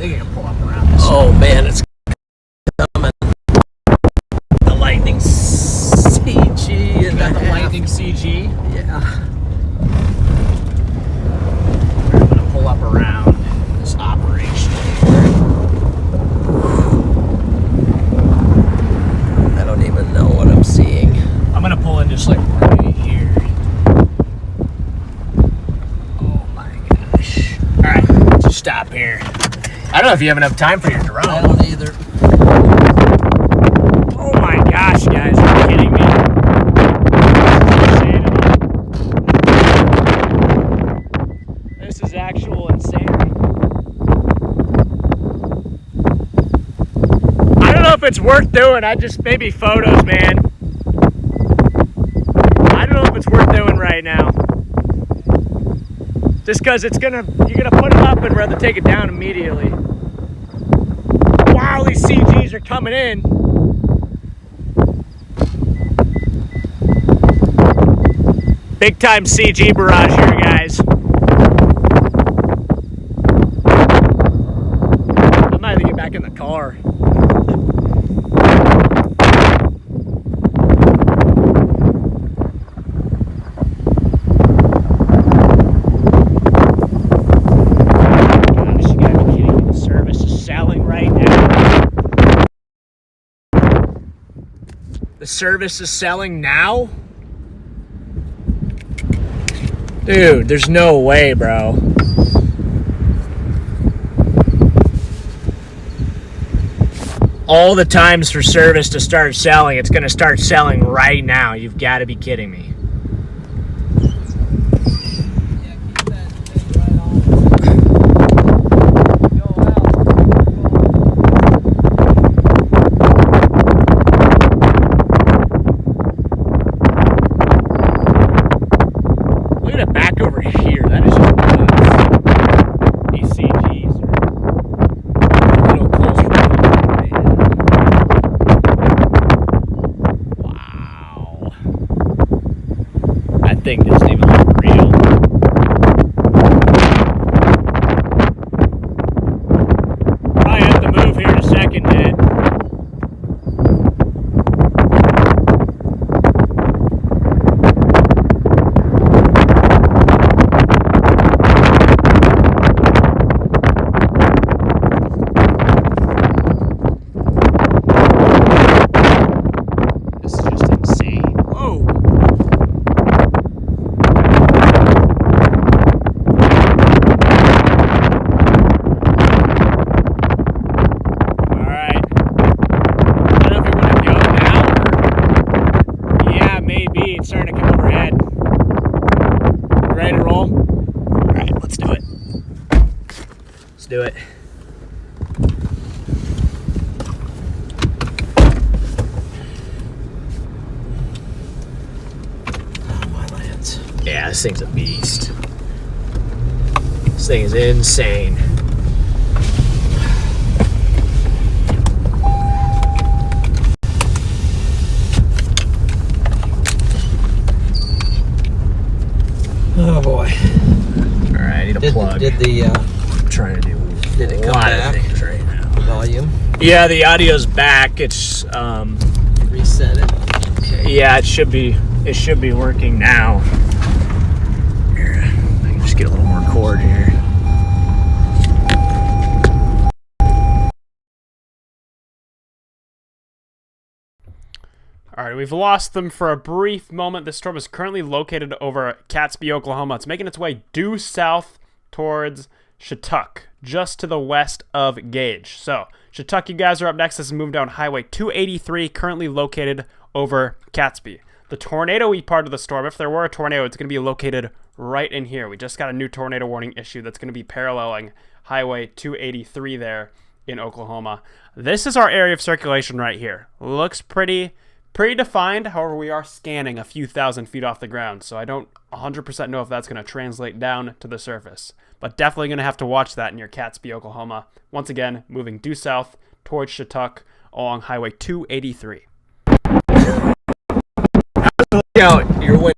think I can pull up around this. Oh man, it's coming. The lightning CG and Got the lightning CG. Yeah. I'm gonna pull up around this operation here. I don't even know what I'm seeing. I'm gonna pull in just like right here. Oh my gosh. Alright, let's stop here. I don't know if you have enough time for your drone. I don't either. Oh my gosh, guys, are you kidding me? This is actual insanity. I don't know if it's worth doing. I just maybe photos, man. I don't know if it's worth doing right now. Just because you're gonna put it up and rather take it down immediately. Wow, these CGs are coming in. Big time CG barrage here, guys. I might have to get back in the car. Gosh, you gotta be kidding me. The service is selling right now. The service is selling now? Dude, there's no way, bro. All the times for service to start selling, it's gonna start selling right now. You've got to be kidding me. Yeah, keep that thing right on. Go out. Look at it back over here. That is just nuts. These CGs are a little close for me right now. Wow. That thing doesn't even look real. Probably have to move here in a second, Ned. This is just insane. Whoa. Alright. I don't know if you want to go now or... Yeah, maybe. It's starting to come overhead. You ready to roll? Alright, let's do it. Let's do it. Oh my lands. Yeah, this thing's a beast. This thing is insane. Oh boy. Alright, I need a plug. Did the I'm trying to do Did it a come lot back? of things right now. volume? Yeah, the audio's back. It's Reset it. Okay. yeah, it should be working now. Here, I can just get a little more cord here. All right, we've lost them for a brief moment. This storm is currently located over Catesby, Oklahoma. It's making its way due south towards Shattuck, just to the west of Gage. So, Shattuck, you guys are up next. This is moving down Highway 283, currently located over Catesby. The tornado-y part of the storm, if there were a tornado, it's going to be located right in here. We just got a new tornado warning issue that's going to be paralleling Highway 283 there in Oklahoma. This is our area of circulation right here. Looks pretty defined. However, we are scanning a few thousand feet off the ground, so I don't 100% know if that's going to translate down to the surface. But definitely going to have to watch that near Catesby, Oklahoma. Once again, moving due south towards Shattuck along Highway 283. Look out your window.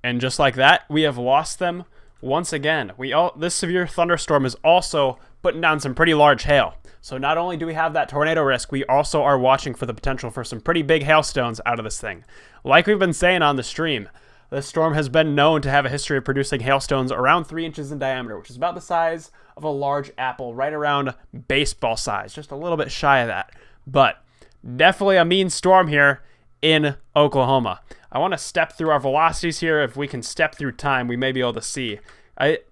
And just like that, we have lost them once again. This severe thunderstorm is also putting down some pretty large hail. So not only do we have that tornado risk, we also are watching for the potential for some pretty big hailstones out of this thing. Like we've been saying on the stream, this storm has been known to have a history of producing hailstones around 3 inches in diameter, which is about the size of a large apple, right around baseball size, just a little bit shy of that. But definitely a mean storm here in Oklahoma. I want to step through our velocities here. If we can step through time, we may be able to see. It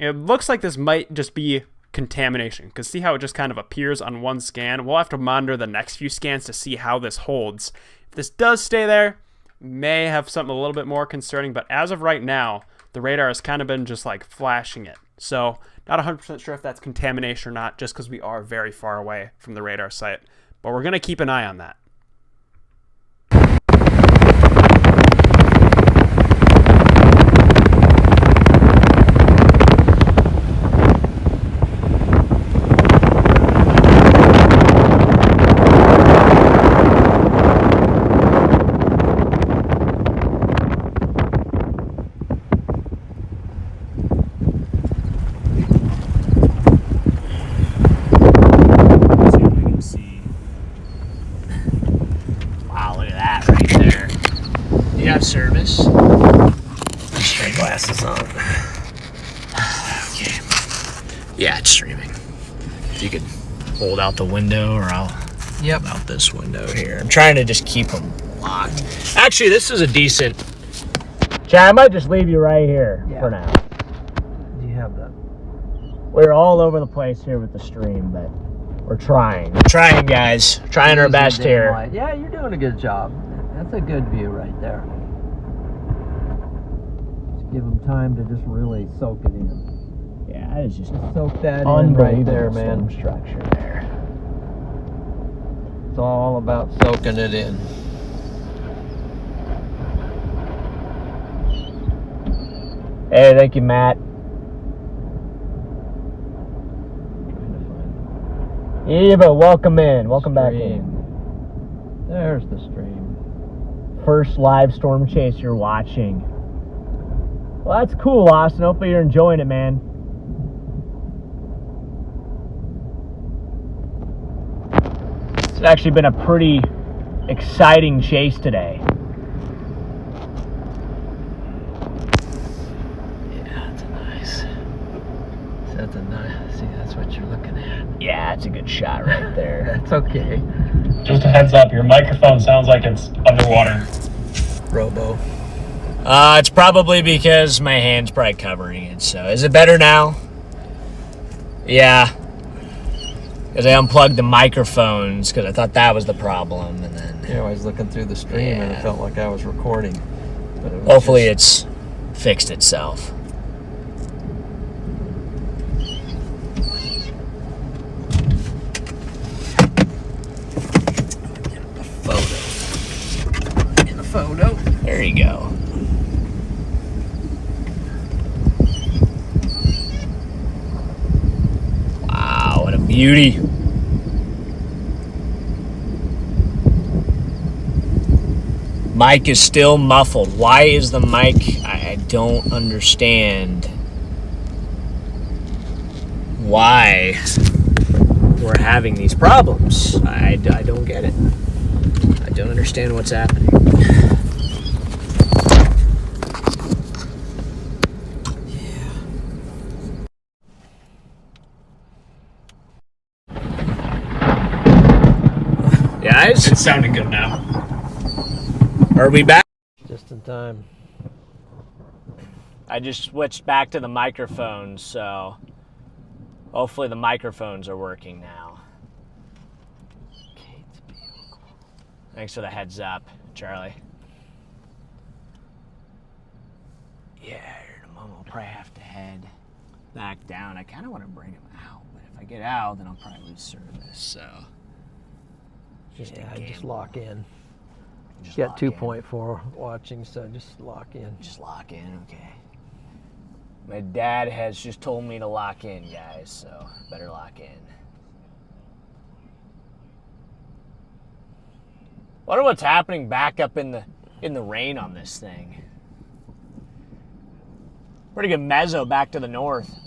looks like this might just be contamination, because see how it just kind of appears on one scan? We'll have to monitor the next few scans to see how this holds. If this does stay there, may have something a little bit more concerning, but as of right now, the radar has kind of been just like flashing it. So not 100% sure if that's contamination or not, just because we are very far away from the radar site. But we're going to keep an eye on that. Service. Put my glasses on. Okay. Yeah, it's streaming. If you could hold out the window, or I'll out this window here. I'm trying to just keep them locked. Actually, this is a decent. Chad, I might just leave you right here for now. Do you have that? We're all over the place here with the stream, but we're trying. We're trying, guys. Trying our best here. Light. Yeah, you're doing a good job. That's a good view right there. Give them time to just really soak it in. Yeah, it's just soak that in right there, man. Structure there. It's all about soaking it in. Hey, thank you, Matt. Yeah, but welcome in. Welcome back in. There's the stream. First live storm chase you're watching. Well, that's cool, Austin. Hopefully you're enjoying it, man. It's actually been a pretty exciting chase today. Yeah, that's nice. See, that's what you're looking at. Yeah, it's a good shot right there. That's okay. Just a heads up, your microphone sounds like it's underwater. Robo. It's probably because my hand's probably covering it. So, is it better now? Yeah. Because I unplugged the microphones because I thought that was the problem, and then. Yeah, I was looking through the stream and it felt like I was recording. But it was hopefully, it's fixed itself. in a photo. There you go. What a beauty. Mic is still muffled. Why is the mic? I don't understand why we're having these problems. I don't get it. I don't understand what's happening. Guys, It's sounding good now. are we back? Just in time. I just switched back to the microphones, so hopefully the microphones are working now. Thanks for the heads up, Charlie. Yeah, here in a moment we'll probably have to head back down. I kind of want to bring him out, but if I get out, then I'll probably lose service, so. Just lock in. Just Got lock in. 2.4 watching, so just lock in. Just lock in, okay. My dad has just told me to lock in, guys, so better lock in. Wonder what's happening back up in the rain on this thing. Pretty good mezzo back to the north.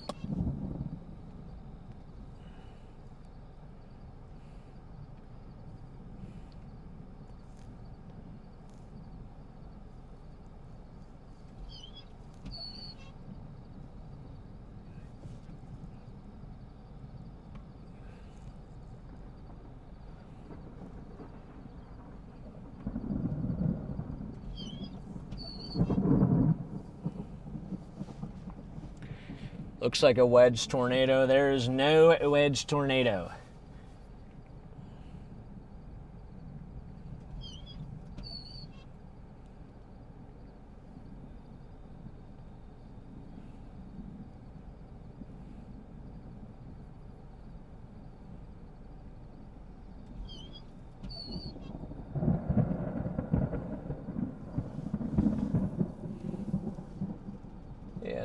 Looks like a wedge tornado. There is no wedge tornado.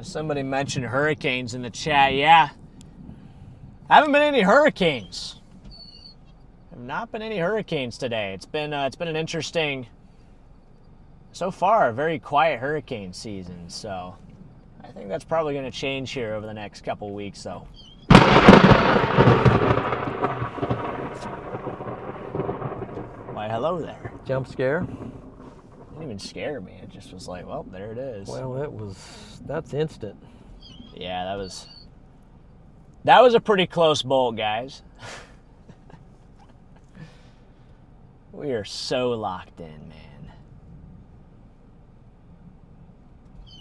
Somebody mentioned hurricanes in the chat. Yeah. Haven't been any hurricanes. Have not been any hurricanes today. It's been an interesting, so far, a very quiet hurricane season. So I think that's probably going to change here over the next couple weeks, though. Why, hello there. Jump scare? Didn't even scare me. It just was like, well, there it is. Well, that's instant. Yeah, that was a pretty close bolt, guys. We are so locked in, man.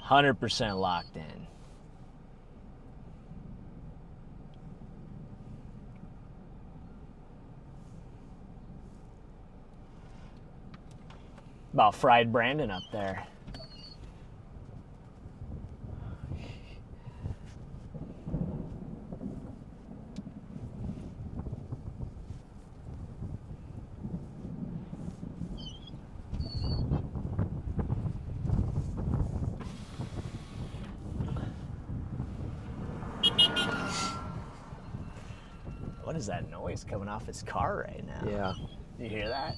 100% locked in. About fried Brandon up there. What is that noise coming off his car right now? Yeah. You hear that?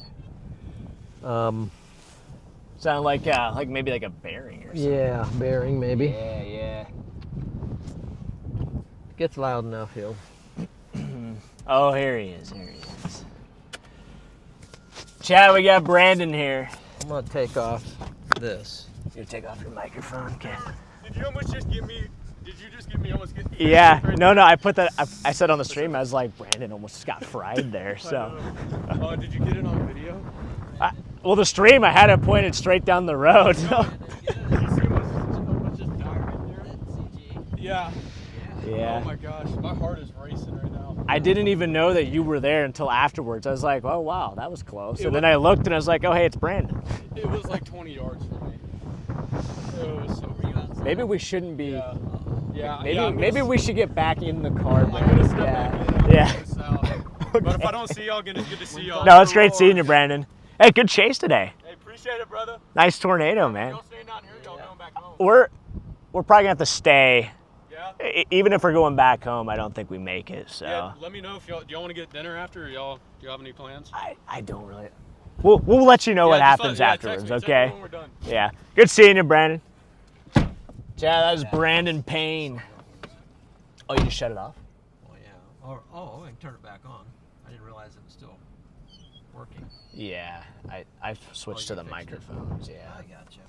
Sound like maybe like a bearing or something. Yeah, bearing maybe. Yeah. Gets loud enough, he'll. Oh, here he is. Chad, we got Brandon here. I'm gonna take off this. You take off your microphone, okay? Did you almost just give me? Did you just give me almost? Yeah. No. I put that. I said on the stream. I was like, Brandon almost got fried there. So. Oh, did you get it on video? Well, the stream, I had it pointed straight down the road. Yeah. Yeah. Oh my gosh, my heart is racing right now. I didn't even know that you were there until afterwards. I was like, oh wow, that was close. And then I looked and I was like, oh hey, it's Brandon. It was like 20 yards from me. It was so close. Maybe we shouldn't be. Yeah. Maybe we should get back in the car. I'm gonna step back in. Yeah. But if I don't see y'all again, it's good to see y'all. No, it's great seeing you, Brandon. Hey, good chase today. Hey, appreciate it, brother. Nice tornado, man. Y'all staying down here, y'all going back home? We're probably gonna have to stay. Yeah. Even if we're going back home, I don't think we make it. So. Yeah, let me know if y'all do y'all want to get dinner after, or do y'all have any plans? I don't really. We'll let you know what happens afterwards, okay? When we're done. Yeah. Good seeing you, Brandon. Yeah, that was Brandon Payne. Oh, you just shut it off? Oh yeah. I can turn it back on. I didn't realize it was still working. Yeah, I switched to the microphones. Yeah. I gotcha.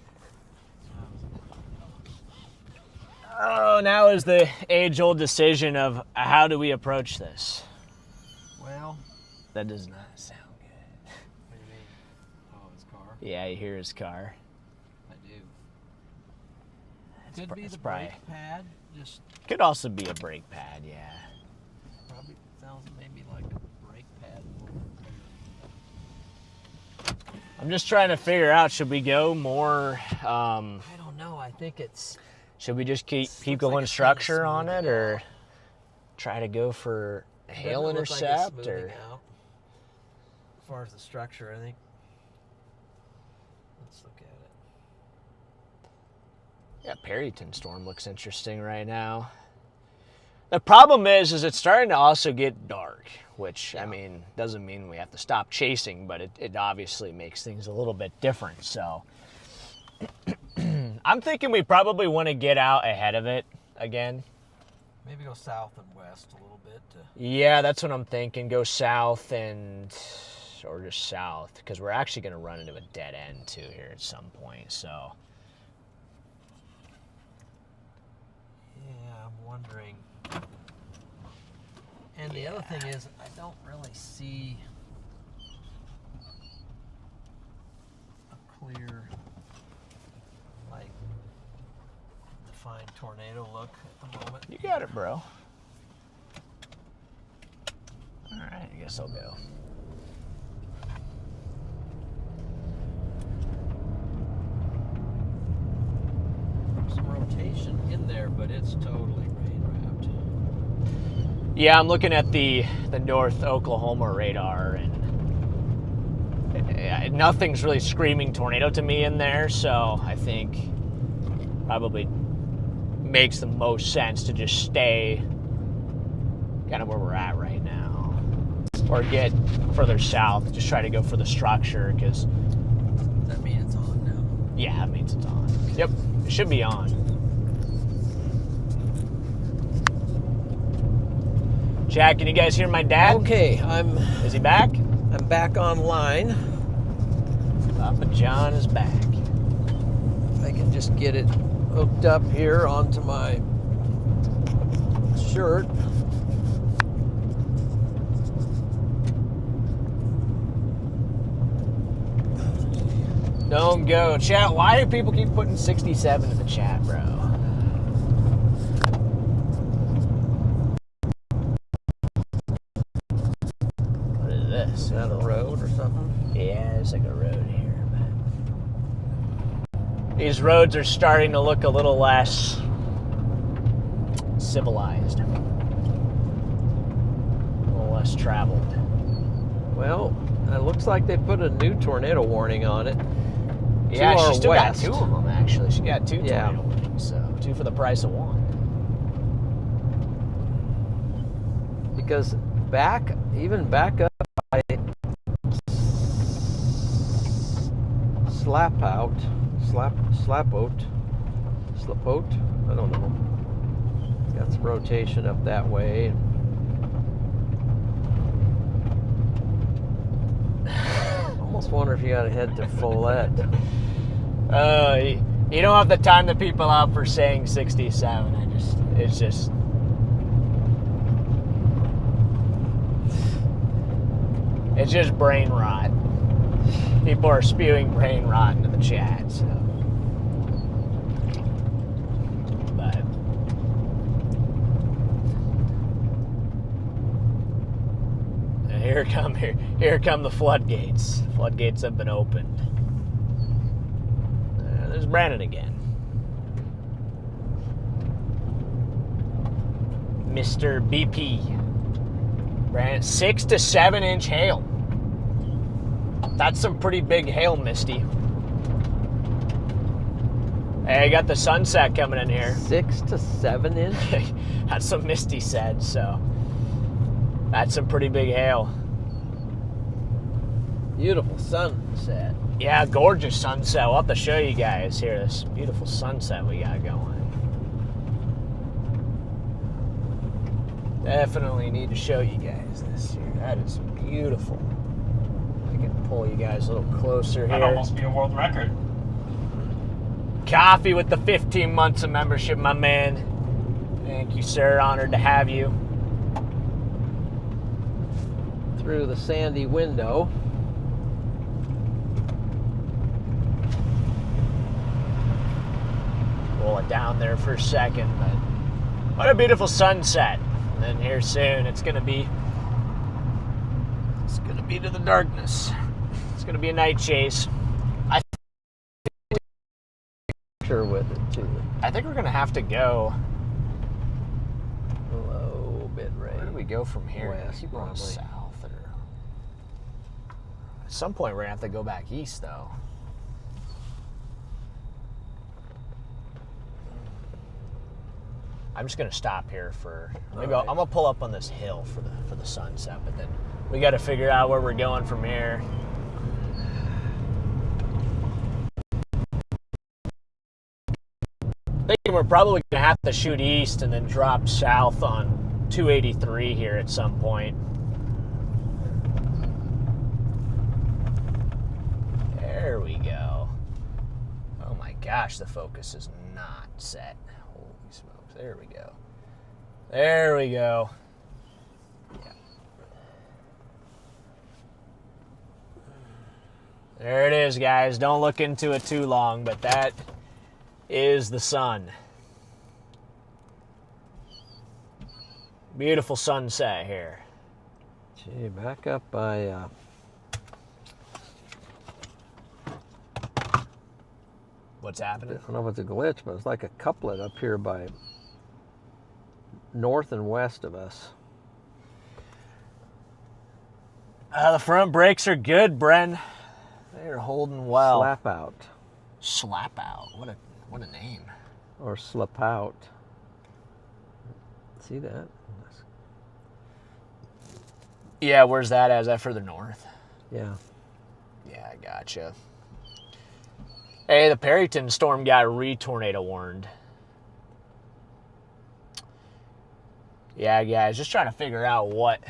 Oh, now is the age-old decision of how do we approach this? Well, that does not sound good. What do you mean? Oh, his car? Yeah, you hear his car. I do. Could be the brake pad. Just could also be a brake pad, yeah. Probably sounds maybe like a brake pad. I'm just trying to figure out, should we go more, I don't know, I think it's... Should we just keep going like structure on it, or try to go for hail intercept, like or? Out. As far as the structure, I think. Let's look at it. Yeah, Perryton storm looks interesting right now. The problem is it's starting to also get dark, which, I mean, doesn't mean we have to stop chasing, but it obviously makes things a little bit different, so. I'm thinking we probably want to get out ahead of it again. Maybe go south and west a little bit. Yeah, that's what I'm thinking. Go south or just south, because we're actually going to run into a dead end too here at some point. So. Yeah, I'm wondering. And the other thing is, I don't really see a clear, like, defined tornado look at the moment. You got it, bro. All right, I guess I'll go. Some rotation in there, but it's totally rain-wrapped. Yeah, I'm looking at the North Oklahoma radar, and nothing's really screaming tornado to me in there, so I think probably makes the most sense to just stay kind of where we're at right now. Or get further south, just try to go for the structure, because... Does that mean it's on now? Yeah, that means it's on. Yep, it should be on. Jack, can you guys hear my dad? Okay, Is he back? I'm back online. Papa John is back. If I can just get it hooked up here onto my shirt. Don't go. Chat, why do people keep putting 67 in the chat, bro? What is this? Is that a road or something? Yeah, it's like a road here. But these roads are starting to look a little less civilized. A little less traveled. Well, it looks like they put a new tornado warning on it. Yeah, To our she still west. got two of them, actually. She got two Yeah. tornado warnings, so 2 for the price of 1. Because even back up by Slapout, I don't know. Got some rotation up that way. Almost wonder if you got to head to Follett. You don't have to time the people out for saying 67. It's just. It's just brain rot. People are spewing brain rot into the chat, so. But. Here come the floodgates. Floodgates have been opened. There's Brandon again. Mr. BP. Brandon, 6 to 7 inch hail. That's some pretty big hail, Misty. Hey, I got the sunset coming in here. 6 to 7 inch? That's what Misty said, so. That's some pretty big hail. Beautiful sunset. Yeah, gorgeous sunset. We'll have to show you guys here this beautiful sunset we got going. Definitely need to show you guys this here. That is beautiful. I can pull you guys a little closer That'd here. almost be a world record. Coffee with the 15 months of membership, my man. Thank you, sir. Honored to have you. Through the sandy window. Roll it down there for a second, but what a beautiful sunset. And then here soon it's gonna be to the darkness. It's gonna be a night chase. Sure with it too. I think we're gonna have to go. Low bit rate. Where do we go from here? West, Keep going probably. south, or at some point we're gonna have to go back east, though. I'm just gonna stop here for maybe All right. I'm gonna pull up on this hill for the sunset, but then we got to figure out where we're going from here. we're probably going to have to shoot east and then drop south on 283 here at some point. There we go. Oh my gosh, the focus is not set. Holy smokes. There we go. There we go. Yeah. There it is, guys. Don't look into it too long, but that is the sun. Beautiful sunset here. Gee, back up by... What's happening? I don't know if it's a glitch, but it's like a couplet up here by north and west of us. The front brakes are good, Bren. They're holding well. Slap out. Slap out. What a name. Or slip out. See that? Yeah, where's that at? Is that further north? Yeah. Yeah, I gotcha. Hey, the Perryton storm got re-tornado warned. Yeah, guys, just trying to figure out what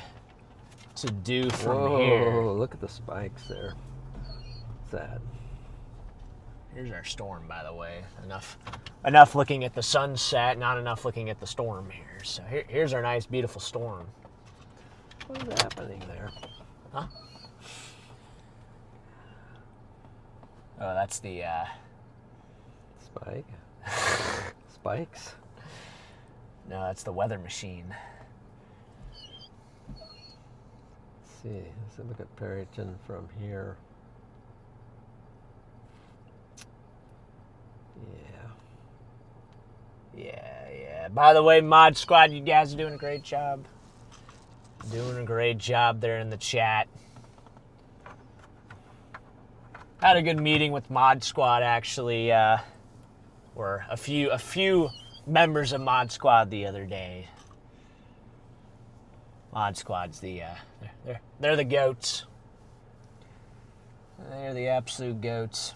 to do from here. Look at the spikes there. What's that? Here's our storm, by the way. Enough looking at the sunset, not enough looking at the storm here. So here's our nice, beautiful storm. What is happening there? Huh? Oh, that's the Spike? Spikes? No, that's the weather machine. Let's see. Let's look at Perryton from here. Yeah. By the way, Mod Squad, you guys are doing a great job. Doing a great job there in the chat. Had a good meeting with Mod Squad, actually, or a few members of Mod Squad the other day. Mod Squad's they're the goats. They're the absolute goats.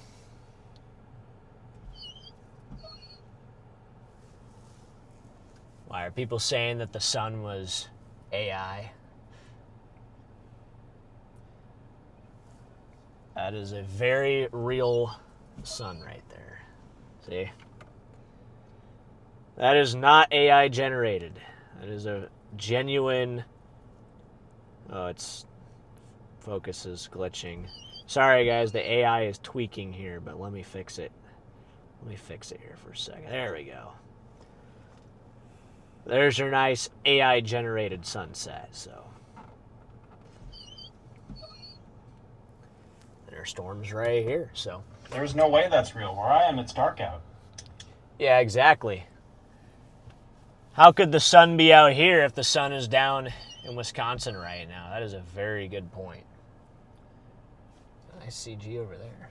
Why are people saying that the sun was AI? That is a very real sun right there. See? That is not AI generated. That is a genuine... Oh, its focus is glitching. Sorry, guys, the AI is tweaking here, but let me fix it. Let me fix it here for a second. There we go. There's your nice AI generated sunset, so... Our storm's right here, so. There's no way that's real. Where I am, it's dark out. Yeah, exactly. How could the sun be out here if the sun is down in Wisconsin right now? That is a very good point. Nice CG over there.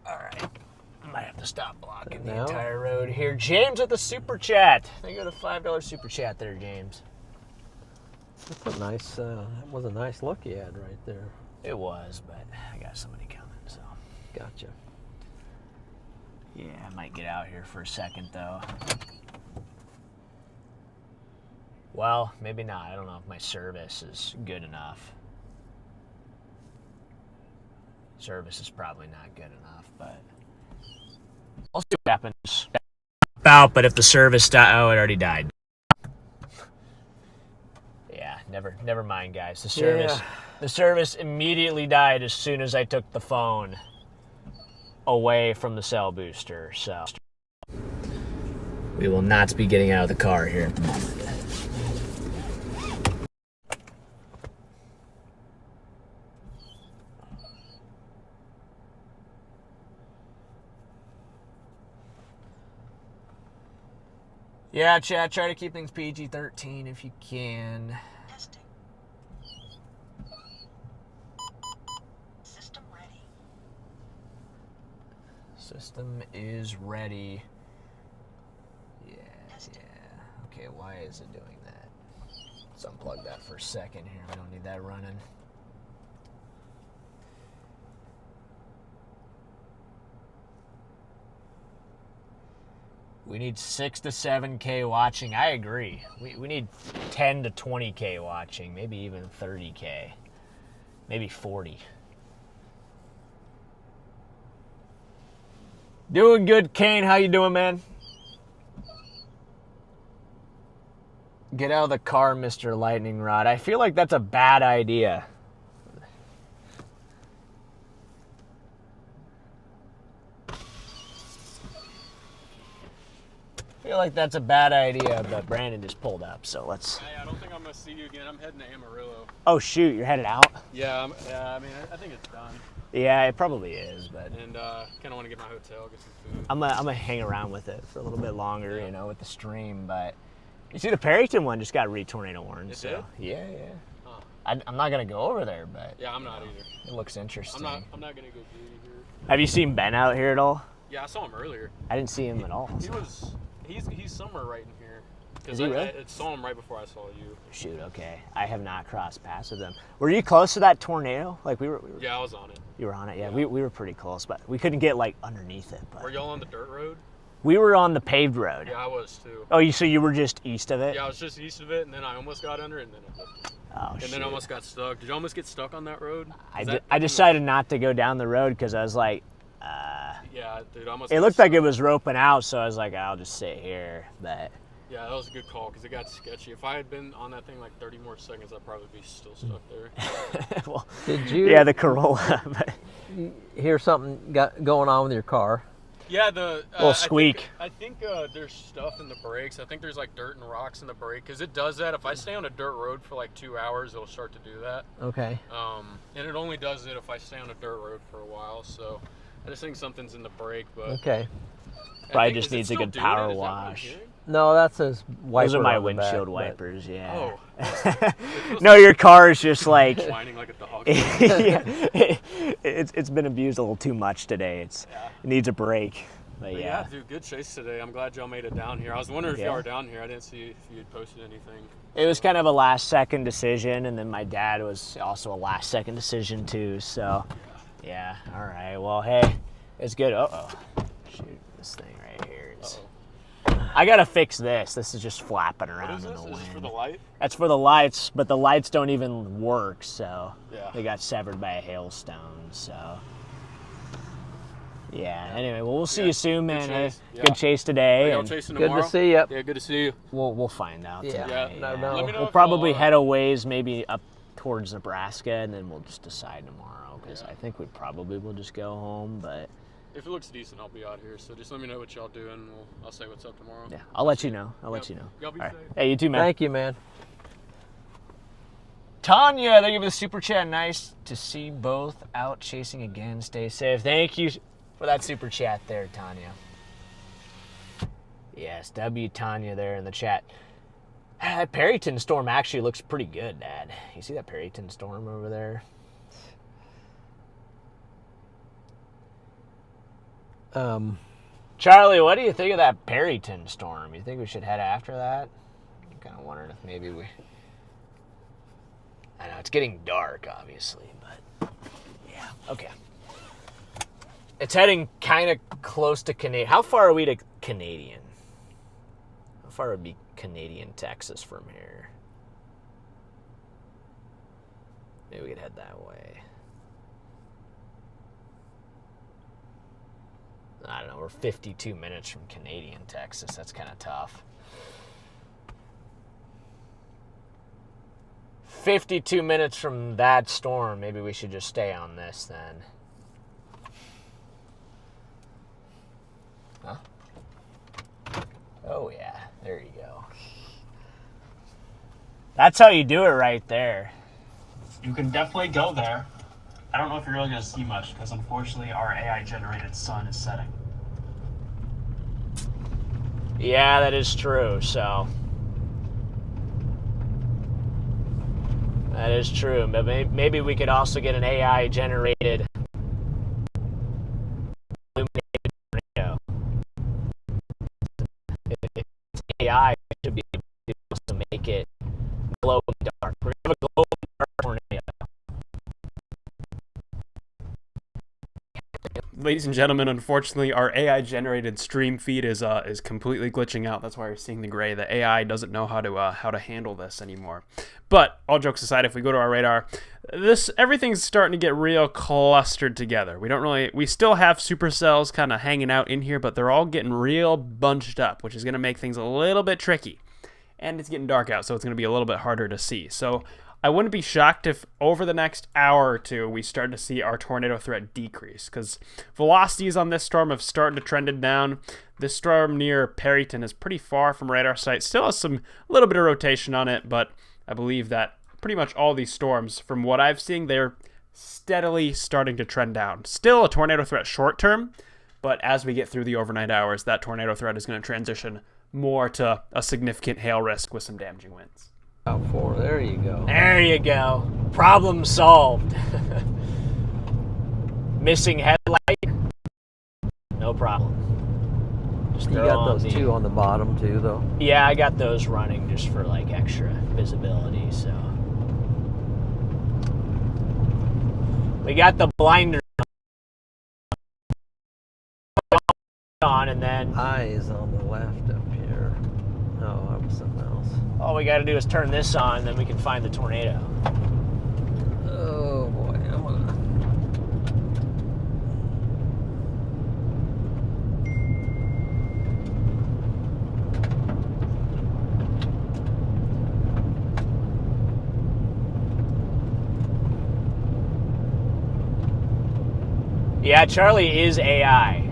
All right. I might have to stop blocking the entire road here. James with the super chat. Thank you for the $5 super chat there, James. That's a nice, that was a nice look you had right there. It was, but I got somebody coming, so. Gotcha. Yeah, I might get out here for a second, though. Well, maybe not. I don't know if my service is good enough. Service is probably not good enough, but I'll see what happens. But if the service died, oh, it already died. Yeah, never mind, guys. The service immediately died as soon as I took the phone away from the cell booster. So we will not be getting out of the car here at the moment. Yeah, chat, try to keep things PG-13 if you can. System ready. System is ready. Yeah. Okay, why is it doing that? Let's unplug that for a second here. We don't need that running. We need 6 to 7K watching. I agree. We need 10 to 20K watching, maybe even 30K, maybe 40. Doing good, Kane. How you doing, man? Get out of the car, Mr. Lightning Rod. I feel like that's a bad idea. I feel like that's a bad idea, but Brandon just pulled up, so let's... Hey, I don't think I'm going to see you again. I'm heading to Amarillo. Oh, shoot, you're headed out? Yeah, I mean, I think it's done. Yeah, it probably is, but... And kind of want to get my hotel, get some food. I'm gonna hang around with it for a little bit longer, you know, with the stream, but... You see, the Perryton one just got re-tornado warned, so... Did? Yeah. Huh. I'm not going to go over there, but... Yeah, I'm not either. It looks interesting. I'm not going to go greedy here. Have you seen Ben out here at all? Yeah, I saw him earlier. I didn't see him at all. He's somewhere right in here. Is he really? I saw him right before I saw you. Shoot, okay. I have not crossed paths with them. Were you close to that tornado? Like we were Yeah, I was on it. You were on it, yeah. Yeah. We were pretty close, but we couldn't get like underneath it. But Were y'all on the dirt road? we were on the paved road. Yeah, I was too. Oh, so you were just east of it? Yeah, I was just east of it, and then I almost got under it, and then it lifted. Oh, And shoot. then I almost got stuck. Did you almost get stuck on that road? I decided not to go down the road because I was like, Yeah, dude, I almost it got looked like stuck. it was roping out, so I was like, I'll just sit here. But Yeah, that was a good call because it got sketchy. If I had been on that thing like 30 more seconds, I'd probably be still stuck there. well, Did you yeah, the Corolla. But hear something going on with your car? Yeah, the Little squeak. I think there's stuff in the brakes. I think there's like dirt and rocks in the brake because it does that. If I stay on a dirt road for like 2 hours, it'll start to do that. Okay. And it only does it if I stay on a dirt road for a while. So I just think something's in the brake, but Okay. Probably think- just is it needs a still good doing power it? Is that what I'm wash. hearing? No, that's his wiper. those are my on the back, windshield but- wipers. Yeah. Oh, No, your car is just like. whining like a dog. yeah, it's been abused a little too much today. It needs a break. But But yeah. yeah, dude, good chase today. I'm glad y'all made it down here. I was wondering if Yeah. y'all were down here. I didn't see if you had posted anything. It was kind of a last second decision, and then my dad was also a last second decision too. So, yeah. All right. Well, hey, it's good. Shoot, this thing right here is. I gotta fix this. This is just flapping What around is in this? the Is wind. this for the light? That's for the lights, but the lights don't even work. So Yeah. they got severed by a hailstone. So. Yeah. Anyway, well, we'll see you soon, man. Hey, chase. Yeah. good chase today. Are y'all and chasing Good tomorrow? to see you. Yeah, good to see you. we'll find out. Yeah. Today. No, Let me no. know We'll if probably y'all, head a ways, maybe up towards Nebraska, and then we'll just decide tomorrow. Because I think we probably will just go home. But If it looks decent, I'll be out here. So just let me know what y'all do, and I'll say what's up tomorrow. yeah, I'll let you know. I'll let Yep. you know. Y'all be All right. safe. Hey, you too, man. Thank you, man. Tanya, thank you for the super chat. Nice to see both out chasing again. Stay safe. Thank you for that super chat there, Tanya. Yes, W Tanya there in the chat. That Perryton storm actually looks pretty good, Dad. You see that Perryton storm over there? Charlie, what do you think of that Perryton storm? You think we should head after that? I'm kind of wondering if maybe we... I know, it's getting dark, obviously, but... Yeah, okay. It's heading kind of close to Canadian. How far are we to Canadian? How far would be Canadian, Texas from here? Maybe we could head that way. I don't know, we're 52 minutes from Canadian, Texas. That's kind of tough. 52 minutes from that storm. Maybe we should just stay on this then. Huh? Oh, yeah. There you go. That's how you do it right there. You can definitely go there. I don't know if you're really going to see much because unfortunately our AI-generated sun is setting. Yeah, that is true, so... That is true, but maybe we could also get an AI-generated illuminated tornado. If it's AI, it should be able to make it glow in the dark. We're going to have a glow in the dark tornado. ladies and gentlemen, unfortunately, our AI-generated stream feed is completely glitching out. That's why you're seeing the gray. The AI doesn't know how to handle this anymore. But all jokes aside, if we go to our radar, everything's starting to get real clustered together. We still have supercells kind of hanging out in here, but they're all getting real bunched up, which is going to make things a little bit tricky. And it's getting dark out, so it's going to be a little bit harder to see. So I wouldn't be shocked if over the next hour or two we start to see our tornado threat decrease, because velocities on this storm have started to trend down. This storm near Perryton is pretty far from radar sight. Still has a little bit of rotation on it, but I believe that pretty much all these storms, from what I've seen, they're steadily starting to trend down. Still a tornado threat short term, but as we get through the overnight hours, that tornado threat is going to transition more to a significant hail risk with some damaging winds. Out 4, there you go. There you go. Problem solved. Missing headlight? No problem. Just You throw got on those 2 on the bottom too, though. Yeah, I got those running just for like extra visibility, so. We got the blinder on, and then Eyes on the left up here. Oh, that was something else. all we got to do is turn this on, and then we can find the tornado. Oh boy, I'm gonna. Yeah, Charlie is AI.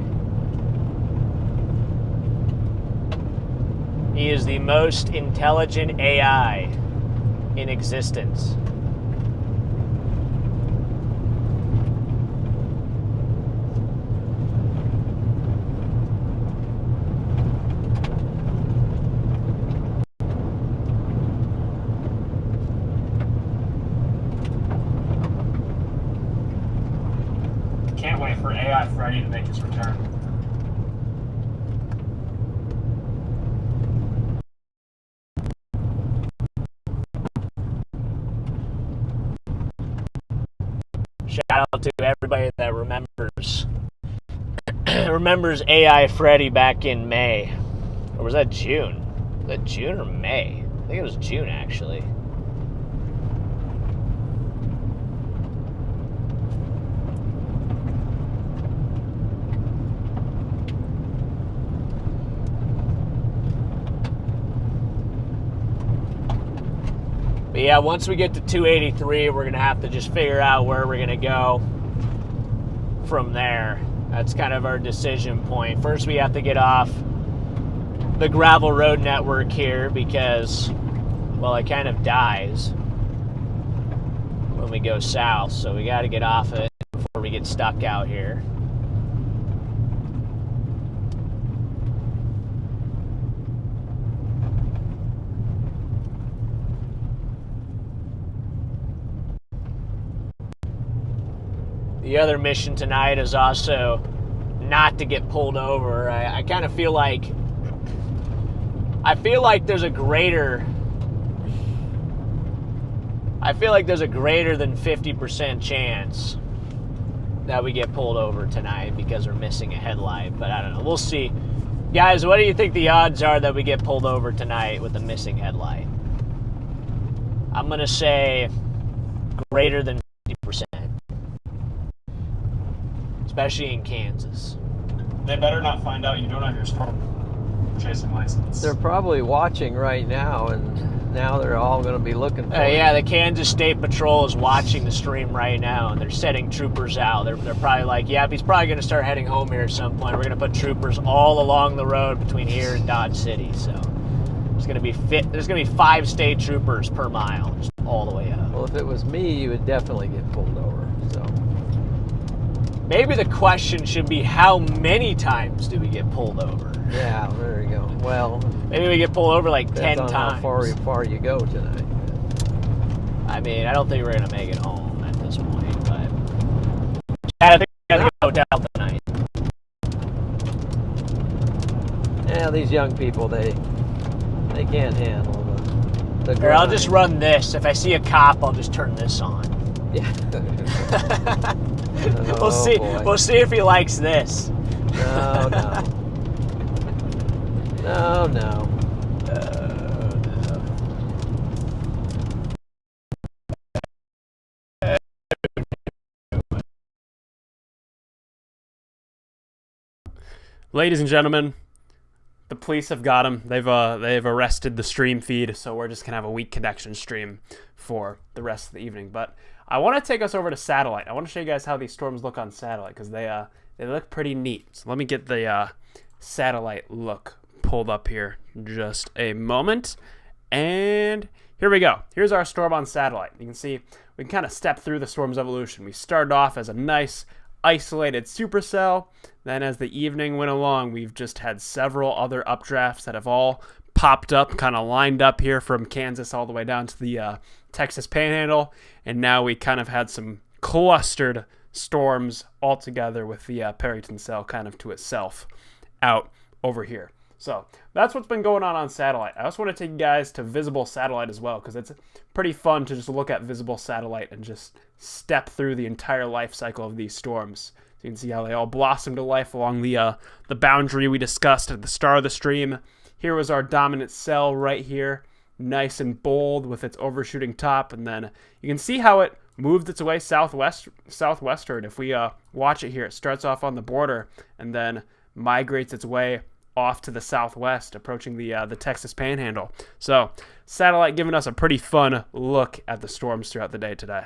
He is the most intelligent AI in existence. Can't wait for AI Freddy to make his return. Shout out to everybody that remembers AI Freddy back in May. Or was that June? Was that June or May? I think it was June, actually. But yeah, once we get to 283, we're going to have to just figure out where we're going to go from there. That's kind of our decision point. First, we have to get off the gravel road network here because, well, it kind of dies when we go south. So we got to get off it before we get stuck out here. The other mission tonight is also not to get pulled over. I kind of feel like there's a greater than 50% chance that we get pulled over tonight because we're missing a headlight, but I don't know. We'll see. Guys, what do you think the odds are that we get pulled over tonight with a missing headlight? I'm going to say greater than 50%. Especially in Kansas. They better not find out you don't have your storm chasing license. They're probably watching right now, and now they're all going to be looking for Yeah, the Kansas State Patrol is watching the stream right now, and they're setting troopers out. They're probably like, yeah, he's probably going to start heading home here at some point. We're going to put troopers all along the road between here and Dodge City. So there's going to be 5 state troopers per mile, just all the way up. Well, if it was me, you would definitely get pulled over. So maybe the question should be, how many times do we get pulled over? yeah, there you go. Well, Maybe we get pulled over like 10 depends on times. how far you go tonight. I mean, I don't think we're going to make it home at this point, but I think we're going to hotel tonight. Yeah, these young people, they can't handle the Here, I'll grind. just run this. If I see a cop, I'll just turn this on. Yeah. We'll see. boy. We'll see if he likes this. No, no. No, no. Ladies and gentlemen, the police have got him. They've arrested the stream feed, so we're just gonna have a weak connection stream for the rest of the evening. But I want to take us over to satellite. I want to show you guys how these storms look on satellite because they look pretty neat. So let me get the satellite look pulled up here just a moment, and here we go. Here's our storm on satellite. You can see we can kind of step through the storm's evolution. We started off as a nice isolated supercell. Then as the evening went along, we've just had several other updrafts that have all popped up, kind of lined up here from Kansas all the way down to the Texas Panhandle. And now we kind of had some clustered storms all together with the Perryton cell kind of to itself out over here. So that's what's been going on satellite. I also want to take you guys to visible satellite as well because it's pretty fun to just look at visible satellite and just step through the entire life cycle of these storms. So you can see how they all blossom to life along the boundary we discussed at the start of the stream. Here was our dominant cell right here, nice and bold with its overshooting top, and then you can see how it moved its way southwestward. If we watch it here, it starts off on the border and then migrates its way off to the southwest, approaching the Texas Panhandle. So satellite giving us a pretty fun look at the storms throughout the day today.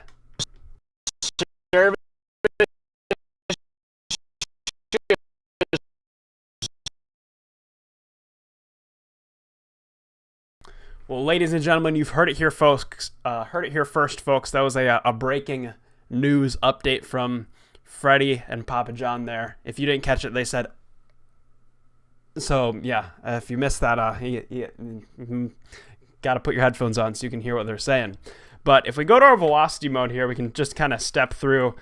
Well, ladies and gentlemen, you've heard it here, folks. Heard it here first, folks. That was a breaking news update from Freddy and Papa John there. If you didn't catch it, they said. So yeah, if you missed that, you got to put your headphones on so you can hear what they're saying. But if we go to our velocity mode here, we can just kind of step through.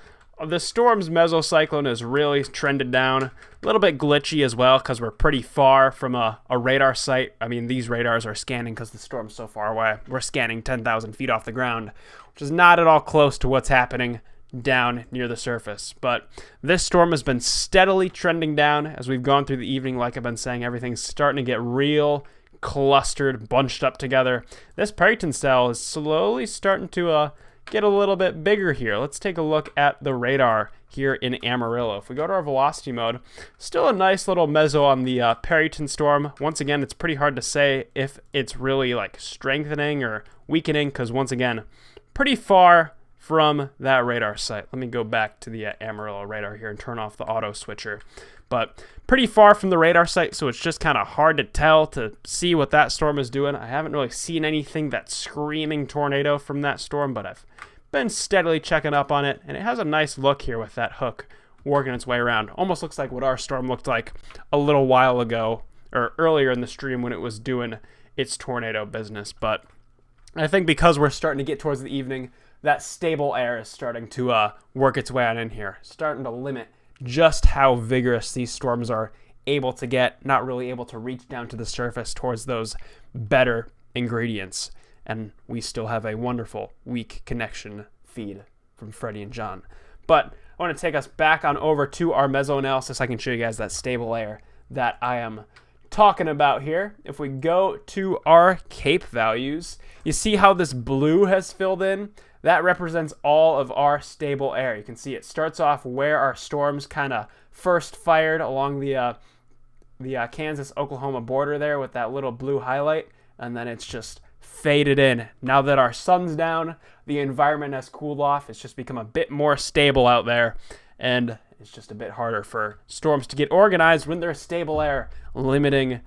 The storm's mesocyclone has really trended down. A little bit glitchy as well because we're pretty far from a radar site. I mean, these radars are scanning because the storm's so far away. We're scanning 10,000 feet off the ground, which is not at all close to what's happening down near the surface. But this storm has been steadily trending down as we've gone through the evening. Like I've been saying, everything's starting to get real clustered, bunched up together. This Perryton cell is slowly starting to get a little bit bigger here. Let's take a look at the radar here in Amarillo. If we go to our velocity mode, still a nice little meso on the Perryton storm. Once again, it's pretty hard to say if it's really like strengthening or weakening because once again, pretty far from that radar site. Let me go back to the Amarillo radar here and turn off the auto switcher. But pretty far from the radar site, so it's just kind of hard to tell, to see what that storm is doing. I haven't really seen anything that's screaming tornado from that storm, but I've been steadily checking up on it, and it has a nice look here with that hook working its way around. Almost looks like what our storm looked like a little while ago, or earlier in the stream when it was doing its tornado business. But I think because we're starting to get towards the evening, that stable air is starting to work its way on in here, starting to limit just how vigorous these storms are able to get, not really able to reach down to the surface towards those better ingredients. And we still have a wonderful weak connection feed from Freddy and John. But I want to take us back on over to our mesoanalysis. I can show you guys that stable air that I am talking about here. If we go to our CAPE values, you see how this blue has filled in? That represents all of our stable air. You can see it starts off where our storms kind of first fired along the Kansas-Oklahoma border there with that little blue highlight, and then it's just faded in. Now that our sun's down, the environment has cooled off. It's just become a bit more stable out there, and it's just a bit harder for storms to get organized when there's stable air, limiting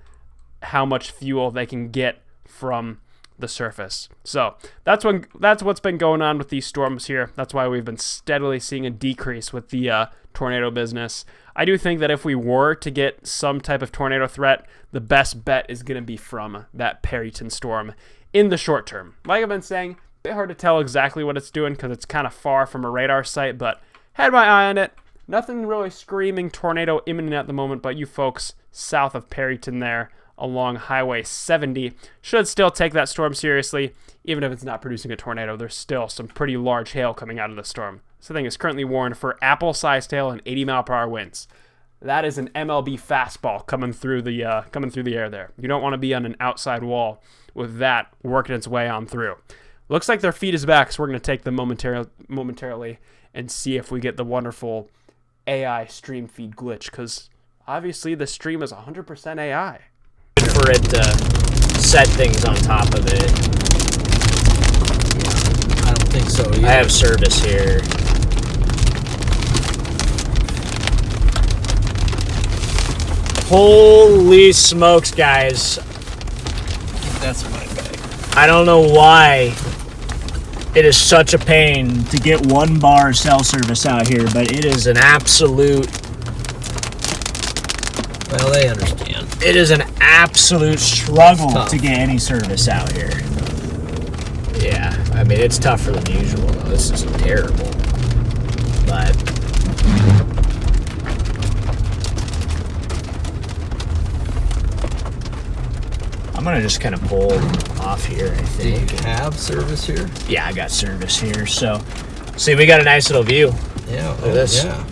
how much fuel they can get from the surface. So that's what's been going on with these storms here. That's why we've been steadily seeing a decrease with the tornado business. I do think that if we were to get some type of tornado threat, the best bet is going to be from that Perryton storm in the short term. Like I've been saying, a bit hard to tell exactly what it's doing because it's kind of far from a radar site, but had my eye on it. Nothing really screaming tornado imminent at the moment, but you folks south of Perryton there along Highway 70 should still take that storm seriously. Even if it's not producing a tornado, there's still some pretty large hail coming out of the storm. This thing is currently warned for apple-sized hail and 80-mile-per-hour winds. That is an MLB fastball coming through the air there. You don't want to be on an outside wall with that working its way on through. Looks like their feed is back, so we're going to take them momentarily and see if we get the wonderful AI stream feed glitch, because obviously the stream is 100% AI. For it to set things on top of it. I don't think so either. I have service here. Holy smokes, guys. That's in my bag. I don't know why it is such a pain to get 1 bar cell service out here, but it is an absolute... Well, they understand. It is an absolute struggle to get any service out here. Yeah, I mean, it's tougher than usual, though. This is terrible. But... I'm going to just kind of pull off here, I think. Do you have service here? Yeah, I got service here. So, see, we got a nice little view. Yeah. Look at this. Yeah.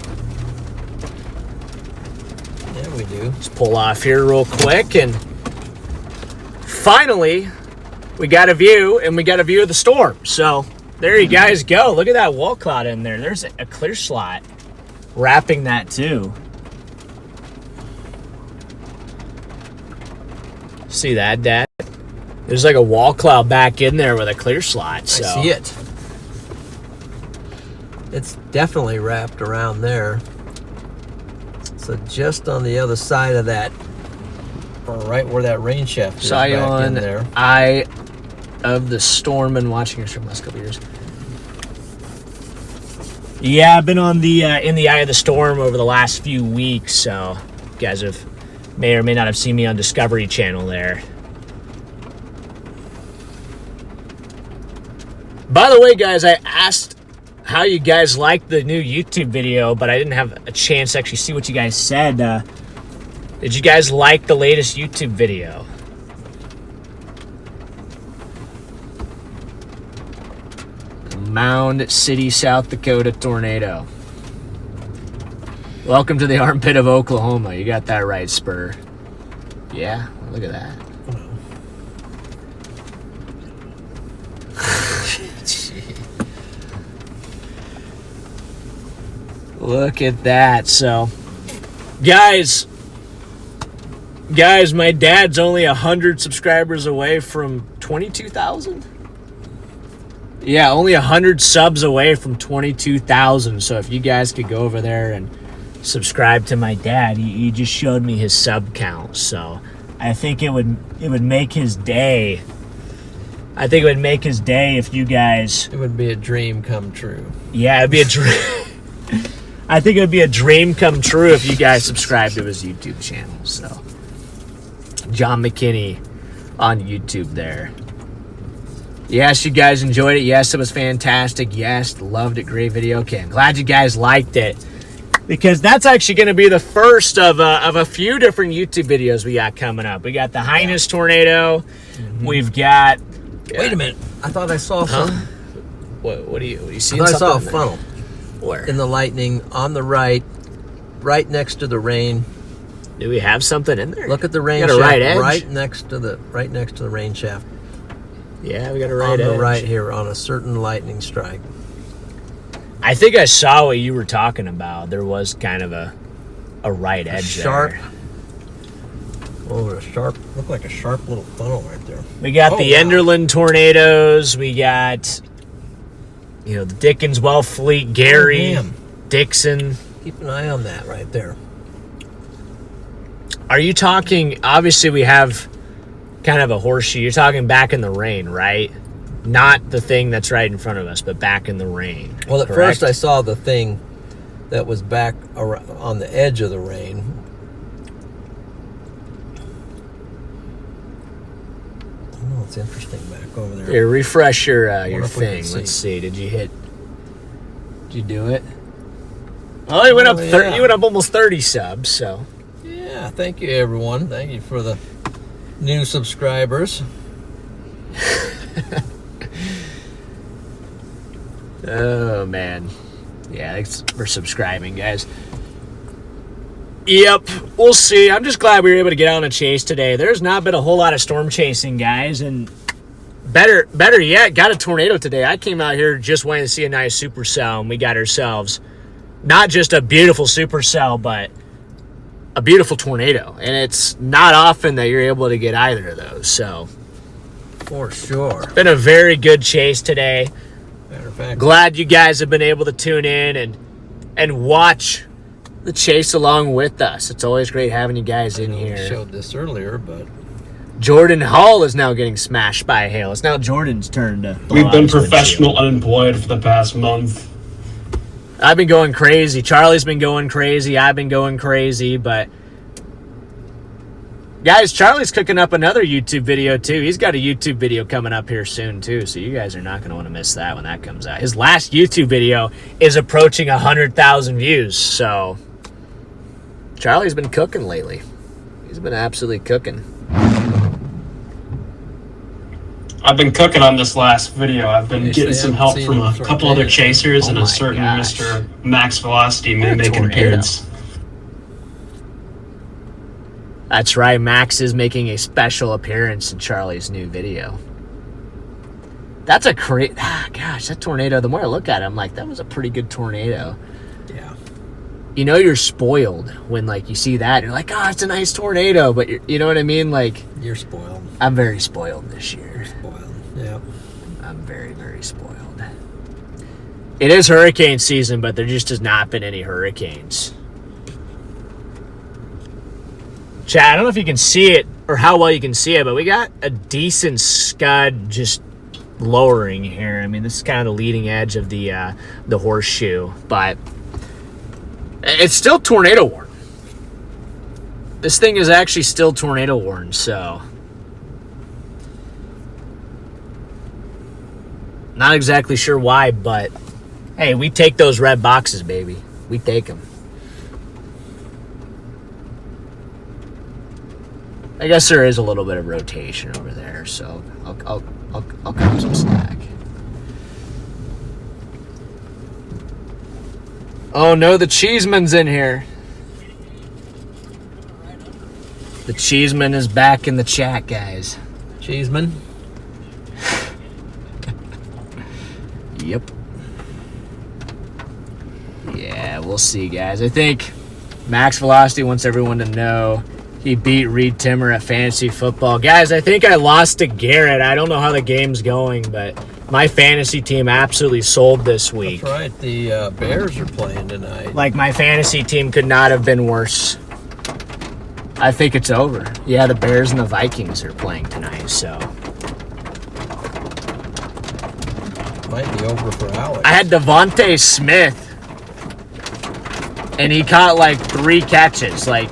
Yeah, we do. Let's pull off here real quick, and finally, we got a view, and we got a view of the storm. So, there you guys go. Look at that wall cloud in there. There's a clear slot wrapping that, too. See that, Dad? There's like a wall cloud back in there with a clear slot. So. I see it. It's definitely wrapped around there. So just on the other side of that, or right where that rain shaft is, Saw you back on in there. Eye of the Storm and watching your stream the last couple years. Yeah, I've been on the in the Eye of the Storm over the last few weeks, so you guys may or may not have seen me on Discovery Channel there. By the way, guys, I asked how you guys liked the new YouTube video, but I didn't have a chance to actually see what you guys said. Did you guys like the latest YouTube video? Mound City, South Dakota tornado. Welcome to the armpit of Oklahoma. You got that right, Spur. Yeah, look at that. Look at that. So, guys, my dad's only 100 subscribers away from 22,000. Yeah, only 100 subs away from 22,000. So if you guys could go over there and subscribe to my dad, he just showed me his sub count. So I think it would make his day. I think it would make his day if you guys. It would be a dream come true. Yeah, it'd be a dream. I think it would be a dream come true if you guys subscribe to his YouTube channel. So, John McKinney on YouTube there. Yes, you guys enjoyed it. Yes, it was fantastic. Yes, loved it. Great video. Okay, I'm glad you guys liked it, because that's actually going to be the first of a few different YouTube videos we got coming up. We got the Highness tornado. Mm-hmm. We've got. Wait a minute. I thought I saw something. What do you see? I saw a funnel. Where? In the lightning on the right next to the rain. Do we have something in there? Look at the rain got a shaft right edge? right next to the rain shaft. Yeah, we got a right edge. On the right here on a certain lightning strike. I think I saw what you were talking about. There was kind of a right edge sharp. there. Oh, looked like a sharp little funnel right there. We got the Enderlin tornadoes. We got, the Dickens-Well Fleet, Gary, Dixon. Keep an eye on that right there. Are you talking, obviously we have kind of a horseshoe. You're talking back in the rain, right? Not the thing that's right in front of us, but back in the rain. Well, at correct? first I saw the thing that was back on the edge of the rain. Oh, it's interesting back over there. Here, refresh your thing. See. Let's see. Did you do it? Oh, you went up. You went up almost 30 subs. So. Yeah, thank you everyone. Thank you for the new subscribers. Oh, man. Yeah, thanks for subscribing, guys. Yep, we'll see. I'm just glad we were able to get out on a chase today. There's not been a whole lot of storm chasing, guys, and better yet, got a tornado today. I came out here just wanting to see a nice supercell, and we got ourselves not just a beautiful supercell, but a beautiful tornado. And it's not often that you're able to get either of those, so. For sure. Been a very good chase today. Matter of fact, Glad you guys have been able to tune in and watch the chase along with us. It's always great having you guys in I here. showed this earlier, but Jordan Hall is now getting smashed by a hail. It's now Jordan's turn to blow We've out been his professional windshield. unemployed for the past month. I've been going crazy. Charlie's been going crazy. I've been going crazy, but guys, Charlie's cooking up another YouTube video too. He's got a YouTube video coming up here soon too, so you guys are not going to want to miss that when that comes out. His last YouTube video is approaching 100,000 views, so Charlie's been cooking lately. He's been absolutely cooking. I've been cooking on this last video. I've been Yes, getting I some haven't help seen from him a for a couple other day. chasers, Oh and my a certain gosh. Mr. Max Velocity may What a make an tornado. appearance. That's right, Max is making a special appearance in Charlie's new video. That's a gosh, that tornado, the more I look at it, I'm like, that was a pretty good tornado. yeah. You know you're spoiled when, like, you see that. You're like, oh, it's a nice tornado. But you know what I mean? Like, You're spoiled. I'm very spoiled this year. Spoiled. Yeah. I'm very, very spoiled. It is hurricane season, but there just has not been any hurricanes. Chad, I don't know if you can see it or how well you can see it, but we got a decent scud just lowering here. I mean, this is kind of the leading edge of the horseshoe, but it's still tornado warned. This thing is actually still tornado warned, so not exactly sure why, but hey, we take those red boxes, baby. We take them. I guess there is a little bit of rotation over there, so I'll cut some slack. Oh no, the Cheeseman's in here. The Cheeseman is back in the chat, guys. Cheeseman. Yep. Yeah, we'll see, guys. I think Max Velocity wants everyone to know he beat Reed Timmer at fantasy football. Guys, I think I lost to Garrett. I don't know how the game's going, but my fantasy team absolutely sold this week. That's right. The Bears are playing tonight. Like, my fantasy team could not have been worse. I think it's over. Yeah, the Bears and the Vikings are playing tonight, so. Might be over for Alex. I had Devontae Smith, and he caught like 3 catches. Like,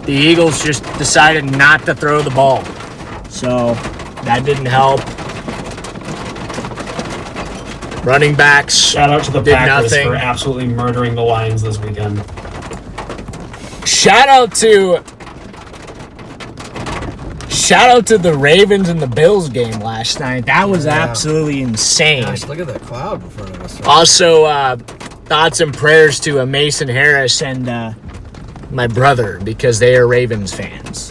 the Eagles just decided not to throw the ball. So, that didn't help. Running backs Shout out to the did Packers nothing. for absolutely murdering the Lions this weekend. Shout out to the Ravens and the Bills game last night. That was Yeah. absolutely insane. Gosh, look at that cloud in front of us. Also, thoughts and prayers to Mason Harris and my brother, because they are Ravens fans.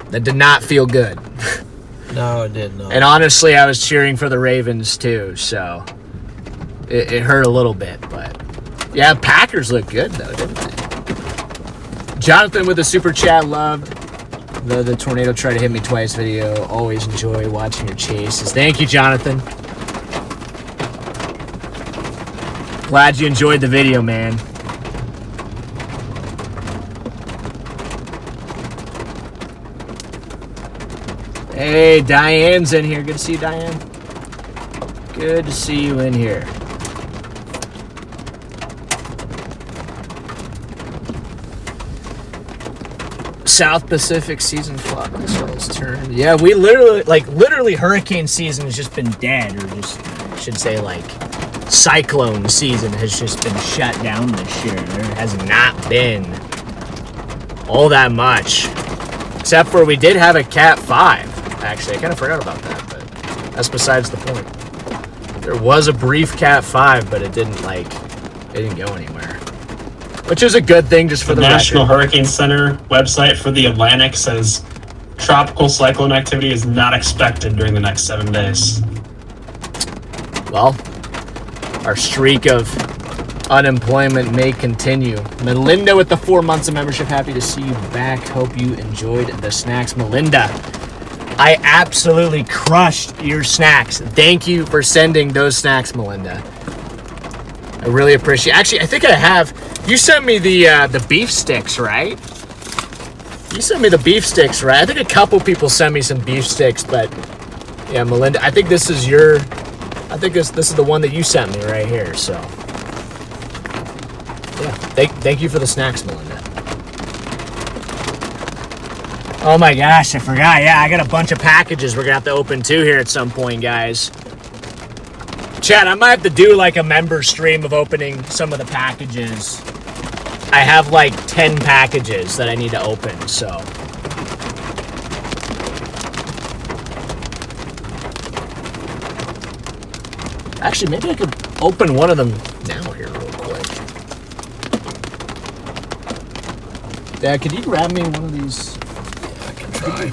That did not feel good. No, it did not. And honestly, I was cheering for the Ravens too, so it hurt a little bit. But yeah, Packers look good though, didn't they? Jonathan with the super chat, loved the tornado tried to hit me twice video. Always enjoy watching your chases. Thank you, Jonathan. Glad you enjoyed the video, man. Hey, Diane's in here. Good to see you, Diane. Good to see you in here. South Pacific season clock is turned. Yeah, we literally hurricane season has just been dead, or just, I should say, like, cyclone season has just been shut down this year. There has not been all that much Except for we did have a Cat 5. Actually, I kind of forgot about that, but that's besides the point. There was a brief Cat 5, but it didn't go anywhere. Which is a good thing just for the National record. Hurricane Center website for the Atlantic says tropical cyclone activity is not expected during the next 7 days. Well, our streak of unemployment may continue. Melinda with the 4 months of membership. Happy to see you back. Hope you enjoyed the snacks. Melinda, I absolutely crushed your snacks. Thank you for sending those snacks, Melinda. I really appreciate it. Actually, I think I have. You sent me the beef sticks, right? You sent me the beef sticks, right? I think a couple people sent me some beef sticks, but yeah, Melinda, I think this is this is the one that you sent me right here, so. Yeah, thank you for the snacks, Melinda. Oh my gosh, I forgot. Yeah, I got a bunch of packages we're gonna have to open too here at some point, guys. Chad, I might have to do like a member stream of opening some of the packages. I have like 10 packages that I need to open, so. Actually, maybe I could open one of them now here real quick. Dad, could you grab me one of these? Yeah, I can try.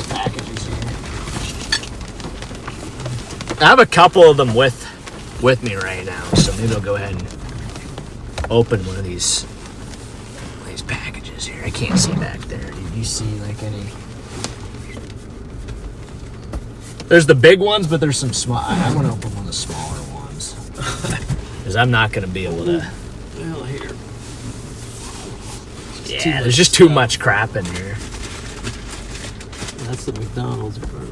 Packages here. I have a couple of them with me right now, so maybe I'll go ahead and open one of these packages here. I can't see back there. Did you see like any? There's the big ones, but there's some small. I want to open one of the smaller ones because I'm not going to be able to. Well, here. Yeah, there's just too much crap in here. That's the McDonald's or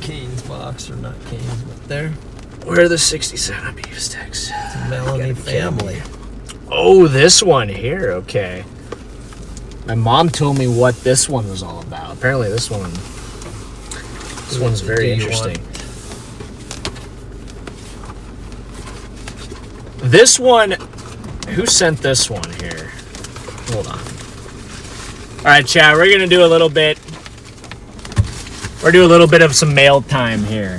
Cane's box, or not Cane's, but there. Where are the 67 beef sticks? Melanie family. Oh, this one here. Okay. My mom told me what this one was all about. Apparently, this one's very interesting. This one, who sent this one here? Hold on. All right, chat. We're gonna do a little bit. We're doing a little bit of some mail time here,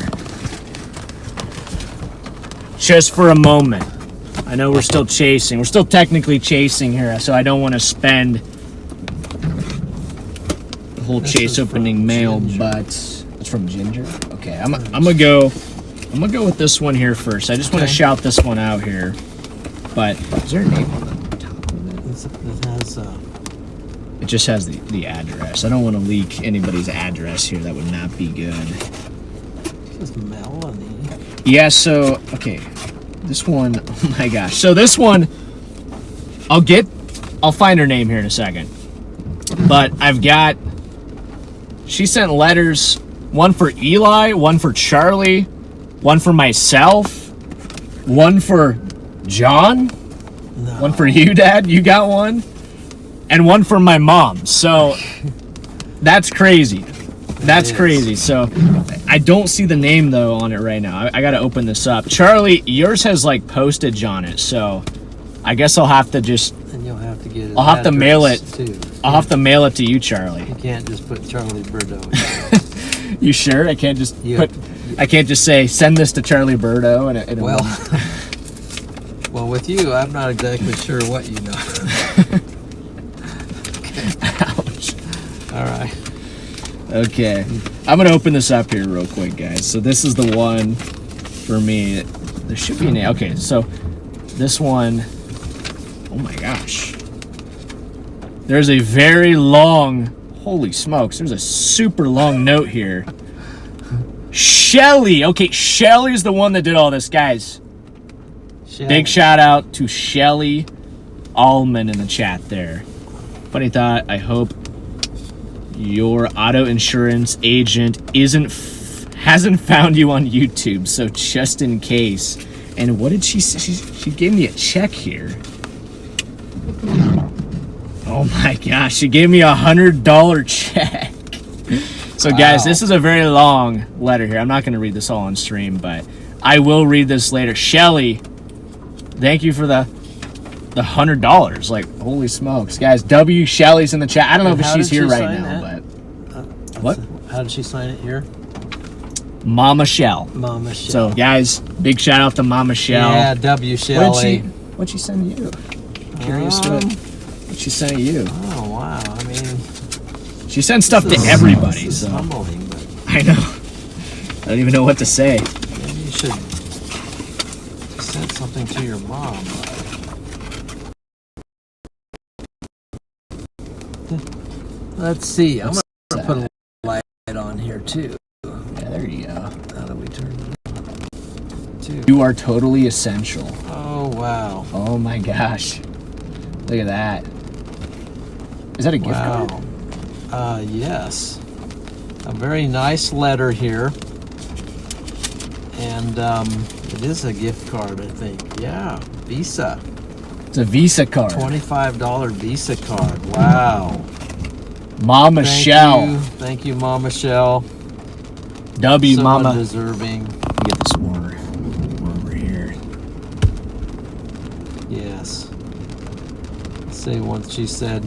just for a moment. I know we're still chasing. We're still technically chasing here, so I don't want to spend the whole chase opening mail. Ginger. But it's from Ginger. Okay, I'm gonna go with this one here first. I just want to shout this one out here. But is there a name on the top of it? It has. It just has the address. I don't want to leak anybody's address here. That would not be good. It says Melanie. Yeah. So okay, this one. Oh my gosh. So this one, I'll find her name here in a second. But I've got. She sent letters. One for Eli, one for Charlie, one for myself, one for John, one for you, Dad. You got one, and one for my mom. So that's crazy. That's crazy. So I don't see the name though on it right now. I got to open this up. Charlie, yours has like postage on it, so I guess I'll have to just. And you'll have to get it. I'll have to mail it. Too. I'll have to mail it to you, Charlie. You can't just put Charlie Birdo. You sure? I can't just I can't just say send this to Charlie Birdo and Well, well, with you, I'm not exactly sure what you know. Ouch. All right. Okay, I'm gonna open this up here real quick, guys. So this is the one for me. There should be an name. Okay, so this one. Oh my gosh. There's a very long. Holy smokes! There's a super long note here. Shelly. Okay, Shelly's the one that did all this, guys. Big shout out to Shelly Allman in the chat there. Funny thought. I hope your auto insurance agent hasn't found you on YouTube. So just in case. And what did she say? She gave me a check here. Oh my gosh, she gave me $100 check. So guys, this is a very long letter here. I'm not going to read this all on stream, but I will read this later. Shelly, thank you for the $100. Like, holy smokes. Guys, W. Shelly's in the chat. I don't know if she's here right now, but How did she sign it here? Mama Shell. Mama Shell. So, guys, big shout out to Mama Shell. Yeah, W Shell. What'd she send you? Curious what she sent you. Oh, wow. I mean, she sends stuff to everybody. This is So humbling, but I know. I don't even know what to say. maybe you should send something to your mom. Let's see. I'm going to put a light on here, too. Yeah, there you go. How do we turn it on? You are totally essential. Oh, wow. Oh my gosh. Look at that. Is that a gift Wow. card? Yes. A very nice letter here. And it is a gift card, I think. Yeah. Visa. It's a Visa card. $25 Visa card. Wow. Mama Shell. Thank you, Mama Shell. W So Mama. undeserving. Get this more over here. Yes. Say once she said,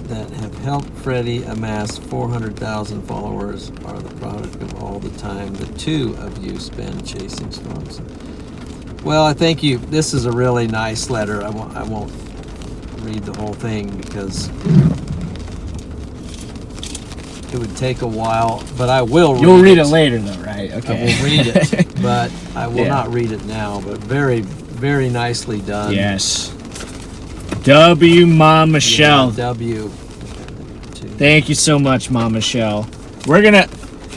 that have helped Freddy amass 400,000 followers are the product of all the time the two of you spend chasing storms. Well, I thank you. This is a really nice letter. I won't read the whole thing because it would take a while, but I will read it. You'll read it later though, right? Okay. I will read it, but I will Yeah. not read it now, but very, very nicely done. Yes. W Mama Shell. W. Thank you so much, Mama Shell.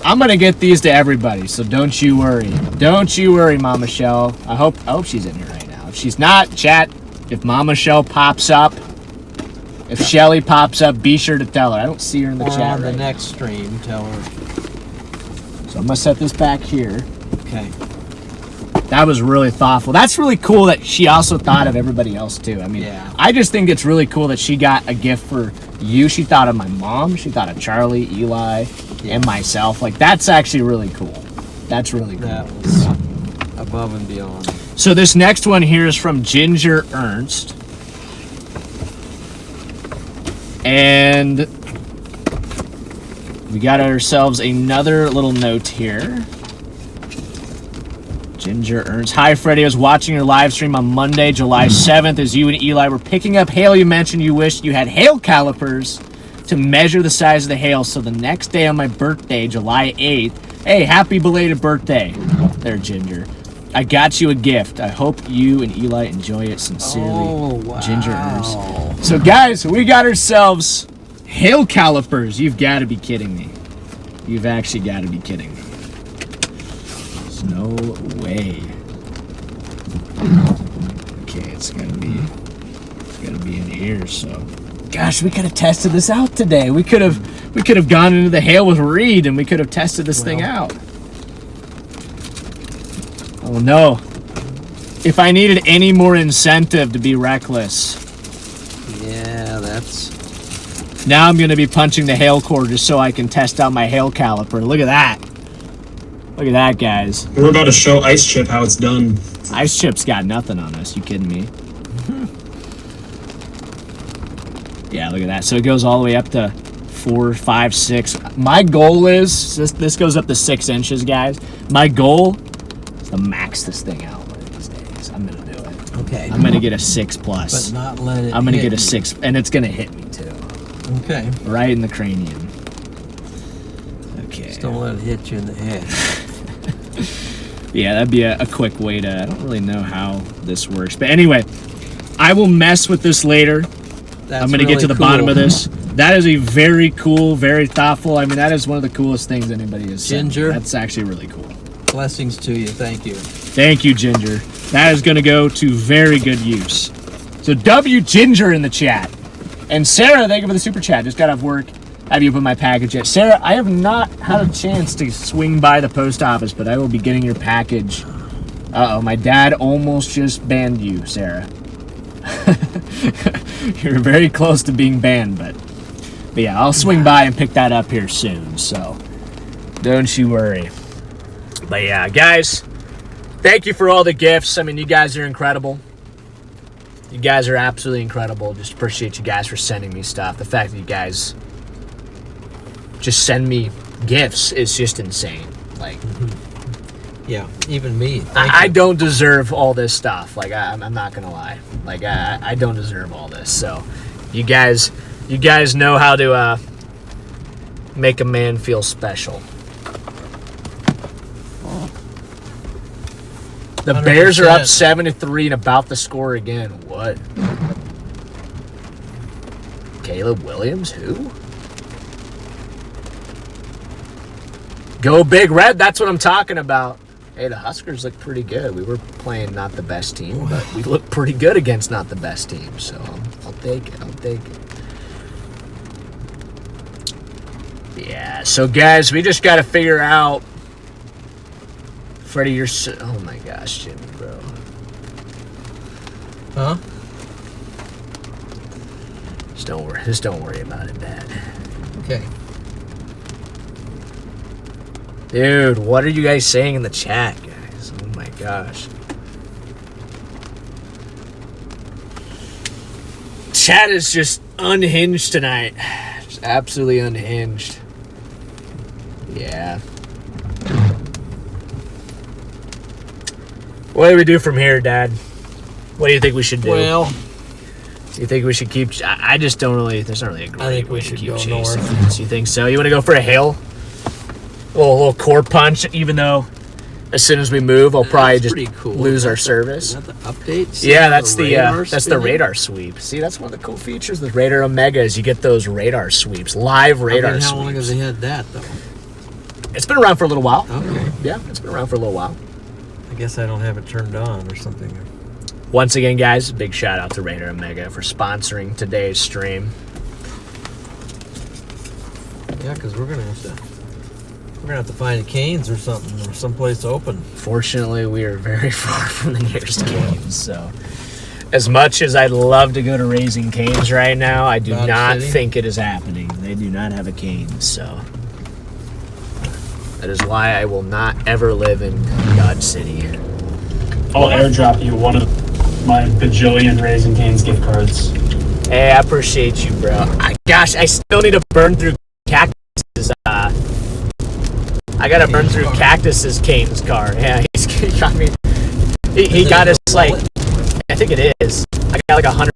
I'm gonna get these to everybody, so don't you worry. Don't you worry, Mama Shell. I hope she's in here right now. If she's not, chat, if Mama Shell pops up, if Shelly pops up, be sure to tell her. I don't see her in the Or chat on the right now. next stream, tell her. So I'm gonna set this back here. Okay. That was really thoughtful. That's really cool that she also thought of everybody else too. I mean, Yeah. I just think it's really cool that she got a gift for you. She thought of my mom. She thought of Charlie, Eli, and myself. Like, that's actually really cool. That's really cool. That was above and beyond. So this next one here is from Ginger Ernst. And we got ourselves another little note here. Ginger Ernst. Hi, Freddie. I was watching your live stream on Monday, July 7th, as you and Eli were picking up hail. You mentioned you wished you had hail calipers to measure the size of the hail. So the next day on my birthday, July 8th, hey, happy belated birthday there, Ginger. I got you a gift. I hope you and Eli enjoy it. Sincerely, wow. Ginger Ernst. So, guys, we got ourselves hail calipers. You've got to be kidding me. You've actually got to be kidding me. There's no way. Okay, it's gonna be in here. So, gosh, we could have tested this out today. We could have gone into the hail with Reed and we could have tested this thing out. Oh no! If I needed any more incentive to be reckless, Yeah, that's... now I'm gonna be punching the hail cord just so I can test out my hail caliper. Look at that! Look at that, guys. We're about to show Ice Chip how it's done. Ice Chip's got nothing on us. You kidding me? Yeah, look at that. So it goes all the way up to 4, 5, 6. My goal is this goes up to 6 inches, guys. My goal is to max this thing out one of these days. I'm gonna do it. Okay. I'm gonna get a 6+. But not let it I'm gonna hit get a you. 6, and it's gonna hit me too, Okay. right in the cranium. Okay. Just don't let it hit you in the head. Yeah, that'd be a quick way to... I don't really know how this works. But anyway, I will mess with this later. That's I'm going to get really to the cool. bottom of this. That is a very cool, very thoughtful... I mean, that is one of the coolest things anybody has said. Ginger. That's actually really cool. Blessings to you. Thank you. Thank you, Ginger. That is going to go to very good use. So, W Ginger in the chat. And Sarah, thank you for the super chat. Just got off work. Have you opened my package yet? Sarah, I have not had a chance to swing by the post office, but I will be getting your package. Uh-oh, my dad almost just banned you, Sarah. You're very close to being banned, but yeah, I'll swing by and pick that up here soon, so don't you worry. But yeah, guys, thank you for all the gifts. I mean, you guys are incredible. You guys are absolutely incredible. Just appreciate you guys for sending me stuff. The fact that you guys just send me gifts is just insane. Like, Yeah, even me. I don't deserve all this stuff. Like, I'm not gonna lie. Like, I don't deserve all this. So, you guys know how to make a man feel special. The Bears are up 7-3 and about to score again. What? Caleb Williams? Who? Go Big Red. That's what I'm talking about. Hey, the Huskers look pretty good. We were playing not the best team, but we looked pretty good against not the best team. So I'll take it. I'll take it. Yeah. So guys, we just got to figure out. Freddy, you're so, oh my gosh, Jimmy, bro. Huh? Just don't worry about it, Dad. Okay. Dude, what are you guys saying in the chat, guys? Oh my gosh. Chat is just unhinged tonight. Just absolutely unhinged. Yeah. What do we do from here, Dad? What do you think we should do? Well, do you think we should keep... I just don't really... There's not really a great I think way we to should keep go chasing north. this. You think so? You want to go for a hail? A little core punch, even though as soon as we move, I'll probably just pretty cool. lose our service. Is that the updates? Yeah, that's the spinning? radar sweep. See, that's one of the cool features of the Radar Omega is you get those radar sweeps, live radar How sweeps. long have they had that, though? It's been around for a little while. Okay. Yeah, it's been around for a little while. I guess I don't have it turned on or something. Once again, guys, big shout out to Radar Omega for sponsoring today's stream. Yeah, because we're gonna have to find a Cane's or something, or someplace open. Fortunately, we are very far from the nearest Cane's, so as much as I'd love to go to Raising Cane's right now, I do not think it is happening. They do not have a Cane's, so that is why I will not ever live in Dodge City. I'll airdrop you one of my bajillion Raising Cane's gift cards. Hey, I appreciate you, bro. Gosh, I still need to burn through Cactus's. I gotta burn through Cactus's Cane's car. Yeah, he got me. He got us like. I think it is. I got like 100.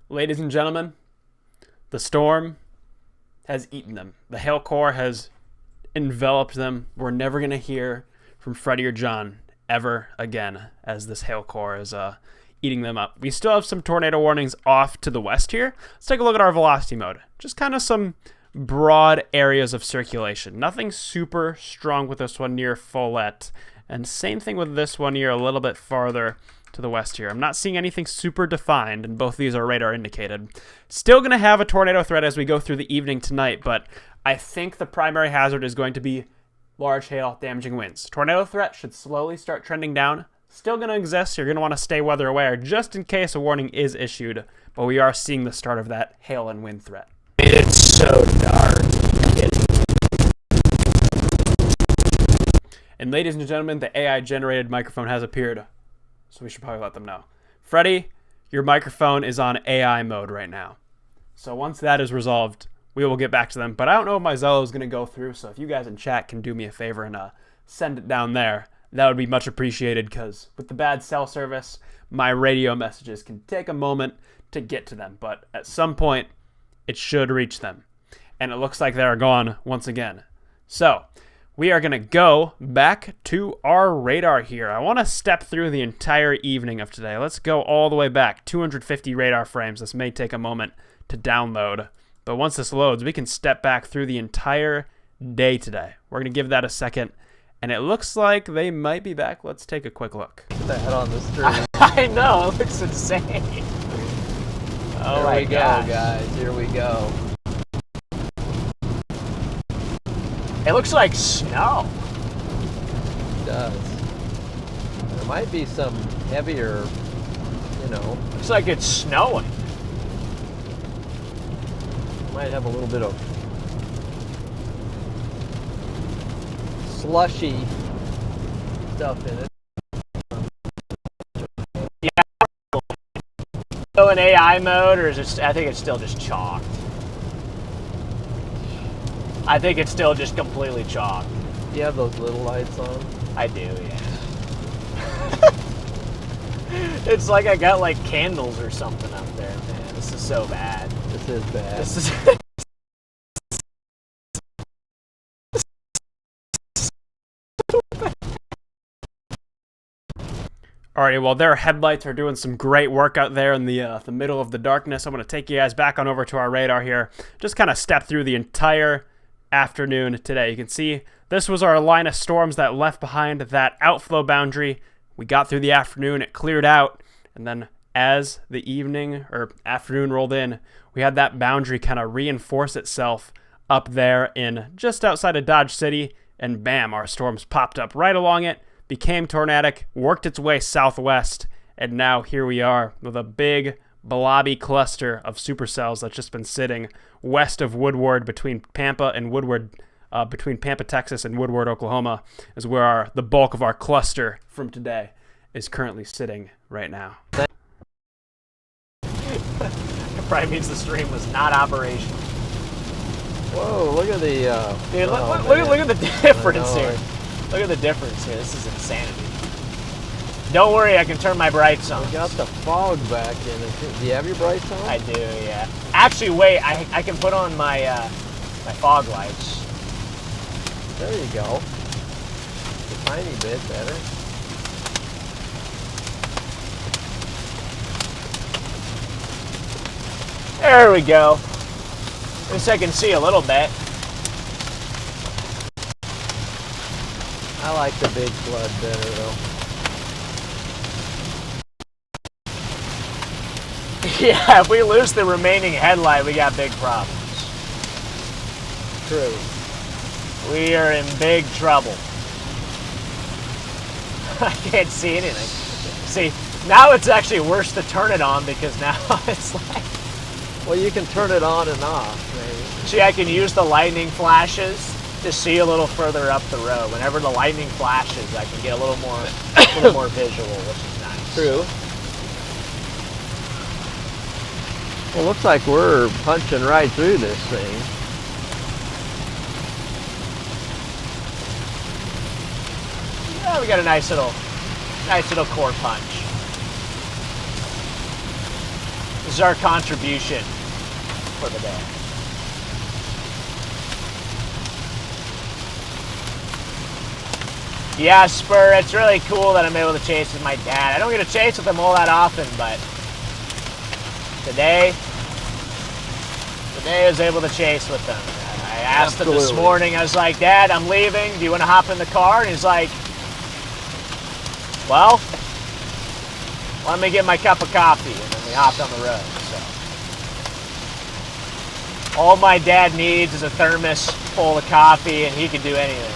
Ladies and gentlemen, the storm has eaten them. The hail core has enveloped them. We're never gonna hear from Freddy or John ever again as this hail core is eating them up. We still have some tornado warnings off to the west here. Let's take a look at our velocity mode. Just kind of some broad areas of circulation. Nothing super strong with this one near Follett. And same thing with this one here a little bit farther to the west here. I'm not seeing anything super defined, and both these are radar indicated. Still going to have a tornado threat as we go through the evening tonight, but I think the primary hazard is going to be large hail, damaging winds. Tornado threat should slowly start trending down. Still going to exist. You're going to want to stay weather aware just in case a warning is issued, but we are seeing the start of that hail and wind threat. It's so dark. And ladies and gentlemen, the AI-generated microphone has appeared, so we should probably let them know. Freddy, your microphone is on AI mode right now. So once that is resolved, we will get back to them. But I don't know if my Zello is going to go through, so if you guys in chat can do me a favor and send it down there, that would be much appreciated, because with the bad cell service, my radio messages can take a moment to get to them. But at some point, it should reach them. And it looks like they're gone once again. So we are going to go back to our radar here. I want to step through the entire evening of today. Let's go all the way back. 250 radar frames. This may take a moment to download. But once this loads, we can step back through the entire day today. We're going to give that a second. And it looks like they might be back. Let's take a quick look. Put the head on the street. I know, it looks insane. Oh my God, guys. Here we go. It looks like snow. It does. There might be some heavier, Looks like it's snowing. might have a little bit of slushy stuff in it. in AI mode, or is it? I think it's still just chalked. I think it's still just completely chalked. You have those little lights on? I do, yeah. It's like I got like candles or something up there, man. This is so bad. This is bad. This is. Alrighty, well, their headlights are doing some great work out there in the middle of the darkness. I'm going to take you guys back on over to our radar here. Just kind of step through the entire afternoon today. You can see this was our line of storms that left behind that outflow boundary. We got through the afternoon, it cleared out, and then as the evening or afternoon rolled in, we had that boundary kind of reinforce itself up there in just outside of Dodge City, and bam, our storms popped up right along it, became tornadic, worked its way southwest, and now here we are with a big blobby cluster of supercells that's just been sitting west of Woodward between Pampa and Woodward, between Pampa, Texas and Woodward, Oklahoma, is where the bulk of our cluster from today is currently sitting right now. It probably means the stream was not operational. Whoa, look at the... Dude, look at the difference here. Look at the difference here. This is insanity. Don't worry, I can turn my brights on. We got the fog back in it. Do you have your brights on? I do, yeah. Actually, wait, I can put on my my fog lights. There you go. A tiny bit better. There we go. At least I can see a little bit. I like the big flood better though. Yeah, if we lose the remaining headlight, we got big problems. True. We are in big trouble. I can't see anything. See, now it's actually worse to turn it on because now it's like... Well, you can turn it on and off, maybe. See, I can use the lightning flashes to see a little further up the road. Whenever the lightning flashes, I can get a little more visual, which is nice. True. Well, looks like we're punching right through this thing. Yeah, we got a nice little core punch. This is our contribution for the day. Yeah, Spur, it's really cool that I'm able to chase with my dad. I don't get to chase with him all that often, but today I was able to chase with him. And I asked him this morning, I was like, Dad, I'm leaving. Do you want to hop in the car? And he's like, well, let me get my cup of coffee. And then we hopped on the road. So all my dad needs is a thermos full of coffee, and he can do anything.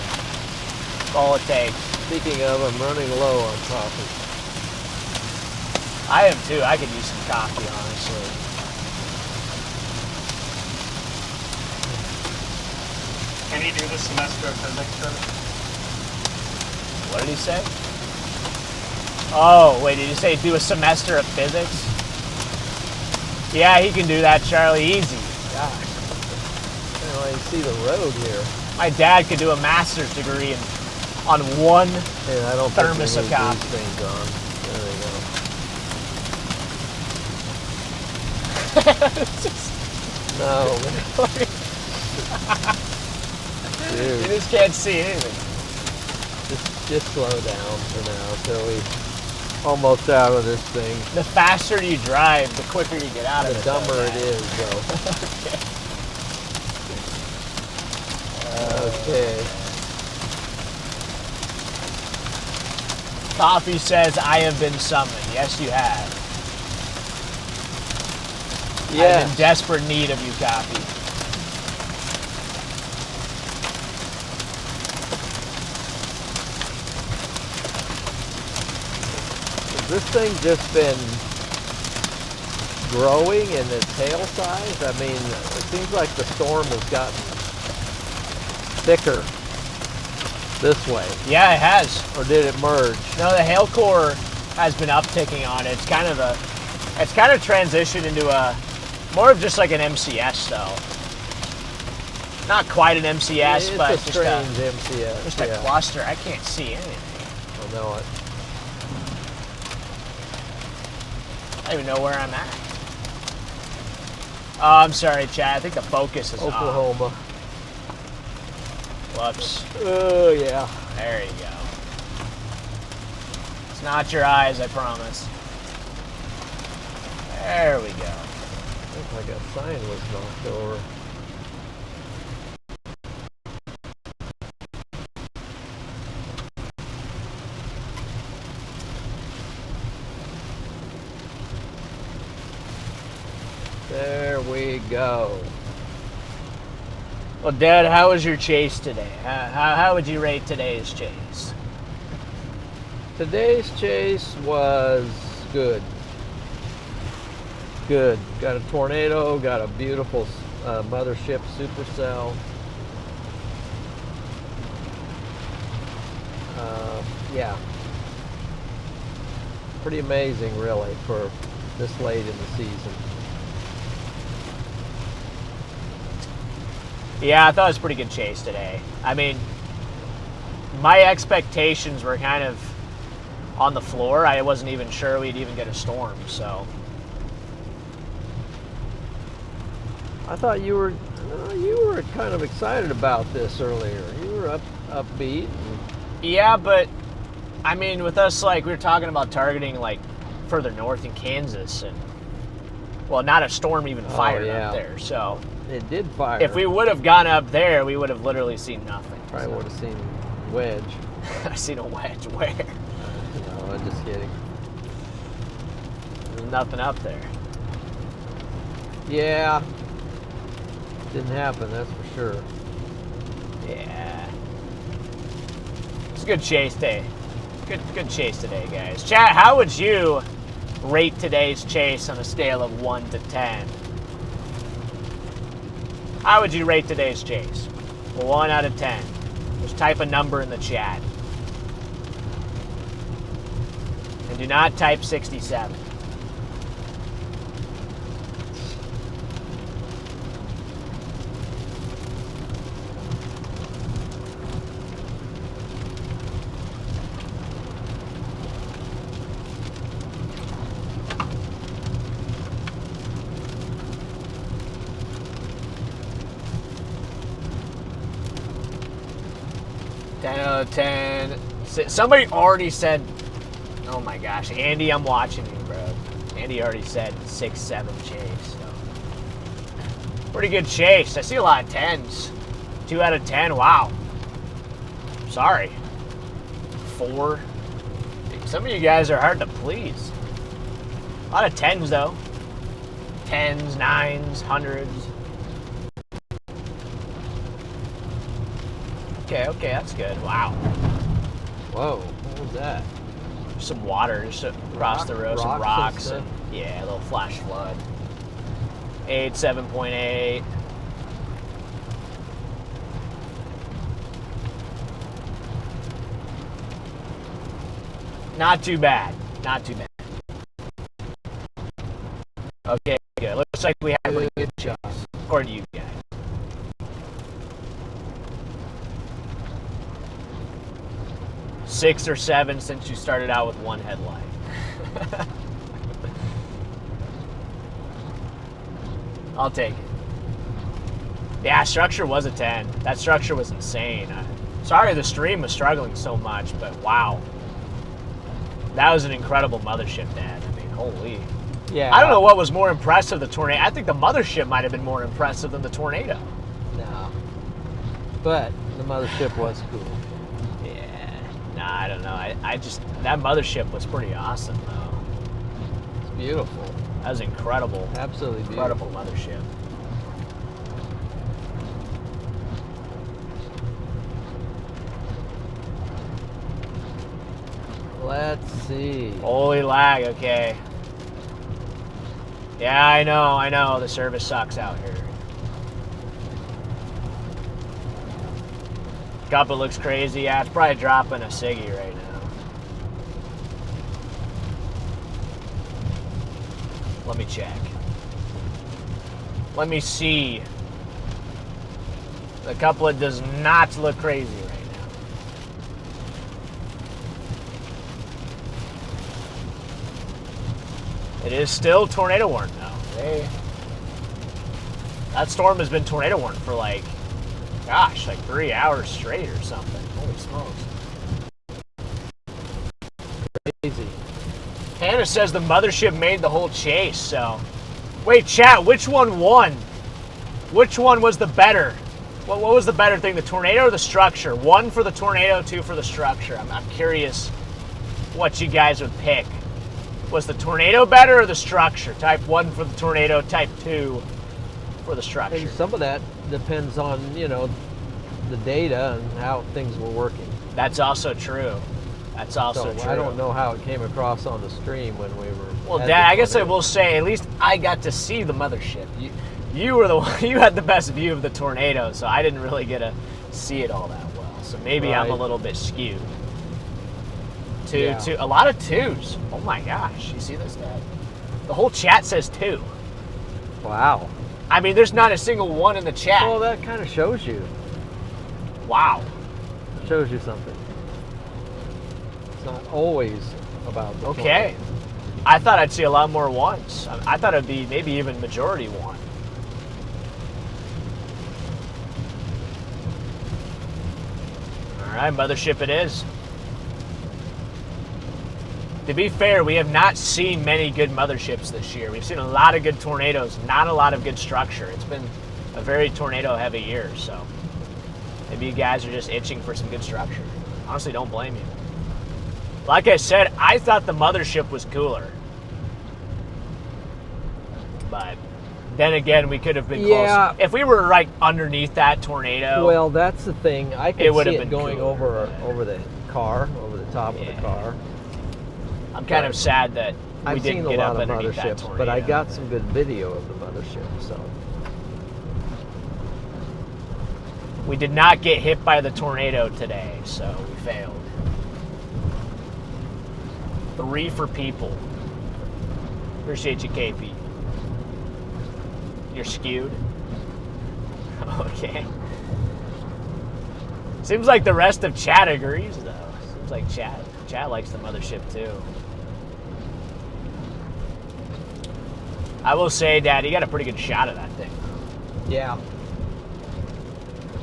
That's all it takes. Speaking of, I'm running low on coffee. I am too. I could use some coffee, honestly. Can he do the semester of physics? What did he say? Oh, wait, did you say do a semester of physics? Yeah, he can do that, Charlie. Easy. Gosh. I don't even see the road here. My dad could do a master's degree on one Hey, I don't thermos think of we need coffee. these things on. There we go. No. You Dude, just can't see anything. just slow down for now until we almost out of this thing. The faster you drive, the quicker you get out of it. The dumber it is, though. Okay. Coffee says, I have been summoned. Yes, you have. I'm Yeah. in desperate need of you, Coffee. Has this thing just been growing in its tail size? I mean, it seems like the storm has gotten thicker this way. Yeah, it has. Or did it merge? No, the hail core has been upticking on it. It's kind of a It's kind of transitioned into a more of just like an MCS though. Not quite an MCS, It's but a just strange MCS. just a cluster. I can't see anything. I know it. I don't even know where I'm at. Oh, I'm sorry, Chad. I think the focus is off. Oklahoma. Whoops. Oh, yeah. There you go. It's not your eyes, I promise. There we go. Looks like a sign was knocked over. There we go. Well, Dad, how was your chase today? How would you rate today's chase? Today's chase was good. Good. Got a tornado, got a beautiful mothership supercell. Yeah. Pretty amazing, really, for this late in the season. Yeah, I thought it was a pretty good chase today. I mean, my expectations were kind of on the floor. I wasn't even sure we'd even get a storm, so. I thought you were kind of excited about this earlier. You were upbeat. Yeah, but I mean, with us, like, we were talking about targeting like further north in Kansas, and well, not a storm even fired up there. So it did fire. if we would have gone up there, we would have literally seen nothing. Probably would have seen wedge. I seen a wedge. Where? No, I'm just kidding. There's nothing up there. Yeah. Didn't happen, that's for sure. Yeah. It's a good chase day. Good chase today, guys. Chat, how would you rate today's chase on a scale of 1 to 10? How would you rate today's chase? 1 out of 10. Just type a number in the chat. And do not type 67. Out of 10. Somebody already said, oh my gosh, Andy, I'm watching you, bro. Andy already said 6-7 chase. So. Pretty good chase. I see a lot of 10s. 2 out of 10. Wow. Sorry. 4. Some of you guys are hard to please. A lot of 10s though. 10s, 9s, 100s. Okay, that's good. Wow. Whoa, what was that? Some water just across the road, some rocks, and yeah, a little flash flood. 7.8. Not too bad. Not too bad. Okay, good. Looks like we had a pretty good chase, according to you guys. Six or 7 since you started out with 1 headlight. I'll take it. Yeah, structure was a 10. That structure was insane. Sorry the stream was struggling so much, but wow. That was an incredible mothership, Dad. I mean, holy. Yeah. I don't know what was more impressive, the tornado. I think the mothership might have been more impressive than the tornado. No. But the mothership was cool. Nah, I don't know. I just, that mothership was pretty awesome, though. It's beautiful. That was incredible. Absolutely Incredible beautiful. mothership. Let's see. Holy lag, okay. Yeah, I know. The service sucks out here. Cup, it looks crazy. Yeah, it's probably dropping a Siggy right now. Let me check. Let me see. The couplet does not look crazy right now. It is still tornado warned though. That storm has been tornado warned for like 3 hours straight or something. Holy smokes. Crazy. Hannah says the mothership made the whole chase, so. Wait, chat, which one won? Which one was the better? What was the better thing, the tornado or the structure? 1 for the tornado, 2 for the structure. I'm curious what you guys would pick. Was the tornado better or the structure? Type 1 for the tornado, type 2 for the structure. And some of that depends on, you know, the data and how things were working. That's also true. That's also true. I don't know how it came across on the stream when we were. Well, Dad, I guess I will say, at least I got to see the mothership. You were the one, you had the best view of the tornado, so I didn't really get to see it all that well. So maybe I'm a little bit skewed. Two, a lot of 2s. Oh my gosh, you see this, Dad? The whole chat says 2. Wow. I mean, there's not a single 1 in the chat. Well, that kind of shows you. Wow. Shows you something. It's not always about the Okay. tornado. I thought I'd see a lot more 1s. I thought it'd be maybe even majority 1. All right, mothership it is. To be fair, we have not seen many good motherships this year. We've seen a lot of good tornadoes, not a lot of good structure. It's been a very tornado-heavy year, so maybe you guys are just itching for some good structure. Honestly, don't blame you. Like I said, I thought the mothership was cooler. But then again, we could have been close. If we were right underneath that tornado. Well, that's the thing. I could see it going cooler, over the car, over the top of the car. I'm kind of sad that we didn't get up underneath that tornado. But I got some good video of the mothership, so. We did not get hit by the tornado today, so we failed. 3 for people. Appreciate you, KP. You're skewed. Okay. Seems like the rest of chat agrees, though. Seems like chat likes the mothership, too. I will say, Dad, you got a pretty good shot of that thing. Yeah.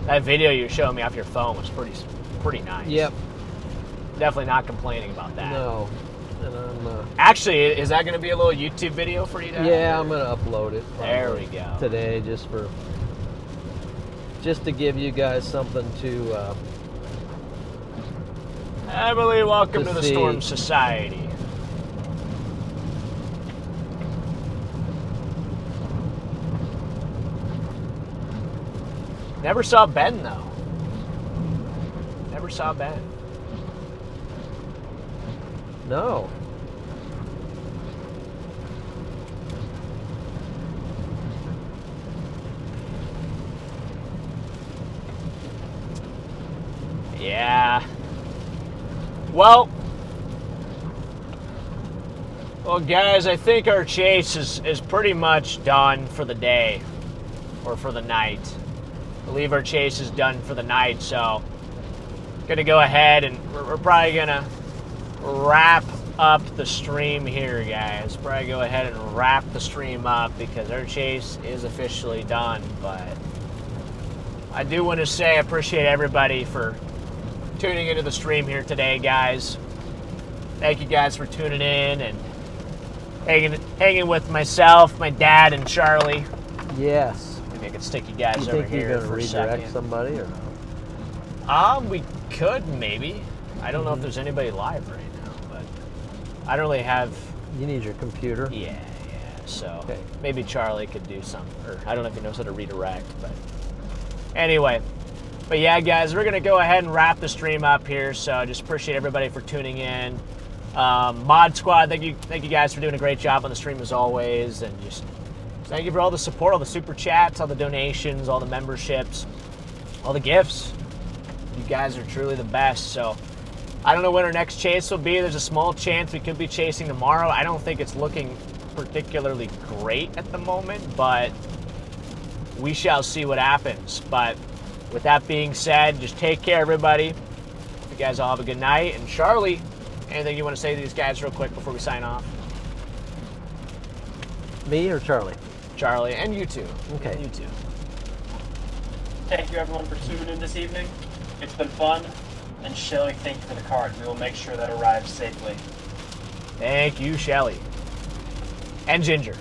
That video you were showing me off your phone was pretty nice. Yep. Definitely not complaining about that. No. And I'm, actually, is that going to be a little YouTube video for you, Dad? Yeah, I'm going to upload it. There we go. Today, just to give you guys something to. Emily, welcome to the Storm Society. Never saw Ben, though. Never saw Ben. No. Yeah. Well, guys, I think our chase is pretty much done for the day, or for the night. I believe our chase is done for the night, so gonna go ahead and we're probably gonna wrap up the stream here, guys. Probably go ahead and wrap the stream up because our chase is officially done. But I do want to say I appreciate everybody for tuning into the stream here today, guys. Thank you guys for tuning in and hanging with myself, my dad, and Charlie. Yes. Maybe I could stick you guys you over think here you're gonna for a redirect second. somebody or? We could maybe. I don't know if there's anybody live right now, but I don't really have. You need your computer. Yeah. So okay. Maybe Charlie could do some, or I don't know if he knows how to redirect, but anyway. But yeah, guys, we're gonna go ahead and wrap the stream up here. So just appreciate everybody for tuning in. Mod Squad, thank you guys for doing a great job on the stream as always, and just thank you for all the support, all the super chats, all the donations, all the memberships, all the gifts. You guys are truly the best. So I don't know when our next chase will be. There's a small chance we could be chasing tomorrow. I don't think it's looking particularly great at the moment, but we shall see what happens. But with that being said, just take care, everybody. Hope you guys all have a good night. And Charlie, anything you want to say to these guys real quick before we sign off? Me or Charlie? Charlie, and you too. Okay. And you too. Thank you everyone for tuning in this evening. It's been fun. And Shelly, thank you for the card. We will make sure that arrives safely. Thank you, Shelly. And Ginger.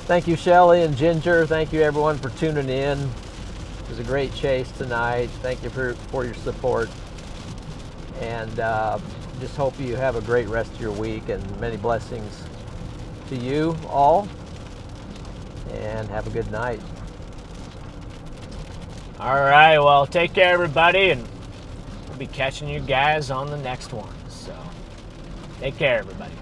Thank you, Shelly and Ginger. Thank you, everyone, for tuning in. It was a great chase tonight. Thank you for your support. And just hope you have a great rest of your week and many blessings to you all. And have a good night. All right, well, take care, everybody, and we'll be catching you guys on the next one. So, take care, everybody.